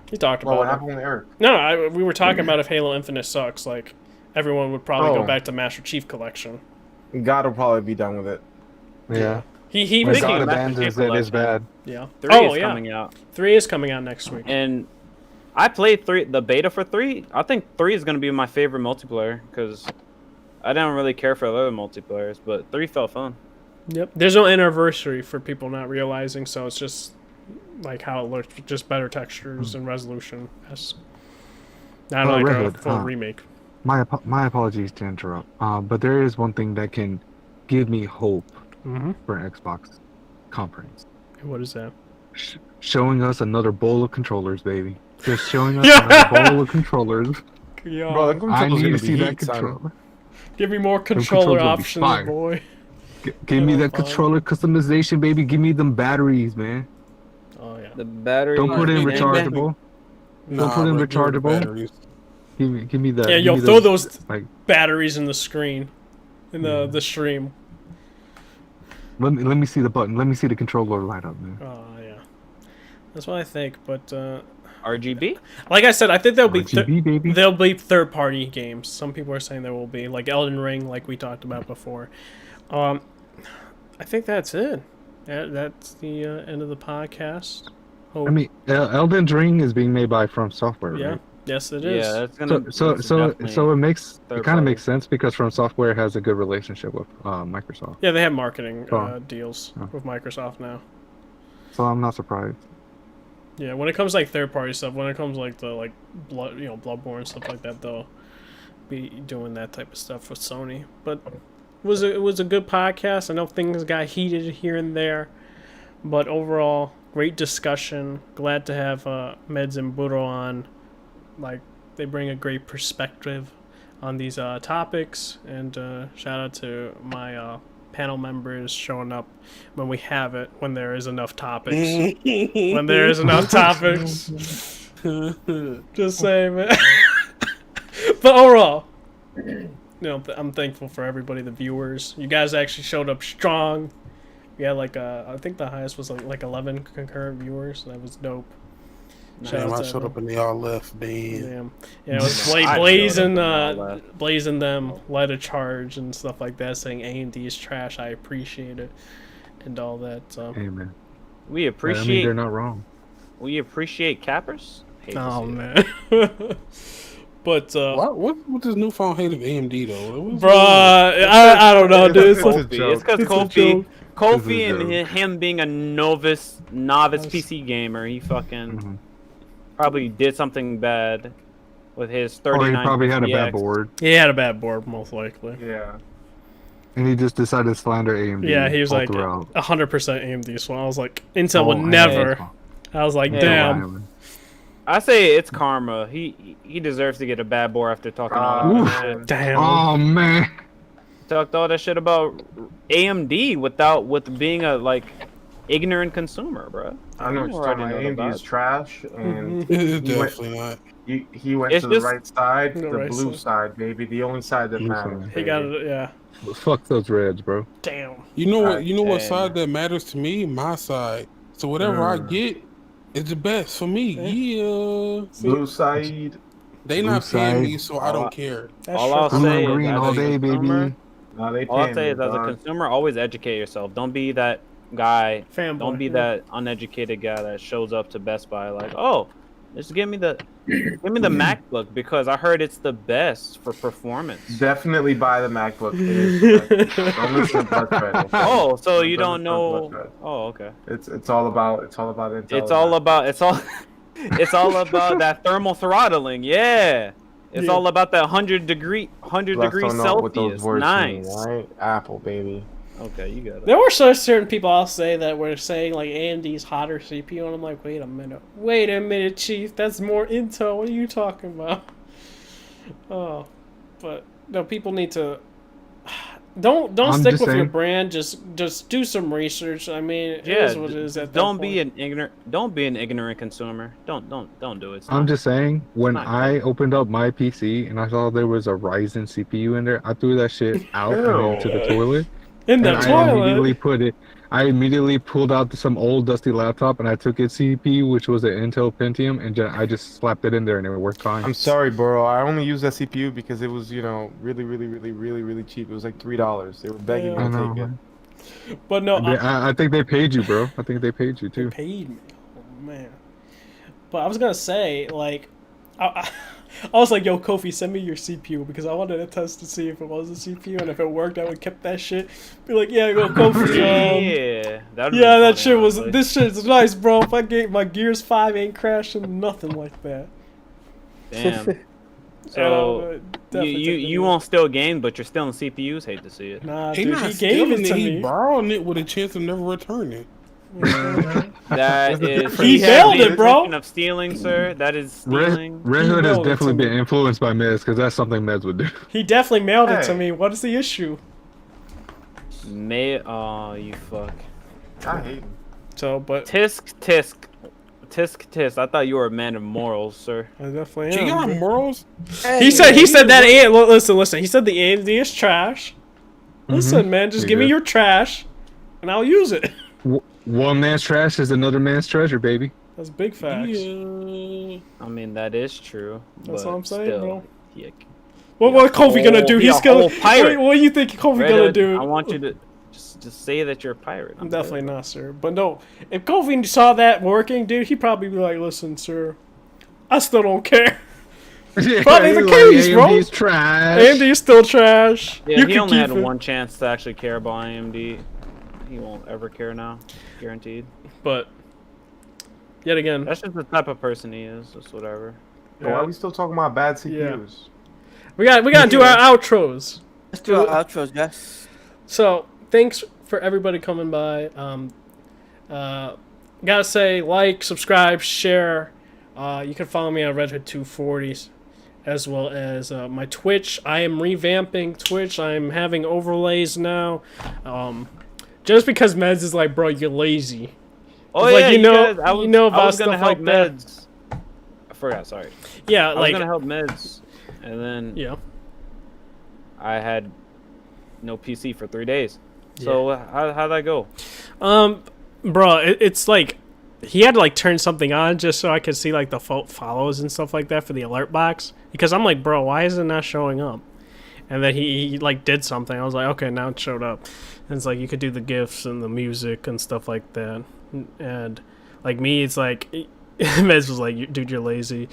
He talked Well, about what it. happened with Eric? No, we were talking about if Halo Infinite sucks, like everyone would probably go Oh. back to Master Chief Collection. God will probably be done with it. Yeah. He When was God Master abandons Chief it, it's Collection. bad. yeah. 3 Oh is yeah. coming out, 3 is coming out next week. and I played the beta for 3. I think 3 is gonna be my favorite multiplayer because I don't really care for other multiplayers, but 3 felt fun. Yep. There's no anniversary for people not realizing, so it's just like how it looks, just better textures and resolution. Not like Red a Hood, full remake. My apologies to interrupt. But there is one thing that can give me hope for an Xbox conference. What is that? Showing us another bowl of controllers, baby. Just showing us another bowl of controllers. Yeah. Bro, that I controller's need to gonna see be that heat, son. controller. Give me more controllers controller will be options, fire. boy. Give me That'll that be fun. controller customization, baby. Give me them batteries, man. Oh yeah. The battery. Don't put in Nah, rechargeable. Don't put in bro, give me the rechargeable. batteries. Give me that. Yeah, give yo, me throw those like. batteries in the screen, in the stream. Let me see the button. Let me see the controller light up, man. Oh yeah. That's what I think, but RGB. like I said, I think there'll be RGB, baby. there'll be third-party games. Some people are saying there will be, like Elden Ring, like we talked about before. I think that's it. That's the end of the podcast. I mean, Elden Ring is being made by From Software, Yeah. right? Yes, it is. Yeah, that's gonna. So it makes third it kind party. of makes sense because From Software has a good relationship with Microsoft. Yeah, they have marketing Oh. deals Oh. with Microsoft now. So I'm not surprised. Yeah, when it comes to, like third-party stuff, when it comes like the Bloodborne and stuff like that, they'll be doing that type of stuff with Sony. But it was a good podcast. I know things got heated here and there, but overall, great discussion. Glad to have Meds and Buro on. Like, they bring a great perspective on these topics, and shout out to my panel members showing up when we have it, when there is enough topics. When there is enough topics. Just saying, man. But overall, I'm thankful for everybody, the viewers. You guys actually showed up strong. We had I think the highest was like 11 concurrent viewers. That was dope. Damn, I showed up and they all left. Damn. Damn. Yeah, it was I blazing, showed up and they all left. blazing them, led a charge and stuff like that, saying AMD is trash. I appreciate it, and all that. So. Hey, man. We I appreciate. mean, they're not wrong. We appreciate cappers. Hate to Oh see it. man. But What this newfound hate of AMD though? bruh, I don't know, dude. It's It's a like- joke. It's because It's a Kofi, joke. Kofi It's a and joke. him being a novice PC gamer, he fucking Mhm. probably did something bad with his Or 39. he probably had a bad 50X. board, he had a bad board, most likely. Yeah. and he just decided to slander AMD. Yeah, he was all like throughout. 100% AMD. So I was like, Intel would Oh, never. yeah. I was like, Yeah. damn. I say it's karma. He deserves to get a bad board after talking all Oof. that shit. Damn. Oh man. Talked all that shit about AMD with being a ignorant consumer, bro. I know what you're talking about. AMD is trash, and It's He went- definitely not. he went It's to the just- right side, The the right blue side. side, baby. The only side that Blue matters. side. He got it, yeah. Fuck those Reds, bro. Damn. You know what? God You know what damn. side that matters to me? My side. So whatever I get is the best for me. Yeah. Blue side. They Blue not paying side. me, so I don't care. That's All true. I'll Blue say and is green as all a day, consumer, baby. No, they all I'll paying say me, is as a dog. consumer, always educate yourself. Don't be that guy. Fanboy. Don't be yeah. that uneducated guy that shows up to Best Buy like, oh, just give me the MacBook because I heard it's the best for performance. Definitely buy the MacBook. It is don't listen to Blood Thread, okay? Oh, so you Don't don't listen to know? Blood Thread. Oh, okay. It's all about Intel. It's all about it's all about that thermal throttling. Yeah. It's Yeah. all about that 100 degrees don't know what those Celsius. words Nice. mean, right? Apple, baby. Okay, you got it. There were certain people I'll say that were saying like AMD's hotter CPU, and I'm like, wait a minute, Chief, that's more Intel. What are you talking about? Oh, but no, people need to don't I'm stick just with your saying. brand. Just do some research. I mean, it Yeah, is what it is. At that don't be point. Don't be an ignorant consumer. Don't do it. It's I'm not- just saying, when not I opened up my PC and I saw there was a Ryzen CPU in there, I threw that shit out and Ew. into the toilet. in the And toilet. I immediately pulled out some old dusty laptop and I took its CPU, which was an Intel Pentium, and I just slapped it in there and it worked fine. I'm sorry, bro. I only used that CPU because it was, really cheap. It was like $3. They were begging Yeah. me to I know, take it. man. But no, I think they paid you, bro. I think they paid you they too. paid me. Oh man. But I was gonna say, like, I was like, yo, Kofi, send me your CPU because I wanted to test to see if it was a CPU, and if it worked, I would kept that shit. Be like, yeah, go Kofi. Yeah, That shit was. This shit's nice, bro. If I get my Gears 5 ain't crashing, nothing like that. Damn. So you won't steal games, but you're stealing CPUs. Hate to see it. Nah, He dude, not he gave it stealing to He me. borrowing it with a chance of never returning. That is He has nailed the it, bro. intention of stealing, sir. That is stealing. Red Hood has mailed it to definitely me. been influenced by Mez because that's something Mez would do. He definitely mailed it to Hey. me. What is the issue? Oh, you fuck. I hate him. So, but Tisk. I thought you were a man of morals, sir. I definitely She got am. morals. He said that. Listen. He said the AMD is trash. Listen, man, just He give me did. your trash, and I'll use it. One man's trash is another man's treasure, baby. That's big facts. Yeah. I mean, that is true. That's but what I'm saying, still, bro. Yeah. What Kofi gonna do? He He's a gonna. whole pirate. What do you think Kofi Red gonna Hood, do? I want you to just say that you're a pirate. I'm definitely not, sir. But no, if Kofi saw that working, dude, he'd probably be like, "Listen, sir, I still don't care. Probably the case, bro. AMD's trash. AMD is still trash. Yeah, you he can only keep had it." one chance to actually care about AMD. He won't ever care now, guaranteed. But yet again, That's just the type of person he is. Just whatever. Why are we still talking about bad CPUs? we gotta do our outros. Let's do our outros, yes. So thanks for everybody coming by. Gotta say, like, subscribe, share. You can follow me on Red Hood 240s, as well as my Twitch. I am revamping Twitch. I'm having overlays now. Just because Meds is like, bro, you're lazy. Oh It's yeah, like, you know- guys, you know I about was gonna stuff help like that. Meds. I forgot. Sorry. Yeah, I was like, gonna help Meds, and then yeah. I had no PC for 3 days. So how'd that go? Bro, it's like he had to like turn something on just so I could see like the follows and stuff like that for the alert box, because I'm like, bro, why is it not showing up? And then he like did something. I was like, okay, now it showed up. And it's like you could do the gifs and the music and stuff like that. And like me, it's like Mez was like, dude, you're lazy.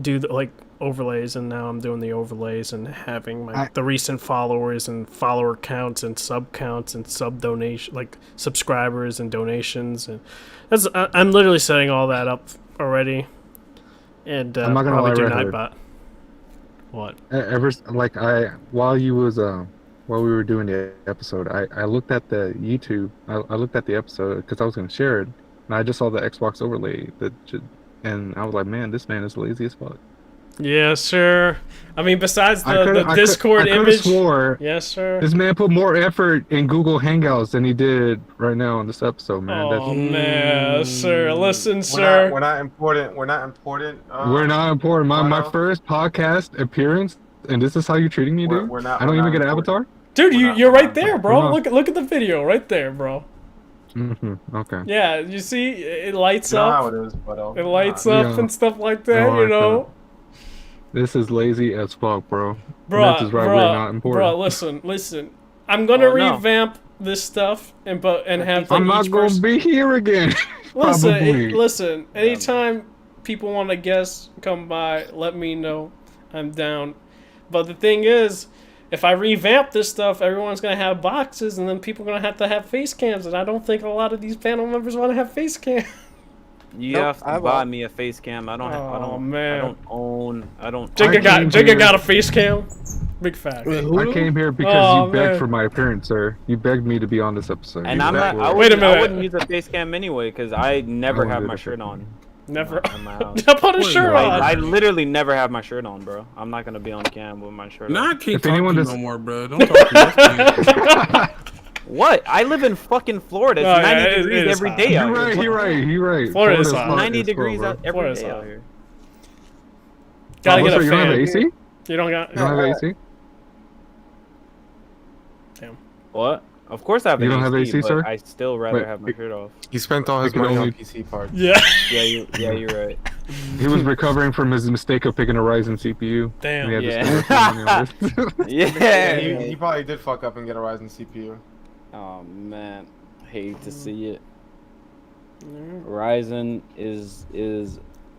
Do the like overlays, and now I'm doing the overlays and having the recent followers and follower counts and sub counts and sub donation, like subscribers and donations, and I'm literally setting all that up already. And I'm not gonna probably lie, do Red Hood. Nightbot. What? While we were doing the episode, I looked at the YouTube. I looked at the episode because I was gonna share it, and I just saw the Xbox overlay and I was like, man, this man is lazy as fuck. Yes, sir. I mean, besides I the Discord image. Swore Yes, sir. this man put more effort in Google Hangouts than he did right now on this episode, man. Oh man, sir. Listen, sir. We're not important. We're not important. We're not important. My Bono. first podcast appearance, and this is how you're treating me, dude. We're not- I don't we're even not get an important. avatar. Dude, We're not- you're we're right not- there, we're bro. not. Look at the video right there, bro. Okay. Yeah, you see, it lights You know how up. it is, but It lights Yeah. up and stuff like that, No, you I know. This is lazy as fuck, bro. Bruh, This is right. We're not important. listen. I'm gonna Oh, no. revamp this stuff and have I'm like not each gonna person. be here again. Probably. Listen. Anytime people want to guest, come by. Let me know. I'm down. But the thing is, if I revamp this stuff, everyone's gonna have boxes, and then people are gonna have to have face cams, and I don't think a lot of these panel members want to have face cam. You Nope, have I to buy won't. me a face cam. I Oh, don't man. own. Jigga got a face cam. Big fact. I came here because Oh, you begged man. for my appearance, sir. You begged me to be on this episode. And You I'm begged not. for it. Wait a minute. I wouldn't use a face cam anyway because I never I have wouldn't my do shirt that. on. Never. in my house. Put a shirt on. I literally never have my shirt on, bro. I'm not gonna be on cam with my shirt Nah, I on. can't If talk anyone to you does- no more, bro. Don't talk to me. What? I live in fucking Florida. It's Oh, yeah, 90 it degrees is every hot. day out You're here. right. You're right. Florida's Florida's hot. hot 90 as fuck, degrees bro. out every Florida's day hot. out here. Gotta Oh, get so a you don't have fan. AC? You don't got. You don't have AC? What? Of course I have You an don't have AC, but sir? I still rather Wait, have my shirt off. He spent all his I can money only- on PC parts. Yeah. Yeah, you're right. He was recovering from his mistake of picking a Ryzen CPU. Damn. We had to Yeah. spend money on this. Yeah. He probably did fuck up and get a Ryzen CPU. Oh man, hate to see it. Ryzen is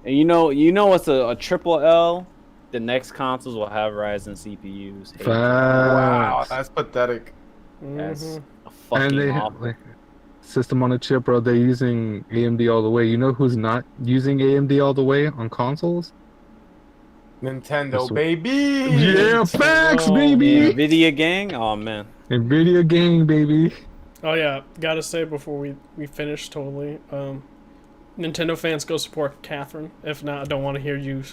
And you know what's a triple L? The next consoles will have Ryzen CPUs. Hate that. Wow, Facts. that's pathetic. That's Mhm. a And fucking they awful. like system on a chip, bro. They're using AMD all the way. You know who's not using AMD all the way on consoles? Nintendo, That's- baby. Yeah, facts, Oh, baby. man. Nvidia gang? Oh man. Nvidia gang, baby. Oh yeah, gotta say before we finish totally. Nintendo fans, go support Catherine. If not, I don't want to hear you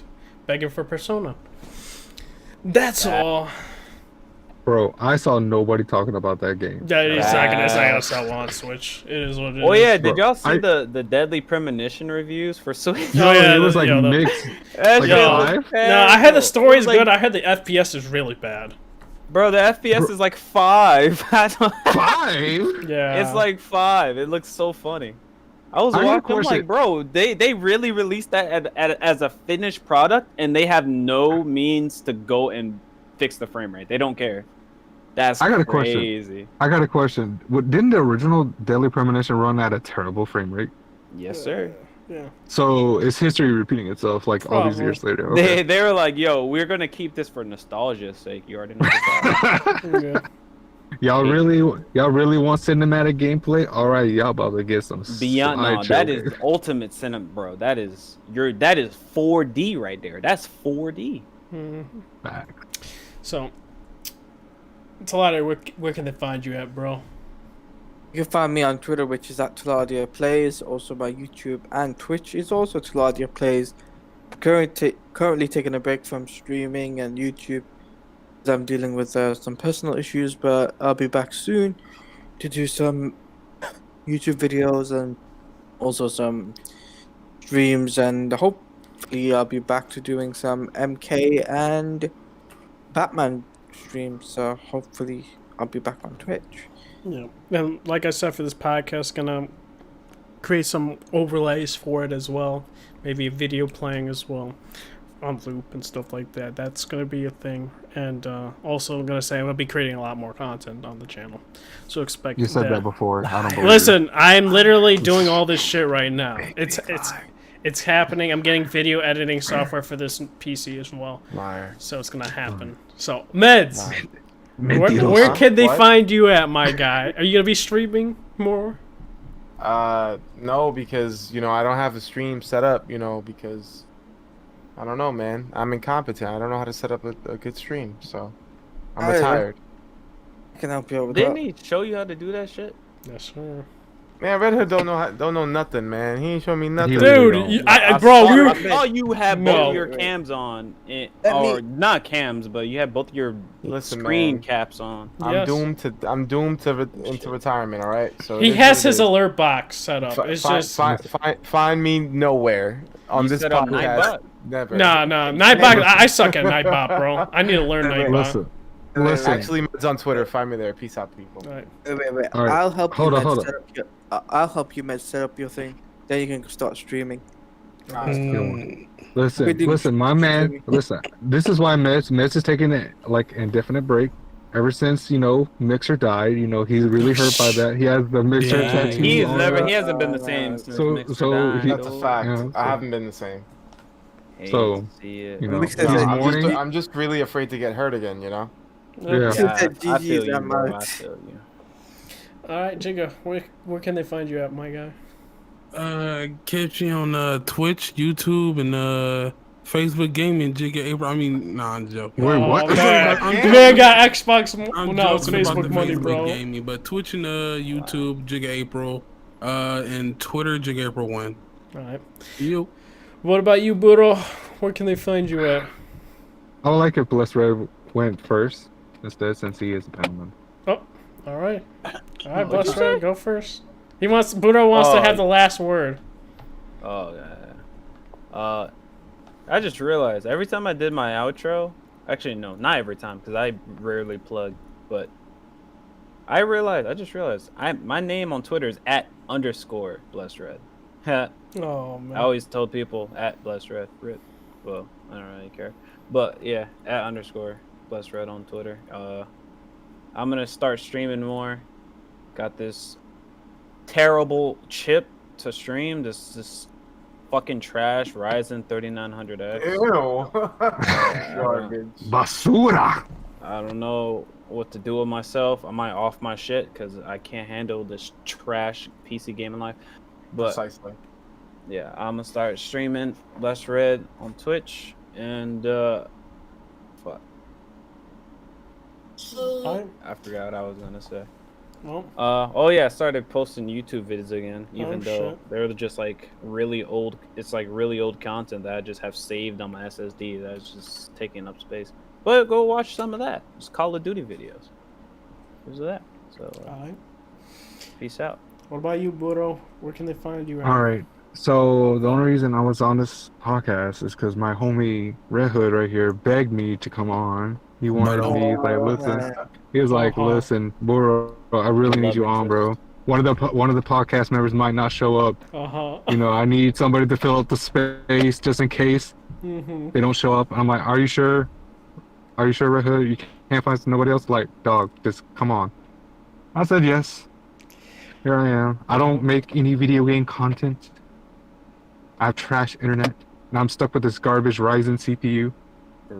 begging for Persona. That's all. Bro, I saw nobody talking about that game. That is not gonna Facts. sell on Switch. It is what it is. Oh yeah, Bro, did y'all see I- the Deadly Premonition reviews for Switch? Yo, Oh, yeah, it was like the- mixed. That Like shit a was 5? No, I heard the terrible. story is It was good. like- I heard the FPS is really bad. Bro, the FPS is like 5. I don't- 5? Yeah, It's like 5. It looks so funny. I was I got a watching, I'm question. like, bro, they really released that as a finished product, and they have no means to go and fix the frame rate. They don't care. That's I got a question. crazy. I got a question. Didn't the original Deadly Premonition run at a terrible frame rate? Yes, sir. yeah. So is history repeating itself like all these Probably. years later? Okay. They were like, yo, we're gonna keep this for nostalgia's sake. You already know. That. Yeah. y'all really want cinematic gameplay? All right, y'all about to get some Beyond no, slideshow that is game. ultimate cinema, bro. That is 4D right there. That's 4D. Mhm. Back. So, Taladia, where can they find you at, bro? You can find me on Twitter, which is at Taladia Plays. Also, my YouTube and Twitch is also Taladia Plays. Currently taking a break from streaming and YouTube as I'm dealing with some personal issues, but I'll be back soon to do some YouTube videos and also some streams, and hopefully I'll be back to doing some MK and Batman streams. So hopefully I'll be back on Twitch. Yeah, and like I said for this podcast, gonna create some overlays for it as well. Maybe a video playing as well on loop and stuff like that. That's gonna be a thing. And also, I'm gonna say I'm gonna be creating a lot more content on the channel, so expect You said that before. I don't believe Listen, I'm literally doing all this shit right now. It's happening. I'm getting video editing software for this PC as well, Liar. so it's gonna happen. So Meds, you. where can they What? find you at, my guy? Are you gonna be streaming more? No, because I don't have a stream set up. Because I don't know, man. I'm incompetent. I don't know how to set up a good stream, so I'm Alright. retired. I can help you out with Didn't that. he show you how to do that shit? Yes, sir. Man, Red Hood don't know nothing, man. He ain't showing me nothing. really Dude, don't. bro, saw, you. I saw you had both No. of your cams on, Let or me- not cams, but you had both of your Listen, screen man. caps on. Yes. I'm doomed to into retirement. All right. So it He is has what it his is. alert box set up. It's just Find me nowhere on You this set up podcast. Nightbot? Never. nah. Nightbot. I suck at Nightbot, bro. I need to learn Nightbot. Listen. Actually, it's on Twitter. Find me there. Peace out, people. All right. Wait. All right. I'll help Hold you. on, Med, hold on. set up your, I'll help you, Med, set up your thing. Then you can start streaming. Listen, my man. Listen, this is why Mets is taking it like indefinite break. Ever since Mixer died, he's really hurt by that. He has the Mixer Yeah. tattoo. He's on never. that. He hasn't been the same since So- Mixer so died, he- That's a though. fact. Yeah, I haven't been the same. Hate So, to see it. you know, Mixer he's said- mourning. I'm just really afraid to get hurt again. Yeah. Yeah, I GG's, feel you, I'm bro. out. I feel you. All right, Jigga, where can they find you at, my guy? Catch me on Twitch, YouTube, and Facebook Gaming. Jigga April. I mean, nah, I'm joking. Wait, what? Oh, man. I'm Man got Xbox. I'm No, it's joking about Facebook the money, Facebook bro. Gaming, but Twitch and YouTube, Jigga April, and Twitter, Jigga April 1. All right. You. What about you, Burro? Where can they find you at? I would like if Bless Red went first instead, since he is a Penman. All right. All right, What'd Bless you say? Red, go first. Burro wants to Oh. have the last word. Oh yeah. I just realized every time I did my outro, actually no, not every time because I rarely plug, but I just realized my name on Twitter is @_BlessedRed. Oh man. I always told people @BlessedRed. Well, I don't really care, but yeah, @_BlessedRed on Twitter. I'm gonna start streaming more. Got this terrible chip to stream. This fucking trash Ryzen 3900X. Ew. I Garbage. Basura. don't know what to do with myself. I might off my shit because I can't handle this trash PC gaming life. But Precisely. yeah, I'm gonna start streaming Less Red on Twitch and fuck. Alright. I forgot what I was gonna say. Well, Oh yeah, I started posting YouTube videos again, even Oh, though shit. they're just like really old. It's like really old content that I just have saved on my SSD that's just taking up space. But go watch some of that. It's Call of Duty videos. There's that. So alright. peace out. What about you, Buro? Where can they find you? All right. So the only reason I was on this podcast is because my homie Red Hood right here begged me to come on. He wanted But, me like, listen. man. He was like, Uh-huh. listen, Buro, I really need you on, bro. One of the podcast members might not show up. Uh-huh. You know, I need somebody to fill up the space just in case Mm-hmm. they don't show up. And I'm like, are you sure? Are you sure, Red Hood? You can't find nobody else? Like, dog, just come on. I said yes. Here I am. I don't make any video game content. I have trash internet. And I'm stuck with this garbage Ryzen CPU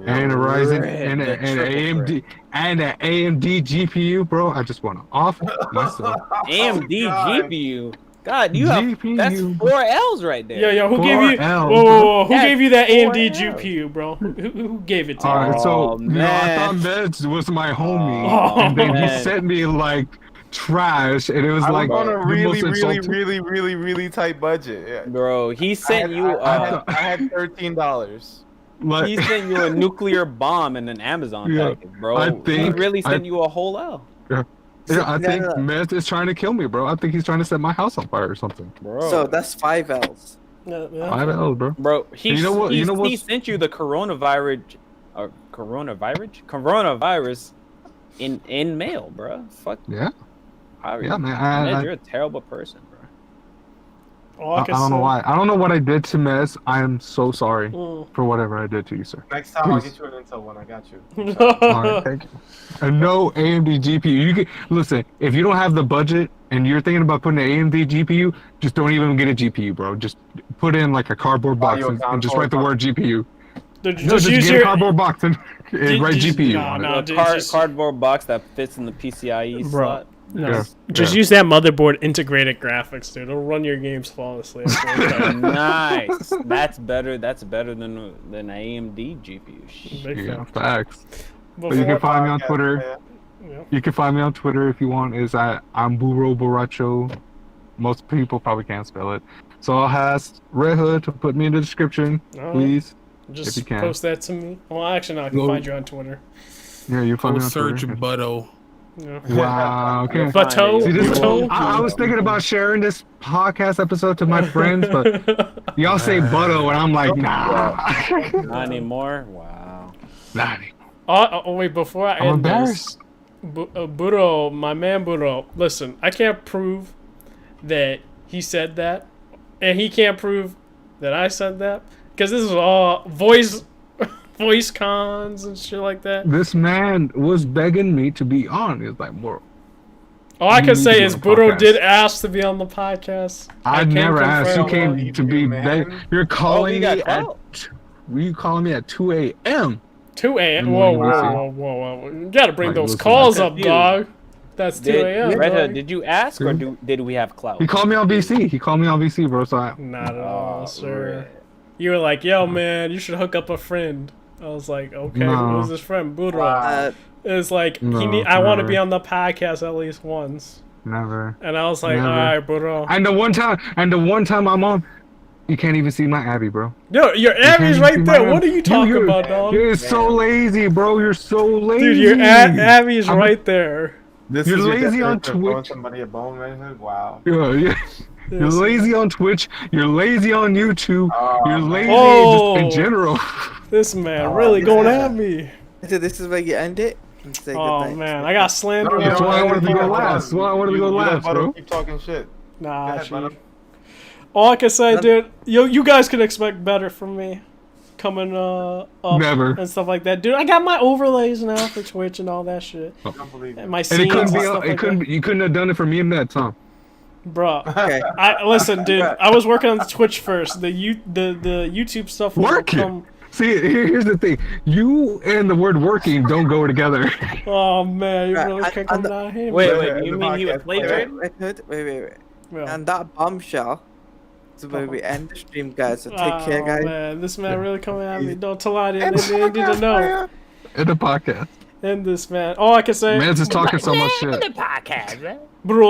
and a Ryzen and The an triple AMD threat. and an AMD GPU, bro. I just want to off myself. AMD God. GPU. God, you have GPU. that's 4 L's right there. Yo, who Four gave you? L's, Whoa, whoa, whoa! Who That's gave you that 4 AMD L's. GPU, bro? Who gave it to All you? right, so Oh, you know, I thought man. Meds was my homie, Oh, and then he man. sent me like trash, and it was I was like on a the really, most really, insulting- really tight budget. Yeah. Bro, he sent you I had $13. like, he sent you a nuclear bomb in an Amazon Yeah, package, bro. I He think- really sent I- you a whole L. Yeah, I No, think no, no. Meds is trying to kill me, bro. I think he's trying to set my house on fire or something. Bro. So that's 5 L's. Yeah, yeah. 5 L's, bro. Bro, he You know what- you know he what's- sent you the coronavirus in mail, bro. Fuck. Yeah, How yeah, man. Ned, you're a terrible person, bro. All I can don't know say- why. I don't know what I did to Mez. I am so sorry Mm. for whatever I did to you, sir. Next time I'll Please. get you an Intel one. I got you. All right, thank you. And no AMD GPU. You can listen. If you don't have the budget and you're thinking about putting an AMD GPU, just don't even get a GPU, bro. Just put in like a cardboard box Audio and just console. write the word GPU. Dude, No, just use get your a cardboard box and write just- GPU no, on it. no. A dude, car- just- cardboard box that fits in the PCIe Bro. slot. no. Yeah, Just yeah. use that motherboard integrated graphics, dude. It'll run your games flawlessly. I swear to God. Nice. That's better. That's better than AMD GPU. Big Yeah, fan. facts. But you Before- can find me on Podcast, Twitter. man. yeah. You can find me on Twitter if you want. Is I'm Buro Borracho. Most people probably can't spell it. So I'll ask Red Hood to put me in the description, Alright. please. Just you can. post that to me. Well, actually, no, I can Go- find you on Twitter. Yeah, you find Go me on search Twitter. Butto. Yeah. Wow. Okay. You'll find Bateau? it. See, this, Bateau? I was thinking about sharing this podcast episode to my friends, but y'all say Butto, and I'm like, nah. Not anymore. Wow. Nah. Oh, wait, before I I'm end this, embarrassed. Buro, my man Buro, listen, I can't prove that he said that, and he can't prove that I said that, because this is all voice cons and shit like that. This man was begging me to be on. He's like, bro, All I You can need say to is be on the Buro podcast. did ask to be on the podcast. I can never asked. You confirm. came to be Man. beg. You're calling we me got at. clout. Were you calling me at 2 a.m.? 2 a.m. Good Whoa, morning, whoa, Lucy. whoa, whoa. You gotta bring Like, those listen, calls I'm up, confused. dog. That's 2 a.m. Red dog. Hood, did you ask or did we have clout? He called me on VC. He called me on VC, bro. So I, Not at all, Oh, sir. Red. You were like, yo, man, you should hook up a friend. I was like, okay, No. who's this friend? Buro. Wow. It's like, No, I want to never. be on the podcast at least once. never. And I was like, Never. all right, Buro. And the one time I'm on, you can't even see my Abby, bro. Yo, your can't Abby's even right see there. my What are you Abby. talking You're- about, dog? You're so lazy, bro. You're so lazy. Dude, your Abby's I'm a- right there. This You're is your lazy on definition of throwing Twitch. somebody a bone, man. Wow. You're Yes. lazy on Twitch. You're lazy on YouTube. Oh, You're man. lazy Oh. just in general. This man Oh, really going yeah. at me. So this is where you end it. And say Oh, goodnight. man. I got slandered. No, That's you why I don't wanted to have go to- last. That's why I wanted to go You let last, Butto bro. Keep talking shit. Nah, Go ahead, G. Butto. All I can say, dude, you guys can expect better from me coming up Never. and stuff like that. Dude, I got my overlays now for Twitch and all that shit. I don't believe And it. my And scenes it couldn't be. and stuff like You couldn't have done it for me and Mets, huh? Bro, Okay. I listen, dude. I was working on the Twitch first. The YouTube stuff will Working. come. See, here's the thing. You and the word working don't go together. Oh man, you Right, really and- can't come and the- down here. Wait, man. wait. You mean he was late, Jordan? Wait. Yeah. And that bombshell is where we end the stream, guys. So take care, Oh guys. man, this man really coming at me. Don't tell I didn't. And They need to know. In the podcast. End this, man. All I can say, Man's just talking so much shit. podcast, man. bro.